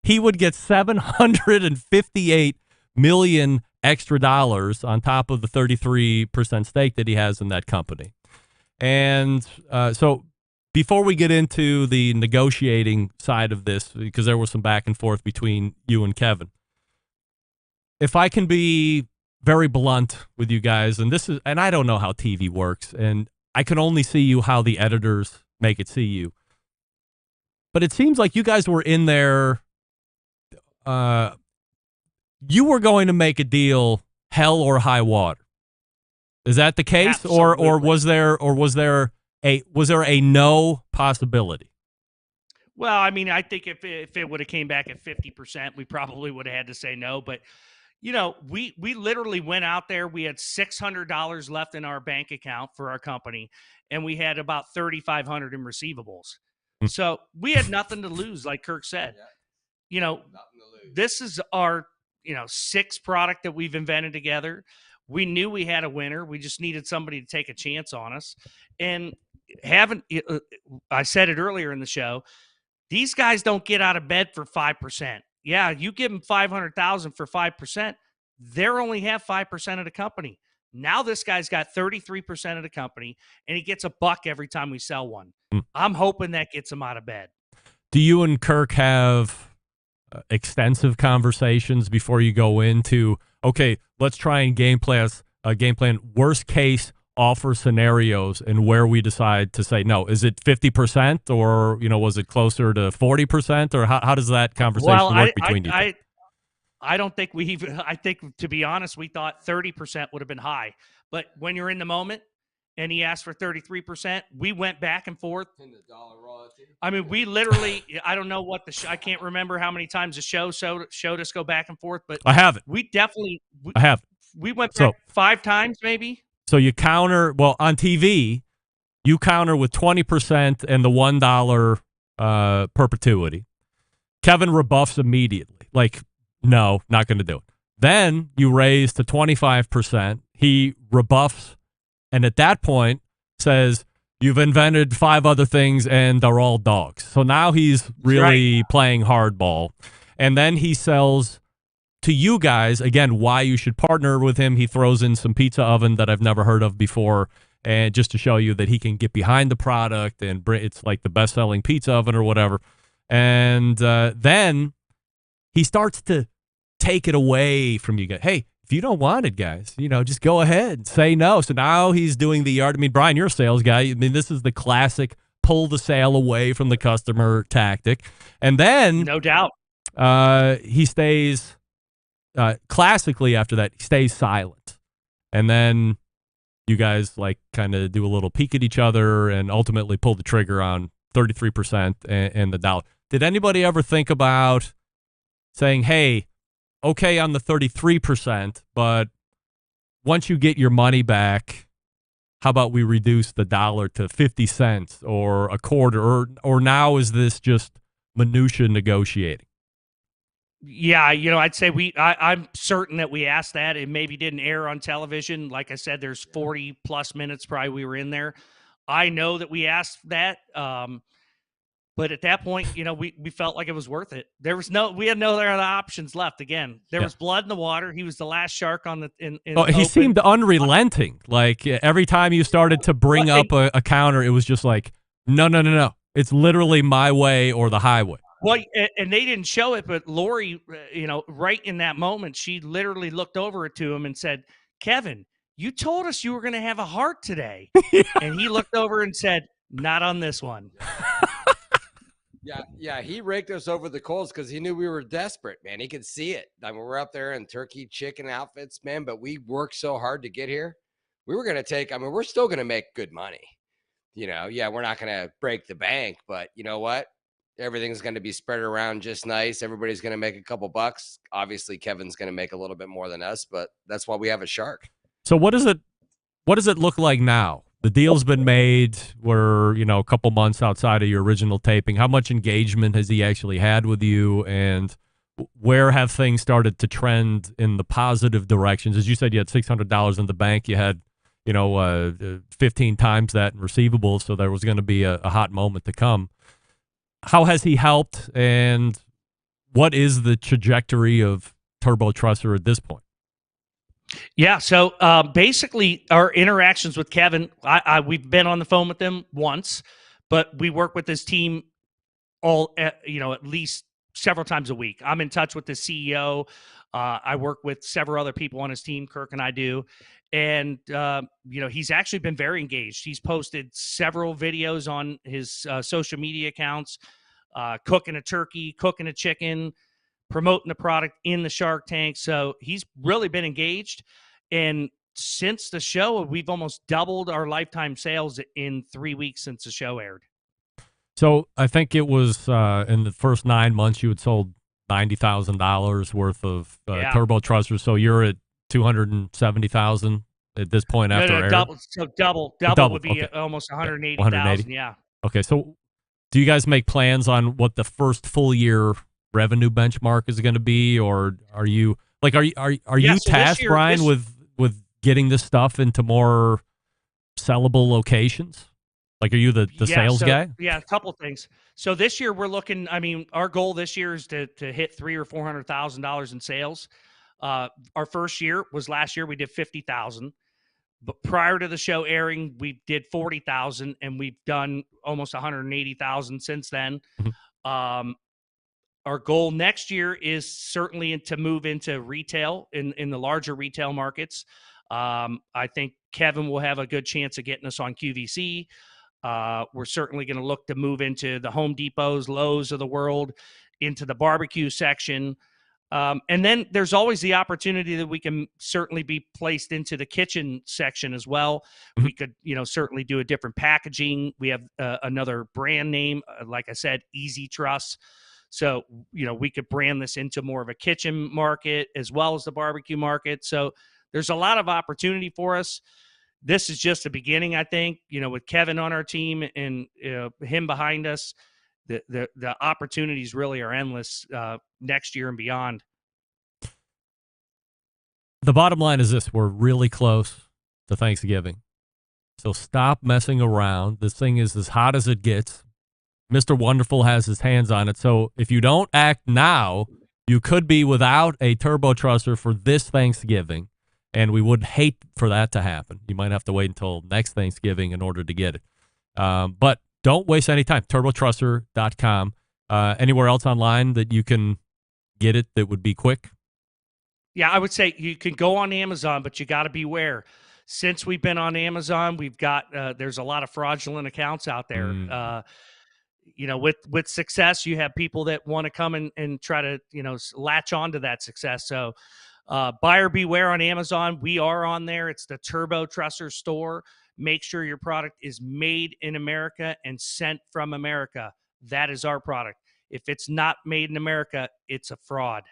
he would get 758 million extra dollars on top of the 33% stake that he has in that company. And so before we get into the negotiating side of this, because there was some back and forth between you and Kevin, if I can be very blunt with you guys, and I don't know how TV works, and I can only see you how the editors make it see you. But it seems like you guys were in there. You were going to make a deal, hell or high water. Is that the case, or was there a no possibility? Well, I mean, I think if it would have came back at 50%, we probably would have had to say no. But you know, we literally went out there. We had $600 left in our bank account for our company, and we had about $3,500 in receivables. So we had nothing to lose, like Kirk said. You know, this is our sixth product that we've invented together. We knew we had a winner. We just needed somebody to take a chance on us. And I said it earlier in the show, these guys don't get out of bed for 5%. Yeah, you give them $500,000 for 5%, they only have 5% of the company. Now this guy's got 33% of the company, and he gets $1 every time we sell one. I'm hoping that gets him out of bed. Do you and Kirk have extensive conversations before you go into, okay, let's try and game plan worst case offer scenarios and where we decide to say no? Is it 50% or was it closer to 40%, or how does that conversation work between you? I don't think I think, to be honest, we thought 30% would have been high. But when you're in the moment and he asked for 33%, we went back and forth. In the dollar royalty. I mean, we literally, I don't know what I can't remember how many times the show showed us go back and forth, but I have it. We definitely, I have. We went back 5 times maybe. So you counter, on TV, you counter with 20% and the $1 perpetuity. Kevin rebuffs immediately. Like, no, not going to do it. Then you raise to 25%. He rebuffs, and at that point says, you've invented 5 other things and they're all dogs. So now he's really playing hardball. And then he sells to you guys, again, why you should partner with him. He throws in some pizza oven that I've never heard of before, and just to show you that he can get behind the product, and it's like the best-selling pizza oven or whatever. And then he starts to take it away from you guys. Hey, if you don't want it, guys, just go ahead, say no. So now he's doing the yard. I mean, Brian, you're a sales guy. I mean, this is the classic pull the sale away from the customer tactic. And then, no doubt, he stays. Classically, after that, he stays silent, and then you guys kind of do a little peek at each other, and ultimately pull the trigger on 33% and the dollar. Did anybody ever think about saying, "Hey, okay, on the 33%, but once you get your money back, how about we reduce the dollar to 50 cents or a quarter, or now is this just minutia negotiating?" Yeah, I'd say I'm certain that we asked that. It maybe didn't air on television. Like I said, there's 40 plus minutes probably we were in there. I know that we asked that. But at that point, we felt like it was worth it. We had no other options left. Again, there was blood in the water. He was the last shark on the, he seemed unrelenting. Like every time you started to bring up a counter, it was just like, no. It's literally my way or the highway. Well, and they didn't show it, but Lori, right in that moment, she literally looked over to him and said, "Kevin, you told us you were going to have a heart today." And he looked over and said, "Not on this one." Yeah, he raked us over the coals because he knew we were desperate, man. He could see it. I mean, we're up there in turkey chicken outfits, man, but we worked so hard to get here. We were going to we're still going to make good money. We're not going to break the bank, but you know what? everything's going to be spread around just nice. Everybody's going to make a couple bucks. Obviously, Kevin's going to make a little bit more than us, but that's why we have a shark. So what does it look like now? The deal's been made. We're, a couple months outside of your original taping. How much engagement has he actually had with you, and where have things started to trend in the positive directions? As you said, you had $600 in the bank. You had, 15 times that in receivables, so there was going to be a hot moment to come. How has he helped, and what is the trajectory of Turbo Trusser at this point? Yeah, so basically our interactions with Kevin, we've been on the phone with him once, but we work with his team at least several times a week. I'm in touch with the CEO. I work with several other people on his team, Kirk and I do. And, he's actually been very engaged. He's posted several videos on his social media accounts, cooking a turkey, cooking a chicken, promoting the product in the Shark Tank. So he's really been engaged. And since the show, we've almost doubled our lifetime sales in 3 weeks since the show aired. So I think it was in the first 9 months you had sold $90,000 worth of Turbo Trusser. So you're at $270,000 at this point after air. Double would be almost $180,000. Yeah. Okay. So do you guys make plans on what the first full year revenue benchmark is going to be, or are you tasked, Brian, with getting this stuff into more sellable locations? Like, are you the sales guy? Yeah, a couple things. So this year we're looking. I mean, our goal this year is to hit $300,000 or $400,000 in sales. Our first year was last year. We did 50,000, but prior to the show airing, we did 40,000, and we've done almost 180,000 since then. Mm-hmm. Our goal next year is certainly to move into retail in the larger retail markets. I think Kevin will have a good chance of getting us on QVC. We're certainly going to look to move into the Home Depots, Lowe's of the world, into the barbecue section. And then there's always the opportunity that we can certainly be placed into the kitchen section as well. Mm-hmm. We could, certainly do a different packaging. We have another brand name, like I said, Easy Truss. So, we could brand this into more of a kitchen market as well as the barbecue market. So there's a lot of opportunity for us. This is just the beginning, I think, with Kevin on our team and him behind us. The opportunities really are endless next year and beyond. The bottom line is this: we're really close to Thanksgiving, so stop messing around. This thing is as hot as it gets. Mr. Wonderful has his hands on it, so if you don't act now, you could be without a Turbo Trusser for this Thanksgiving, and we would hate for that to happen. You might have to wait until next Thanksgiving in order to get it. But don't waste any time. TurboTrusser.com. Anywhere else online that you can get it that would be quick? Yeah, I would say you can go on Amazon, but you got to beware. Since we've been on Amazon, we've got there's a lot of fraudulent accounts out there. With success, you have people that want to come and try to latch onto that success. So buyer beware on Amazon. We are on there. It's the Turbo Trusser store. Make sure your product is made in America and sent from America. That is our product. If it's not made in America, it's a fraud.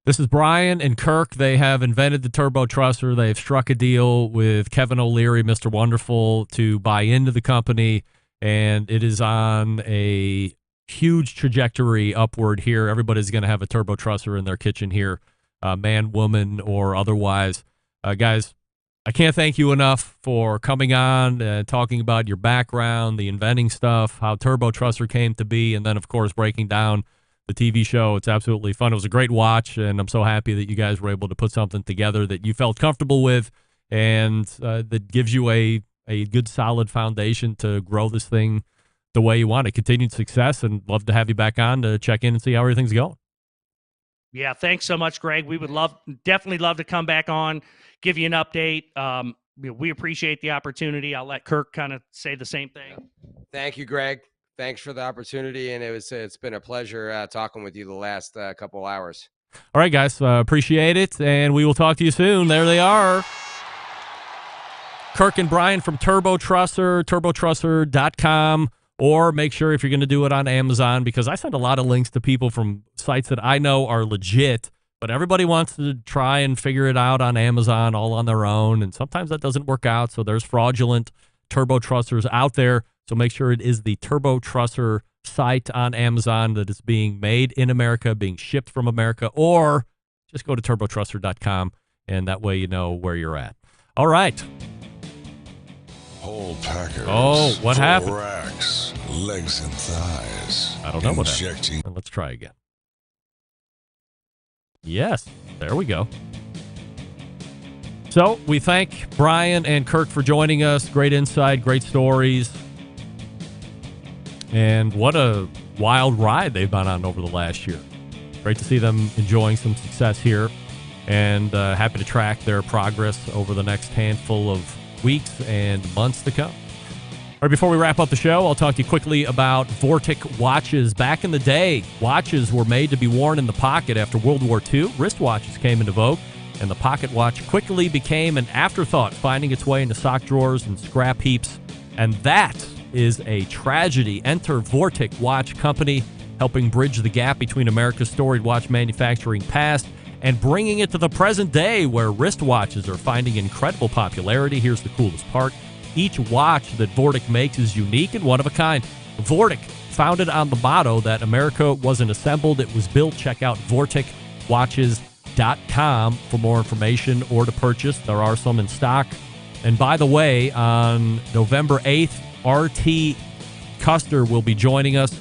This is Brian and Kirk. They have invented the Turbo Trusser. They've struck a deal with Kevin O'Leary, Mr. Wonderful, to buy into the company, and it is on a huge trajectory upward here. Everybody's going to have a Turbo Trusser in their kitchen here, man, woman, or otherwise. Guys, I can't thank you enough for coming on and talking about your background, the inventing stuff, how Turbo Trusser came to be, and then, of course, breaking down the TV show. It's absolutely fun. It was a great watch, and I'm so happy that you guys were able to put something together that you felt comfortable with and that gives you a good, solid foundation to grow this thing the way you want it. Continued success, and love to have you back on to check in and see how everything's going. Yeah, thanks so much, Greg. We would definitely love to come back on, give you an update. We appreciate the opportunity. I'll let Kirk kind of say the same thing. Thank you, Greg. Thanks for the opportunity, and it's been a pleasure talking with you the last couple hours. All right, guys, appreciate it, and we will talk to you soon. There they are. Kirk and Brian from Turbo Trusser, turbotrusser.com. Or make sure if you're going to do it on Amazon, because I send a lot of links to people from sites that I know are legit, but everybody wants to try and figure it out on Amazon all on their own, and sometimes that doesn't work out, so there's fraudulent Turbo Trussers out there, so make sure it is the Turbo Trusser site on Amazon that is being made in America, being shipped from America, or just go to turbotrusser.com, and that way you know where you're at. All right. Whole packers. Oh, what happened? Racks, legs and thighs. I don't know what happened. Let's try again. Yes, there we go. So we thank Brian and Kirk for joining us. Great insight, great stories. And what a wild ride they've been on over the last year. Great to see them enjoying some success here, and happy to track their progress over the next handful of weeks and months to come. All right, before we wrap up the show, I'll talk to you quickly about Vortic watches. Back in the day, watches were made to be worn in the pocket. After World War II, wristwatches came into vogue, and the pocket watch quickly became an afterthought, finding its way into sock drawers and scrap heaps. And that is a tragedy. Enter Vortic Watch Company, helping bridge the gap between America's storied watch manufacturing past and bringing it to the present day, where wristwatches are finding incredible popularity. Here's the coolest part. Each watch that Vortic makes is unique and one of a kind. Vortic, founded on the motto that America wasn't assembled, it was built. Check out VorticWatches.com for more information or to purchase. There are some in stock. And by the way, on November 8th, RT Custer will be joining us.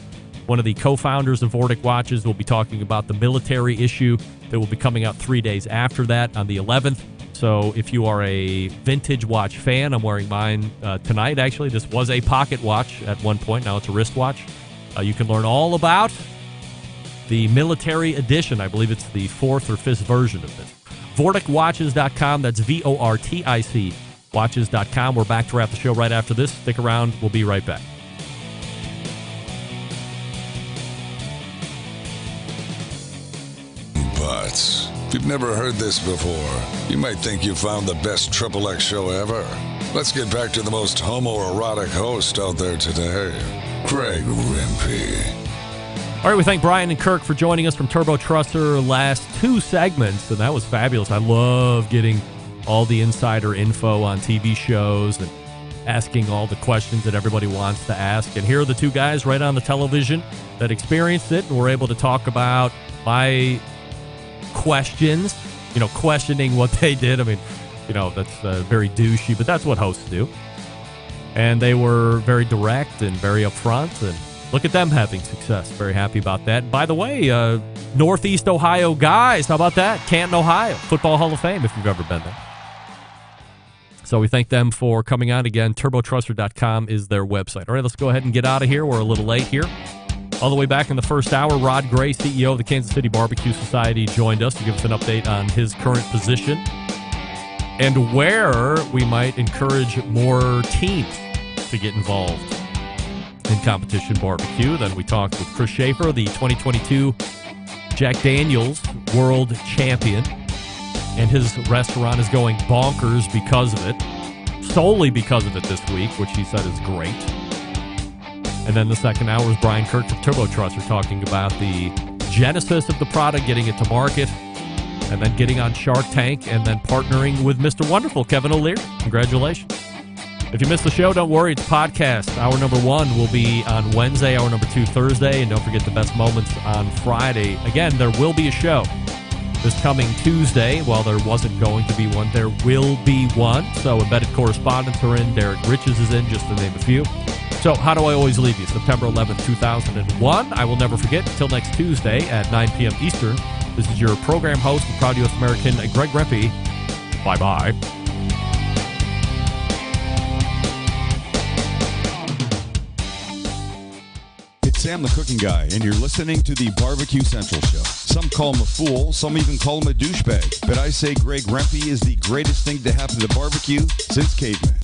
One of the co-founders of Vortic Watches will be talking about the military issue that will be coming out 3 days after that on the 11th. So if you are a vintage watch fan, I'm wearing mine tonight, actually. This was a pocket watch at one point. Now it's a wristwatch. You can learn all about the military edition. I believe it's the 4th or 5th version of this. VorticWatches.com. That's VORTIC watches.com. We're back to wrap the show right after this. Stick around. We'll be right back. But if you've never heard this before, you might think you found the best XXX show ever. Let's get back to the most homoerotic host out there today, Greg Rempe. All right, we thank Brian and Kirk for joining us from Turbo Trusser last 2 segments, and that was fabulous. I love getting all the insider info on TV shows and asking all the questions that everybody wants to ask. And here are the 2 guys right on the television that experienced it, and we're able to talk about my questions, questioning what they did. I mean, that's very douchey, but that's what hosts do. And they were very direct and very upfront, and look at them having success. Very happy about that. And by the way, Northeast Ohio guys, how about that? Canton, Ohio, Football Hall of Fame, if you've ever been there. So we thank them for coming on. Again, turbotrusser.com is their website. All right, let's go ahead and get out of here. We're a little late here. All the way back in the first hour, Rod Gray, CEO of the Kansas City Barbecue Society, joined us to give us an update on his current position and where we might encourage more teams to get involved in competition barbecue. Then we talked with Chris Schafer, the 2022 Jack Daniel's World Champion, and his restaurant is going bonkers because of it, solely because of it this week, which he said is great. And then the second hour is Brian Kirk from Turbo Trusser talking about the genesis of the product, getting it to market, and then getting on Shark Tank, and then partnering with Mr. Wonderful, Kevin O'Leary. Congratulations. If you missed the show, don't worry. It's podcast. Hour number 1 will be on Wednesday, hour number 2 Thursday, and don't forget the best moments on Friday. Again, there will be a show this coming Tuesday. While there wasn't going to be one, there will be one. So embedded correspondents are in. Derek Riches is in, just to name a few. So how do I always leave you? September 11th, 2001. I will never forget. Until next Tuesday at 9 p.m. Eastern, this is your program host and proud U.S. American, Greg Rempe. Bye-bye. It's Sam the Cooking Guy, and you're listening to the Barbecue Central Show. Some call him a fool, some even call him a douchebag. But I say Greg Rempe is the greatest thing to happen to barbecue since cavemen.